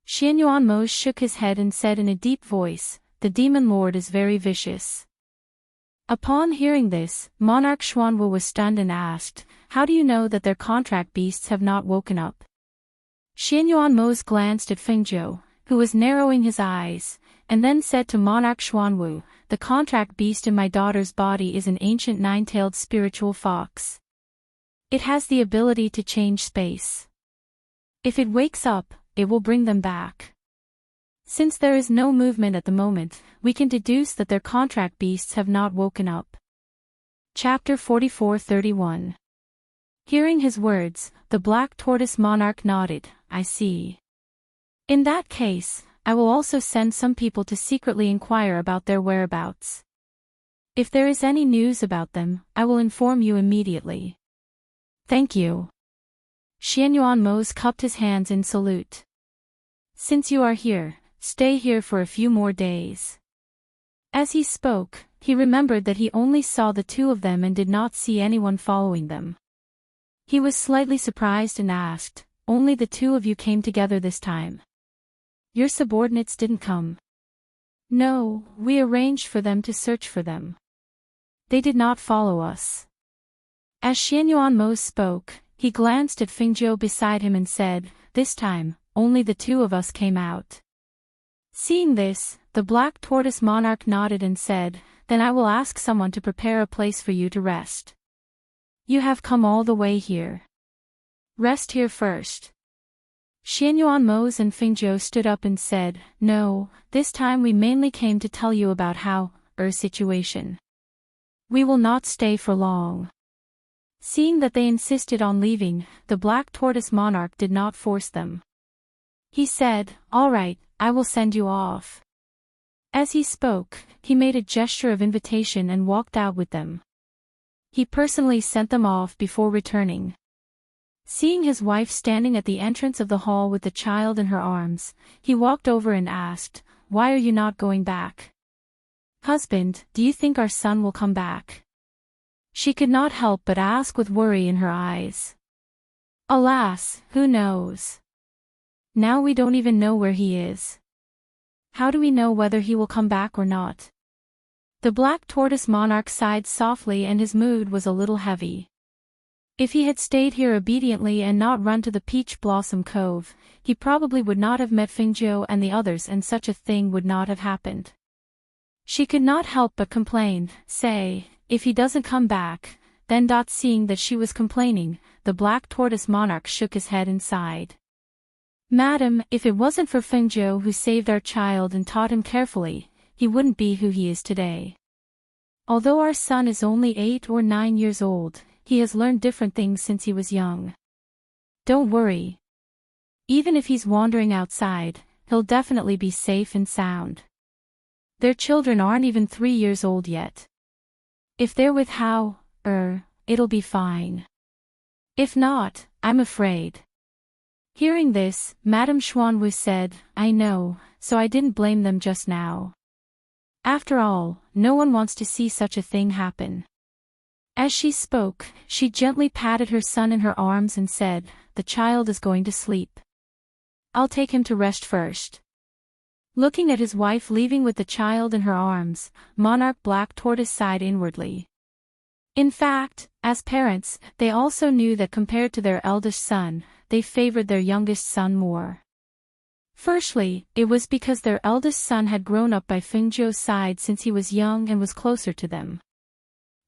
Xianyuan shook his head and said in a deep voice, "The demon lord is very vicious." Upon hearing this, Monarch Xuanwu was stunned and asked, "How do you know that their contract beasts have not woken up?" Xianyuan glanced at Fengzhou, who was narrowing his eyes, and then said to Monarch Xuanwu, "The contract beast in my daughter's body is an ancient nine-tailed spiritual fox. It has the ability to change space. If it wakes up, it will bring them back. Since there is no movement at the moment, we can deduce that their contract beasts have not woken up." Chapter 44:31. Hearing his words, the black tortoise monarch nodded, "I see. In that case, I will also send some people to secretly inquire about their whereabouts. If there is any news about them, I will inform you immediately." "Thank you." Xianyuan cupped his hands in salute. "Since you are here, stay here for a few more days." As he spoke, he remembered that he only saw the two of them and did not see anyone following them. He was slightly surprised and asked, "Only the two of you came together this time? Your subordinates didn't come?" "No, we arranged for them to search for them. They did not follow us." As Xianyuan spoke, he glanced at Fengzhou beside him and said, "This time, only the two of us came out." Seeing this, the black tortoise monarch nodded and said, "Then I will ask someone to prepare a place for you to rest. You have come all the way here. Rest here first." Xianyuan and Fengzhou stood up and said, "No, this time we mainly came to tell you about our situation. We will not stay for long." Seeing that they insisted on leaving, the black tortoise monarch did not force them. He said, "All right, I will send you off." As he spoke, he made a gesture of invitation and walked out with them. He personally sent them off before returning. Seeing his wife standing at the entrance of the hall with the child in her arms, he walked over and asked, "Why are you not going back? Husband, do you think our son will come back?" She could not help but ask with worry in her eyes. "Alas, who knows? Now we don't even know where he is. How do we know whether he will come back or not?" The black tortoise monarch sighed softly and his mood was a little heavy. If he had stayed here obediently and not run to the Peach Blossom Cove, he probably would not have met Fengzhou and the others and such a thing would not have happened. She could not help but complain, say, "If he doesn't come back, then." Seeing that she was complaining, the black tortoise monarch shook his head and sighed. "Madam, if it wasn't for Fengzhou who saved our child and taught him carefully, he wouldn't be who he is today. Although our son is only 8 or 9 years old, he has learned different things since he was young. Don't worry. Even if he's wandering outside, he'll definitely be safe and sound. Their children aren't even 3 years old yet. If they're with it'll be fine. If not, I'm afraid." Hearing this, Madame Xuanwu said, "I know, so I didn't blame them just now. After all, no one wants to see such a thing happen." As she spoke, she gently patted her son in her arms and said, "The child is going to sleep. I'll take him to rest first." Looking at his wife leaving with the child in her arms, Monarch Black Tortoise sighed inwardly. In fact, as parents, they also knew that compared to their eldest son, they favored their youngest son more. Firstly, it was because their eldest son had grown up by Fengzhou's side since he was young and was closer to them.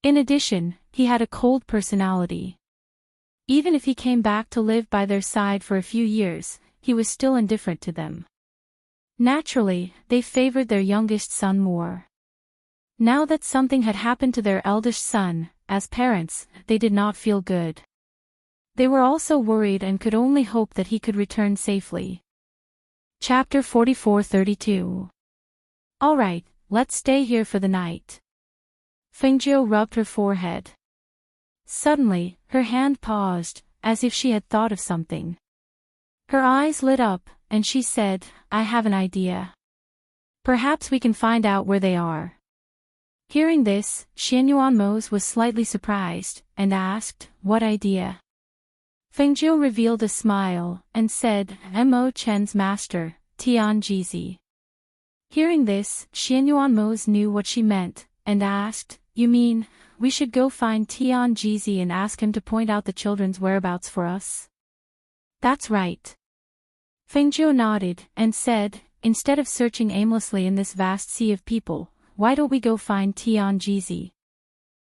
In addition, he had a cold personality. Even if he came back to live by their side for a few years, he was still indifferent to them. Naturally, they favored their youngest son more. Now that something had happened to their eldest son, as parents, they did not feel good. They were also worried and could only hope that he could return safely. Chapter 44:32. All right, let's stay here for the night. Fengjiu rubbed her forehead. Suddenly, her hand paused, as if she had thought of something. Her eyes lit up, and she said, I have an idea. Perhaps we can find out where they are. Hearing this, Xianyuanmos was slightly surprised, and asked, what idea? Fengjiu revealed a smile, and said, Mo Chen's master, Tian Jizi. Hearing this, Xianyuanmos knew what she meant, and asked, you mean, we should go find Tian Jizi and ask him to point out the children's whereabouts for us? That's right. Fengjiu nodded, and said, instead of searching aimlessly in this vast sea of people, why don't we go find Tian Jizi?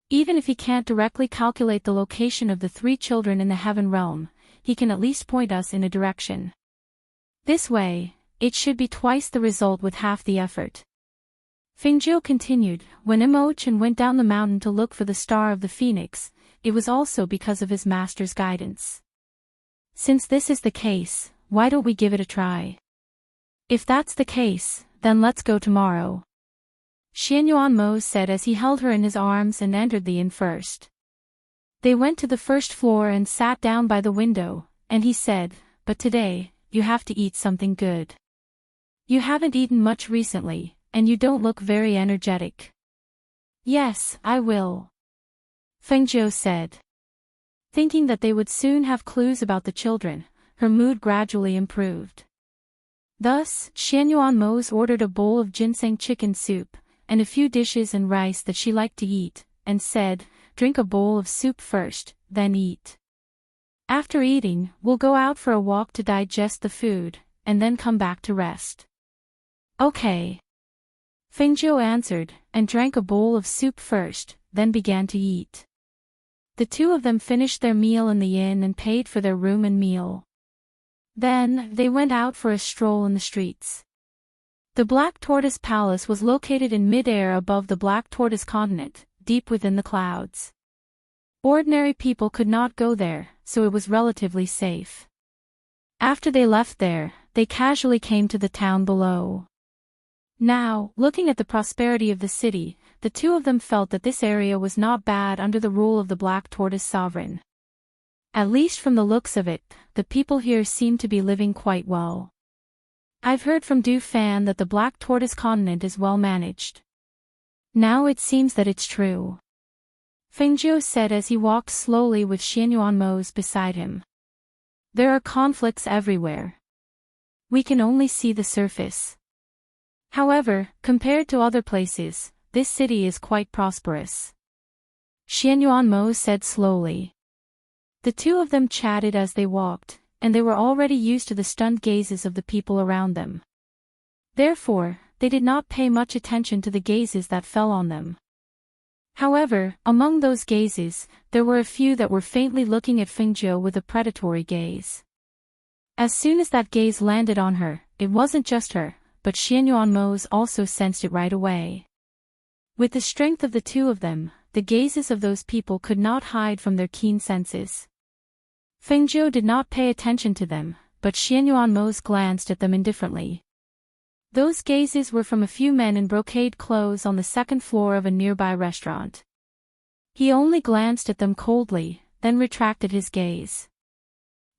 Even if he can't directly calculate the location of the 3 children in the heaven realm, he can at least point us in a direction. This way, it should be twice the result with half the effort. Fengjiu continued, when Imochen went down the mountain to look for the star of the phoenix, it was also because of his master's guidance. Since this is the case, why don't we give it a try? If that's the case, then let's go tomorrow. Xianyuanmo said as he held her in his arms and entered the inn first. They went to the first floor and sat down by the window, and he said, but today, you have to eat something good. You haven't eaten much recently, and you don't look very energetic. Yes, I will. Fengjiu said. Thinking that they would soon have clues about the children, her mood gradually improved. Thus, Xianyuanmo ordered a bowl of ginseng chicken soup, and a few dishes and rice that she liked to eat, and said, drink a bowl of soup first, then eat. After eating, we'll go out for a walk to digest the food, and then come back to rest. Okay. Fengjiu answered, and drank a bowl of soup first, then began to eat. The 2 of them finished their meal in the inn and paid for their room and meal. Then, they went out for a stroll in the streets. The Black Tortoise Palace was located in mid-air above the Black Tortoise continent, deep within the clouds. Ordinary people could not go there, so it was relatively safe. After they left there, they casually came to the town below. Now, looking at the prosperity of the city, the 2 of them felt that this area was not bad under the rule of the Black Tortoise sovereign. At least from the looks of it, the people here seem to be living quite well. I've heard from Du Fan that the Black Tortoise continent is well managed. Now it seems that it's true. Fengjiu said as he walked slowly with Xianyuanmo beside him. There are conflicts everywhere. We can only see the surface. However, compared to other places, this city is quite prosperous. Xianyuanmo said slowly. The 2 of them chatted as they walked, and they were already used to the stunned gazes of the people around them. Therefore, they did not pay much attention to the gazes that fell on them. However, among those gazes, there were a few that were faintly looking at Fengjiu with a predatory gaze. As soon as that gaze landed on her, it wasn't just her, but Xianyuanmo also sensed it right away. With the strength of the 2 of them, the gazes of those people could not hide from their keen senses. Fengjiu did not pay attention to them, but Xianyuanmo glanced at them indifferently. Those gazes were from a few men in brocade clothes on the 2nd floor of a nearby restaurant. He only glanced at them coldly, then retracted his gaze.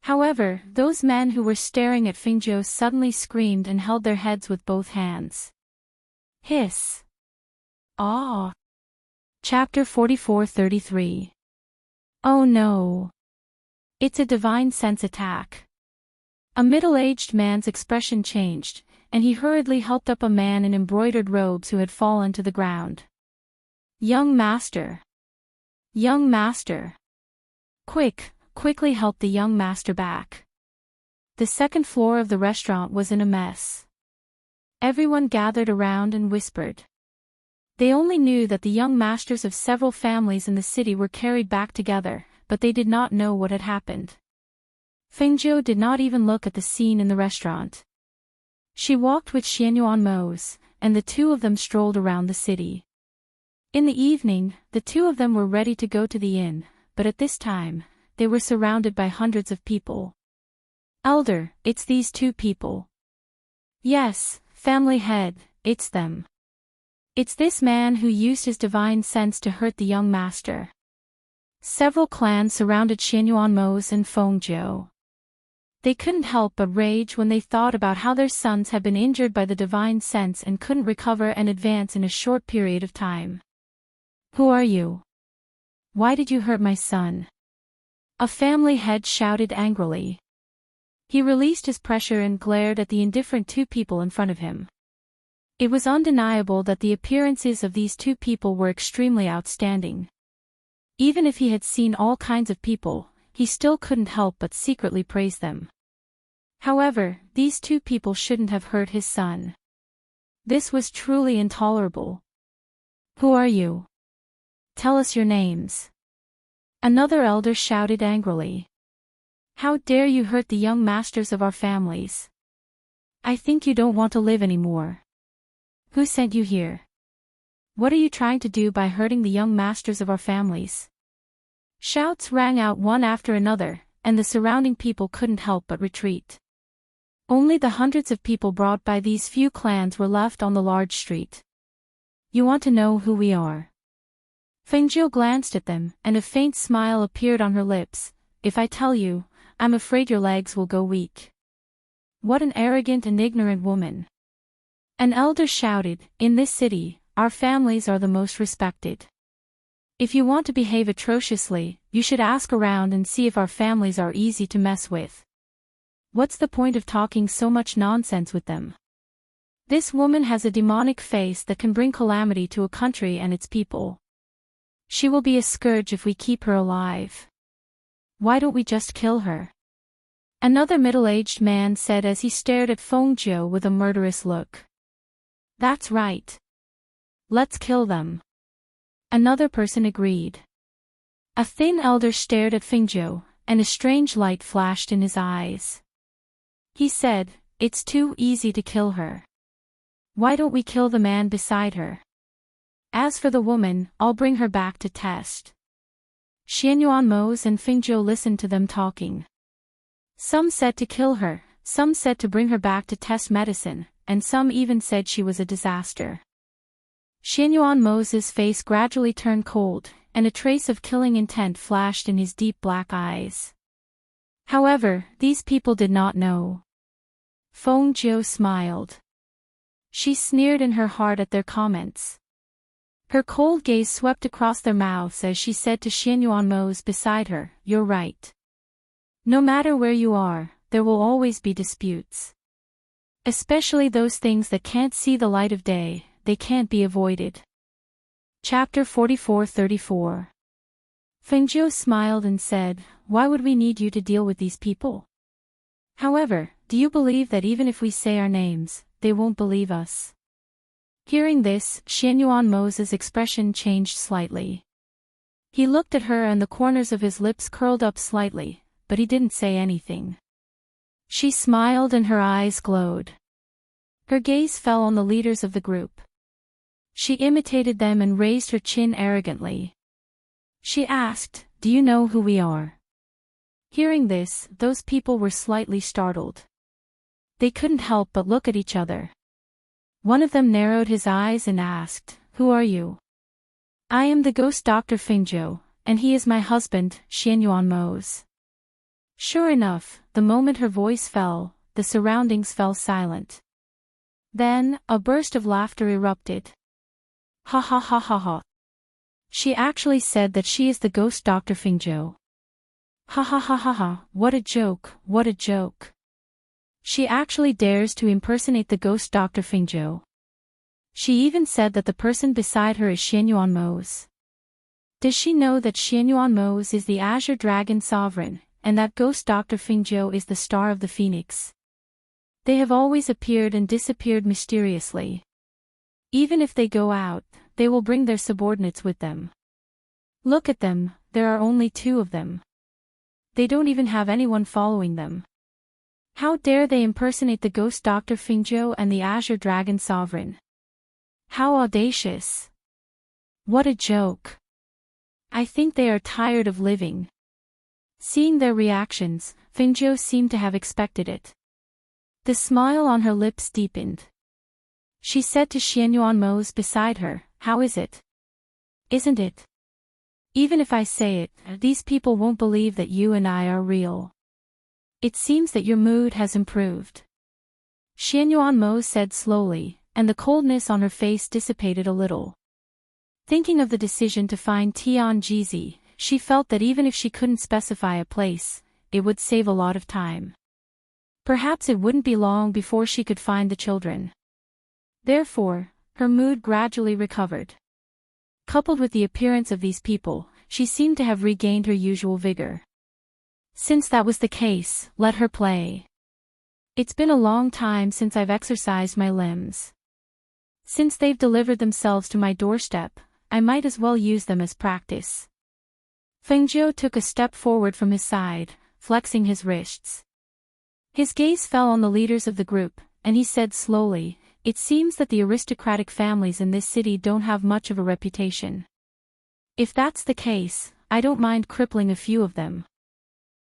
However, those men who were staring at Fengjiu suddenly screamed and held their heads with both hands. Hiss. Ah. Chapter 44-33. Oh no. It's a divine sense attack. A middle-aged man's expression changed, and he hurriedly helped up a man in embroidered robes who had fallen to the ground. Young master. Young master. Quickly help the young master back. The 2nd floor of the restaurant was in a mess. Everyone gathered around and whispered. They only knew that the young masters of several families in the city were carried back together, but they did not know what had happened. Fengjiu did not even look at the scene in the restaurant. She walked with Xianyuanmo, and the 2 of them strolled around the city. In the evening, the 2 of them were ready to go to the inn, but at this time, they were surrounded by hundreds of people. Elder, it's these 2 people. Yes, family head, it's them. It's this man who used his divine sense to hurt the young master. Several clans surrounded Xianyuanmos and Fengzhou. They couldn't help but rage when they thought about how their sons had been injured by the divine sense and couldn't recover and advance in a short period of time. Who are you? Why did you hurt my son? A family head shouted angrily. He released his pressure and glared at the indifferent two people in front of him. It was undeniable that the appearances of these two people were extremely outstanding. Even if he had seen all kinds of people, he still couldn't help but secretly praise them. However, these two people shouldn't have hurt his son. This was truly intolerable. Who are you? Tell us your names. Another elder shouted angrily. How dare you hurt the young masters of our families? I think you don't want to live anymore. Who sent you here? What are you trying to do by hurting the young masters of our families? Shouts rang out one after another, and the surrounding people couldn't help but retreat. Only the hundreds of people brought by these few clans were left on the large street. You want to know who we are? Fengzhou glanced at them, and a faint smile appeared on her lips. If I tell you, I'm afraid your legs will go weak. What an arrogant and ignorant woman. An elder shouted, in this city, our families are the most respected. If you want to behave atrociously, you should ask around and see if our families are easy to mess with. What's the point of talking so much nonsense with them? This woman has a demonic face that can bring calamity to a country and its people. She will be a scourge if we keep her alive. Why don't we just kill her? Another middle-aged man said as he stared at Fengzhou with a murderous look. That's right. Let's kill them. Another person agreed. A thin elder stared at Fengzhou, and a strange light flashed in his eyes. He said, it's too easy to kill her. Why don't we kill the man beside her? As for the woman, I'll bring her back to test. Xianyuanmos and Fengzhou listened to them talking. Some said to kill her, some said to bring her back to test medicine, and some even said she was a disaster. Xianyuanmos' face gradually turned cold, and a trace of killing intent flashed in his deep black eyes. However, these people did not know. Fengzhou smiled. She sneered in her heart at their comments. Her cold gaze swept across their mouths as she said to Xianyuanmos beside her, you're right. No matter where you are, there will always be disputes. Especially those things that can't see the light of day, they can't be avoided. Chapter 44-34. Fengzhou smiled and said, why would we need you to deal with these people? However, do you believe that even if we say our names, they won't believe us? Hearing this, Xianyuanmos' expression changed slightly. He looked at her and the corners of his lips curled up slightly, but he didn't say anything. She smiled and her eyes glowed. Her gaze fell on the leaders of the group. She imitated them and raised her chin arrogantly. She asked, do you know who we are? Hearing this, those people were slightly startled. They couldn't help but look at each other. One of them narrowed his eyes and asked, who are you? I am the ghost Dr. Fengzhou, and he is my husband, Xianyuanmos. Sure enough, the moment her voice fell, the surroundings fell silent. Then, a burst of laughter erupted. Ha ha ha ha ha. She actually said that she is the ghost Dr. Fengzhou. Ha ha ha ha ha, what a joke, what a joke. She actually dares to impersonate the ghost Dr. Fengzhou. She even said that the person beside her is Xianyuanmos. Does she know that Xianyuanmos is the Azure Dragon Sovereign, and that ghost Dr. Fengzhou is the Star of the Phoenix? They have always appeared and disappeared mysteriously. Even if they go out, they will bring their subordinates with them. Look at them, there are only 2 of them. They don't even have anyone following them. How dare they impersonate the ghost Dr. Fengzhou and the Azure Dragon Sovereign? How audacious! What a joke! I think they are tired of living. Seeing their reactions, Fengzhou seemed to have expected it. The smile on her lips deepened. She said to Xianyuanmo's beside her, "How is it? Isn't it? Even if I say it, these people won't believe that you and I are real. It seems that your mood has improved." Xianyuanmo said slowly, and the coldness on her face dissipated a little. Thinking of the decision to find Tianjizi, she felt that even if she couldn't specify a place, it would save a lot of time. Perhaps it wouldn't be long before she could find the children. Therefore, her mood gradually recovered. Coupled with the appearance of these people, she seemed to have regained her usual vigor. Since that was the case, let her play. It's been a long time since I've exercised my limbs. Since they've delivered themselves to my doorstep, I might as well use them as practice. Fengjiu took a step forward from his side, flexing his wrists. His gaze fell on the leaders of the group, and he said slowly, "It seems that the aristocratic families in this city don't have much of a reputation. If that's the case, I don't mind crippling a few of them."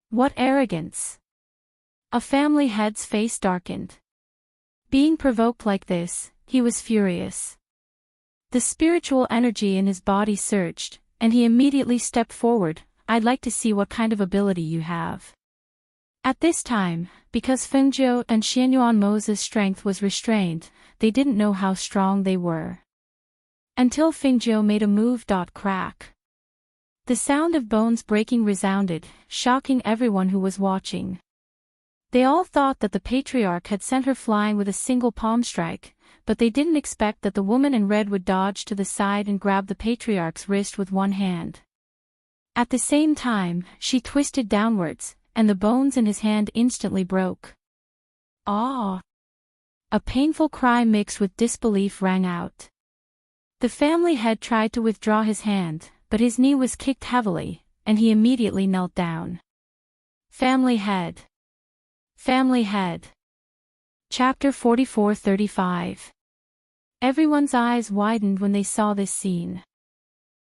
What arrogance! A family head's face darkened. Being provoked like this, he was furious. The spiritual energy in his body surged, and he immediately stepped forward. "I'd like to see what kind of ability you have." At this time, because Fengjiu and Xianyuanmo's strength was restrained, they didn't know how strong they were. Until Fengjiu made a move. Crack. The sound of bones breaking resounded, shocking everyone who was watching. They all thought that the patriarch had sent her flying with a single palm strike, but they didn't expect that the woman in red would dodge to the side and grab the patriarch's wrist with one hand. At the same time, she twisted downwards, and the bones in his hand instantly broke. "Ah!" A painful cry mixed with disbelief rang out. The family head tried to withdraw his hand, but his knee was kicked heavily, and he immediately knelt down. Family head. Family head. Chapter 44-35. Everyone's eyes widened when they saw this scene.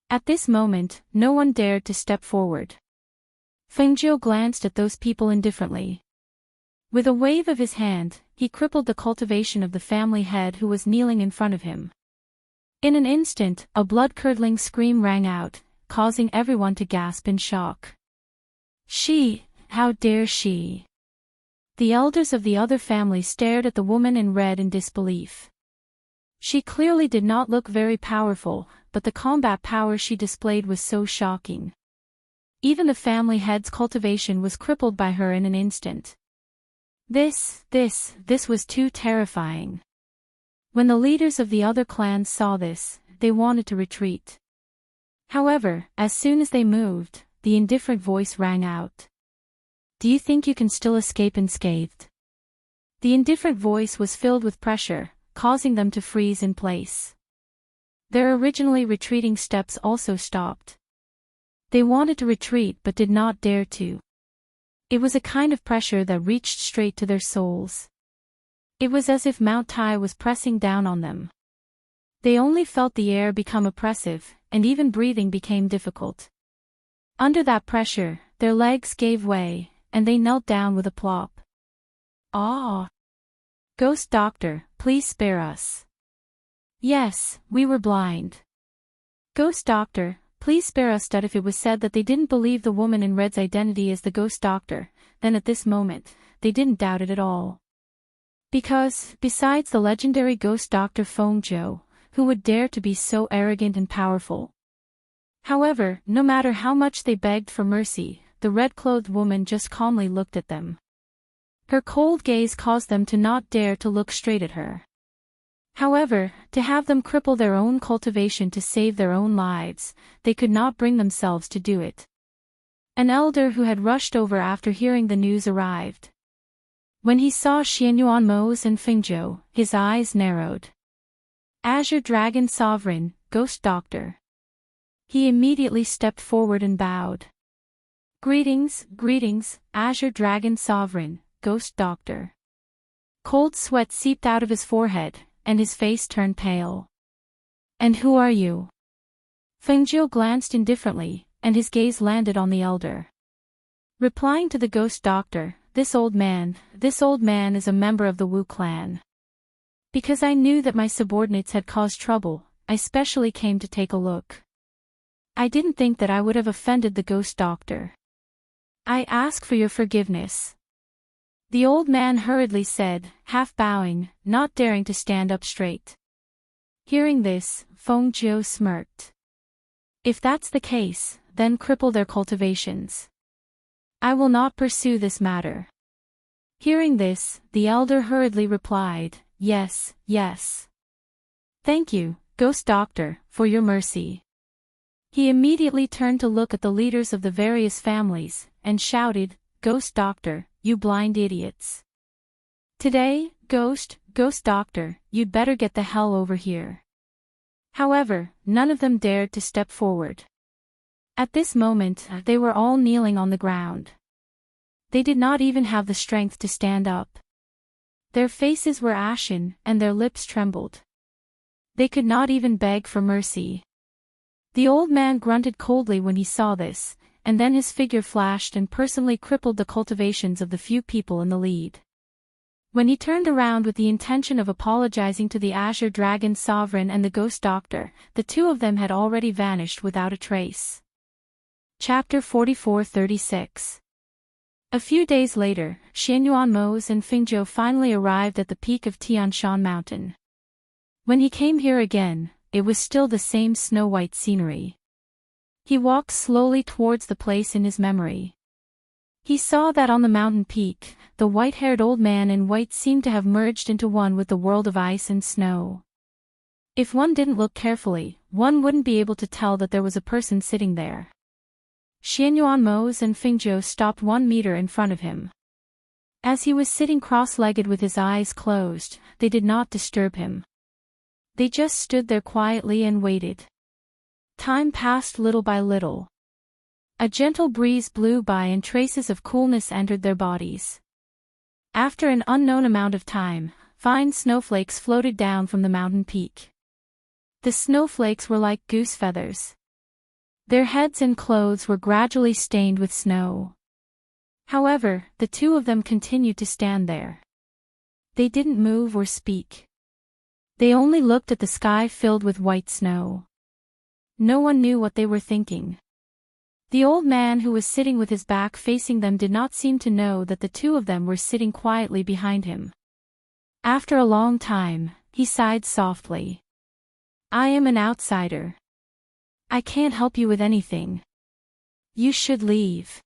At this moment, no one dared to step forward. Fengjiu glanced at those people indifferently. With a wave of his hand, he crippled the cultivation of the family head who was kneeling in front of him. In an instant, a blood-curdling scream rang out, causing everyone to gasp in shock. "She, how dare she?" The elders of the other family stared at the woman in red in disbelief. She clearly did not look very powerful, but the combat power she displayed was so shocking. Even the family head's cultivation was crippled by her in an instant. This was too terrifying. When the leaders of the other clans saw this, they wanted to retreat. However, as soon as they moved, the indifferent voice rang out. "Do you think you can still escape unscathed?" The indifferent voice was filled with pressure, causing them to freeze in place. Their originally retreating steps also stopped. They wanted to retreat but did not dare to. It was a kind of pressure that reached straight to their souls. It was as if Mount Tai was pressing down on them. They only felt the air become oppressive, and even breathing became difficult. Under that pressure, their legs gave way, and they knelt down with a plop. "Ah! Ghost Doctor, please spare us." "Yes, we were blind." "Ghost Doctor, please spare us." If it was said that they didn't believe the woman in red's identity as the Ghost Doctor, then at this moment, they didn't doubt it at all. Because, besides the legendary Ghost Doctor Fengjiu, who would dare to be so arrogant and powerful? However, no matter how much they begged for mercy, the red-clothed woman just calmly looked at them. Her cold gaze caused them to not dare to look straight at her. However, to have them cripple their own cultivation to save their own lives, they could not bring themselves to do it. An elder who had rushed over after hearing the news arrived. When he saw Xianyuanmo's and Fengjiu, his eyes narrowed. "Azure Dragon Sovereign, Ghost Doctor." He immediately stepped forward and bowed. Greetings, Azure Dragon Sovereign, Ghost Doctor." Cold sweat seeped out of his forehead, and his face turned pale. "And who are you?" Fengjiu glanced indifferently, and his gaze landed on the elder. Replying to the Ghost Doctor, this old man is a member of the Wu clan. Because I knew that my subordinates had caused trouble, I specially came to take a look. I didn't think that I would have offended the ghost doctor. I ask for your forgiveness. The old man hurriedly said, half bowing, not daring to stand up straight. Hearing this, Feng Jiu smirked. If that's the case, then cripple their cultivations. I will not pursue this matter. Hearing this, the elder hurriedly replied, yes, yes. Thank you, Ghost Doctor, for your mercy. He immediately turned to look at the leaders of the various families, and shouted, Ghost Doctor, you blind idiots. Today, Ghost Doctor, you'd better get the hell over here. However, none of them dared to step forward. At this moment, they were all kneeling on the ground. They did not even have the strength to stand up. Their faces were ashen, and their lips trembled. They could not even beg for mercy. The old man grunted coldly when he saw this, and then his figure flashed and personally crippled the cultivations of the few people in the lead. When he turned around with the intention of apologizing to the Azure Dragon Sovereign and the Ghost Doctor, the two of them had already vanished without a trace. Chapter 44-36. A few days later, Xianyuanmos and Fengzhou finally arrived at the peak of Tianshan Mountain. When he came here again, it was still the same snow-white scenery. He walked slowly towards the place in his memory. He saw that on the mountain peak, the white-haired old man in white seemed to have merged into one with the world of ice and snow. If one didn't look carefully, one wouldn't be able to tell that there was a person sitting there. Xianyuanmos and Fengzhou stopped 1 meter in front of him. As he was sitting cross-legged with his eyes closed, they did not disturb him. They just stood there quietly and waited. Time passed little by little. A gentle breeze blew by and traces of coolness entered their bodies. After an unknown amount of time, fine snowflakes floated down from the mountain peak. The snowflakes were like goose feathers. Their heads and clothes were gradually stained with snow. However, the two of them continued to stand there. They didn't move or speak. They only looked at the sky filled with white snow. No one knew what they were thinking. The old man who was sitting with his back facing them did not seem to know that the two of them were sitting quietly behind him. After a long time, he sighed softly. I am an outsider. I can't help you with anything. You should leave.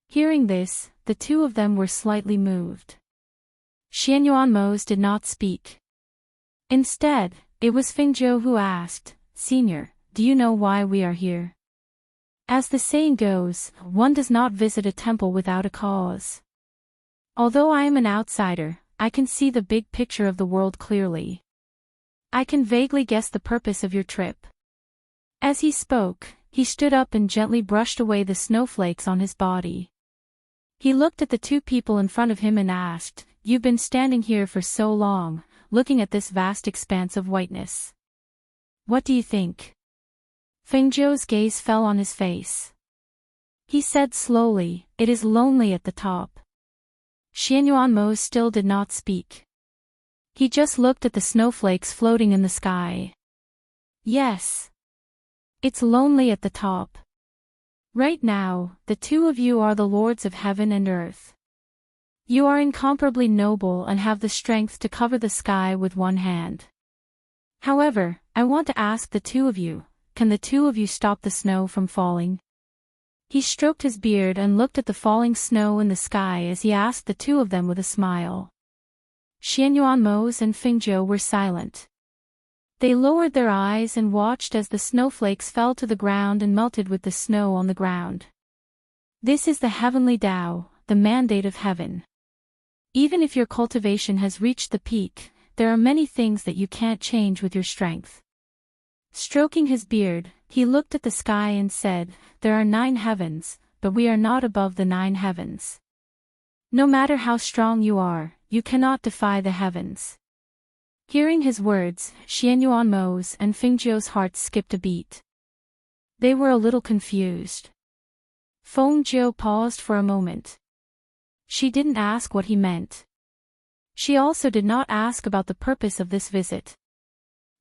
Hearing this, the two of them were slightly moved. Xianyuanmos did not speak. Instead, it was Fengzhou who asked, Senior, do you know why we are here? As the saying goes, one does not visit a temple without a cause. Although I am an outsider, I can see the big picture of the world clearly. I can vaguely guess the purpose of your trip. As he spoke, he stood up and gently brushed away the snowflakes on his body. He looked at the two people in front of him and asked, You've been standing here for so long, looking at this vast expanse of whiteness. What do you think? Fengzhou's gaze fell on his face. He said slowly, It is lonely at the top. Xianyuanmos still did not speak. He just looked at the snowflakes floating in the sky. Yes. It's lonely at the top. Right now, the two of you are the lords of heaven and earth. You are incomparably noble and have the strength to cover the sky with one hand. However, I want to ask the two of you, can the two of you stop the snow from falling? He stroked his beard and looked at the falling snow in the sky as he asked the two of them with a smile. Xianyuanmos and Fengzhou were silent. They lowered their eyes and watched as the snowflakes fell to the ground and melted with the snow on the ground. This is the heavenly Tao, the mandate of heaven. Even if your cultivation has reached the peak, there are many things that you can't change with your strength. Stroking his beard, he looked at the sky and said, There are 9 heavens, but we are not above the 9 heavens. No matter how strong you are, you cannot defy the heavens. Hearing his words, Xianyuanmos and Fengzhou's hearts skipped a beat. They were a little confused. Fengzhou paused for a moment. She didn't ask what he meant. She also did not ask about the purpose of this visit.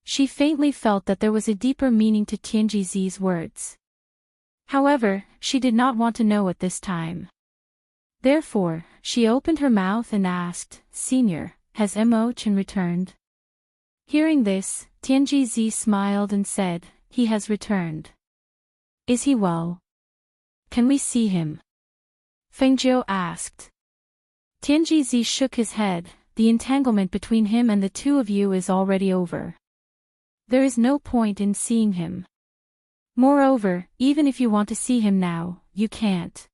She faintly felt that there was a deeper meaning to Tianji's words. However, she did not want to know at this time. Therefore, she opened her mouth and asked, "Senior, has Mo-chan returned?" Hearing this, Tianji smiled and said, "He has returned." "Is he well? Can we see him?" Feng Jiu asked. Tianji shook his head. "The entanglement between him and the two of you is already over. There is no point in seeing him. Moreover, even if you want to see him now, you can't.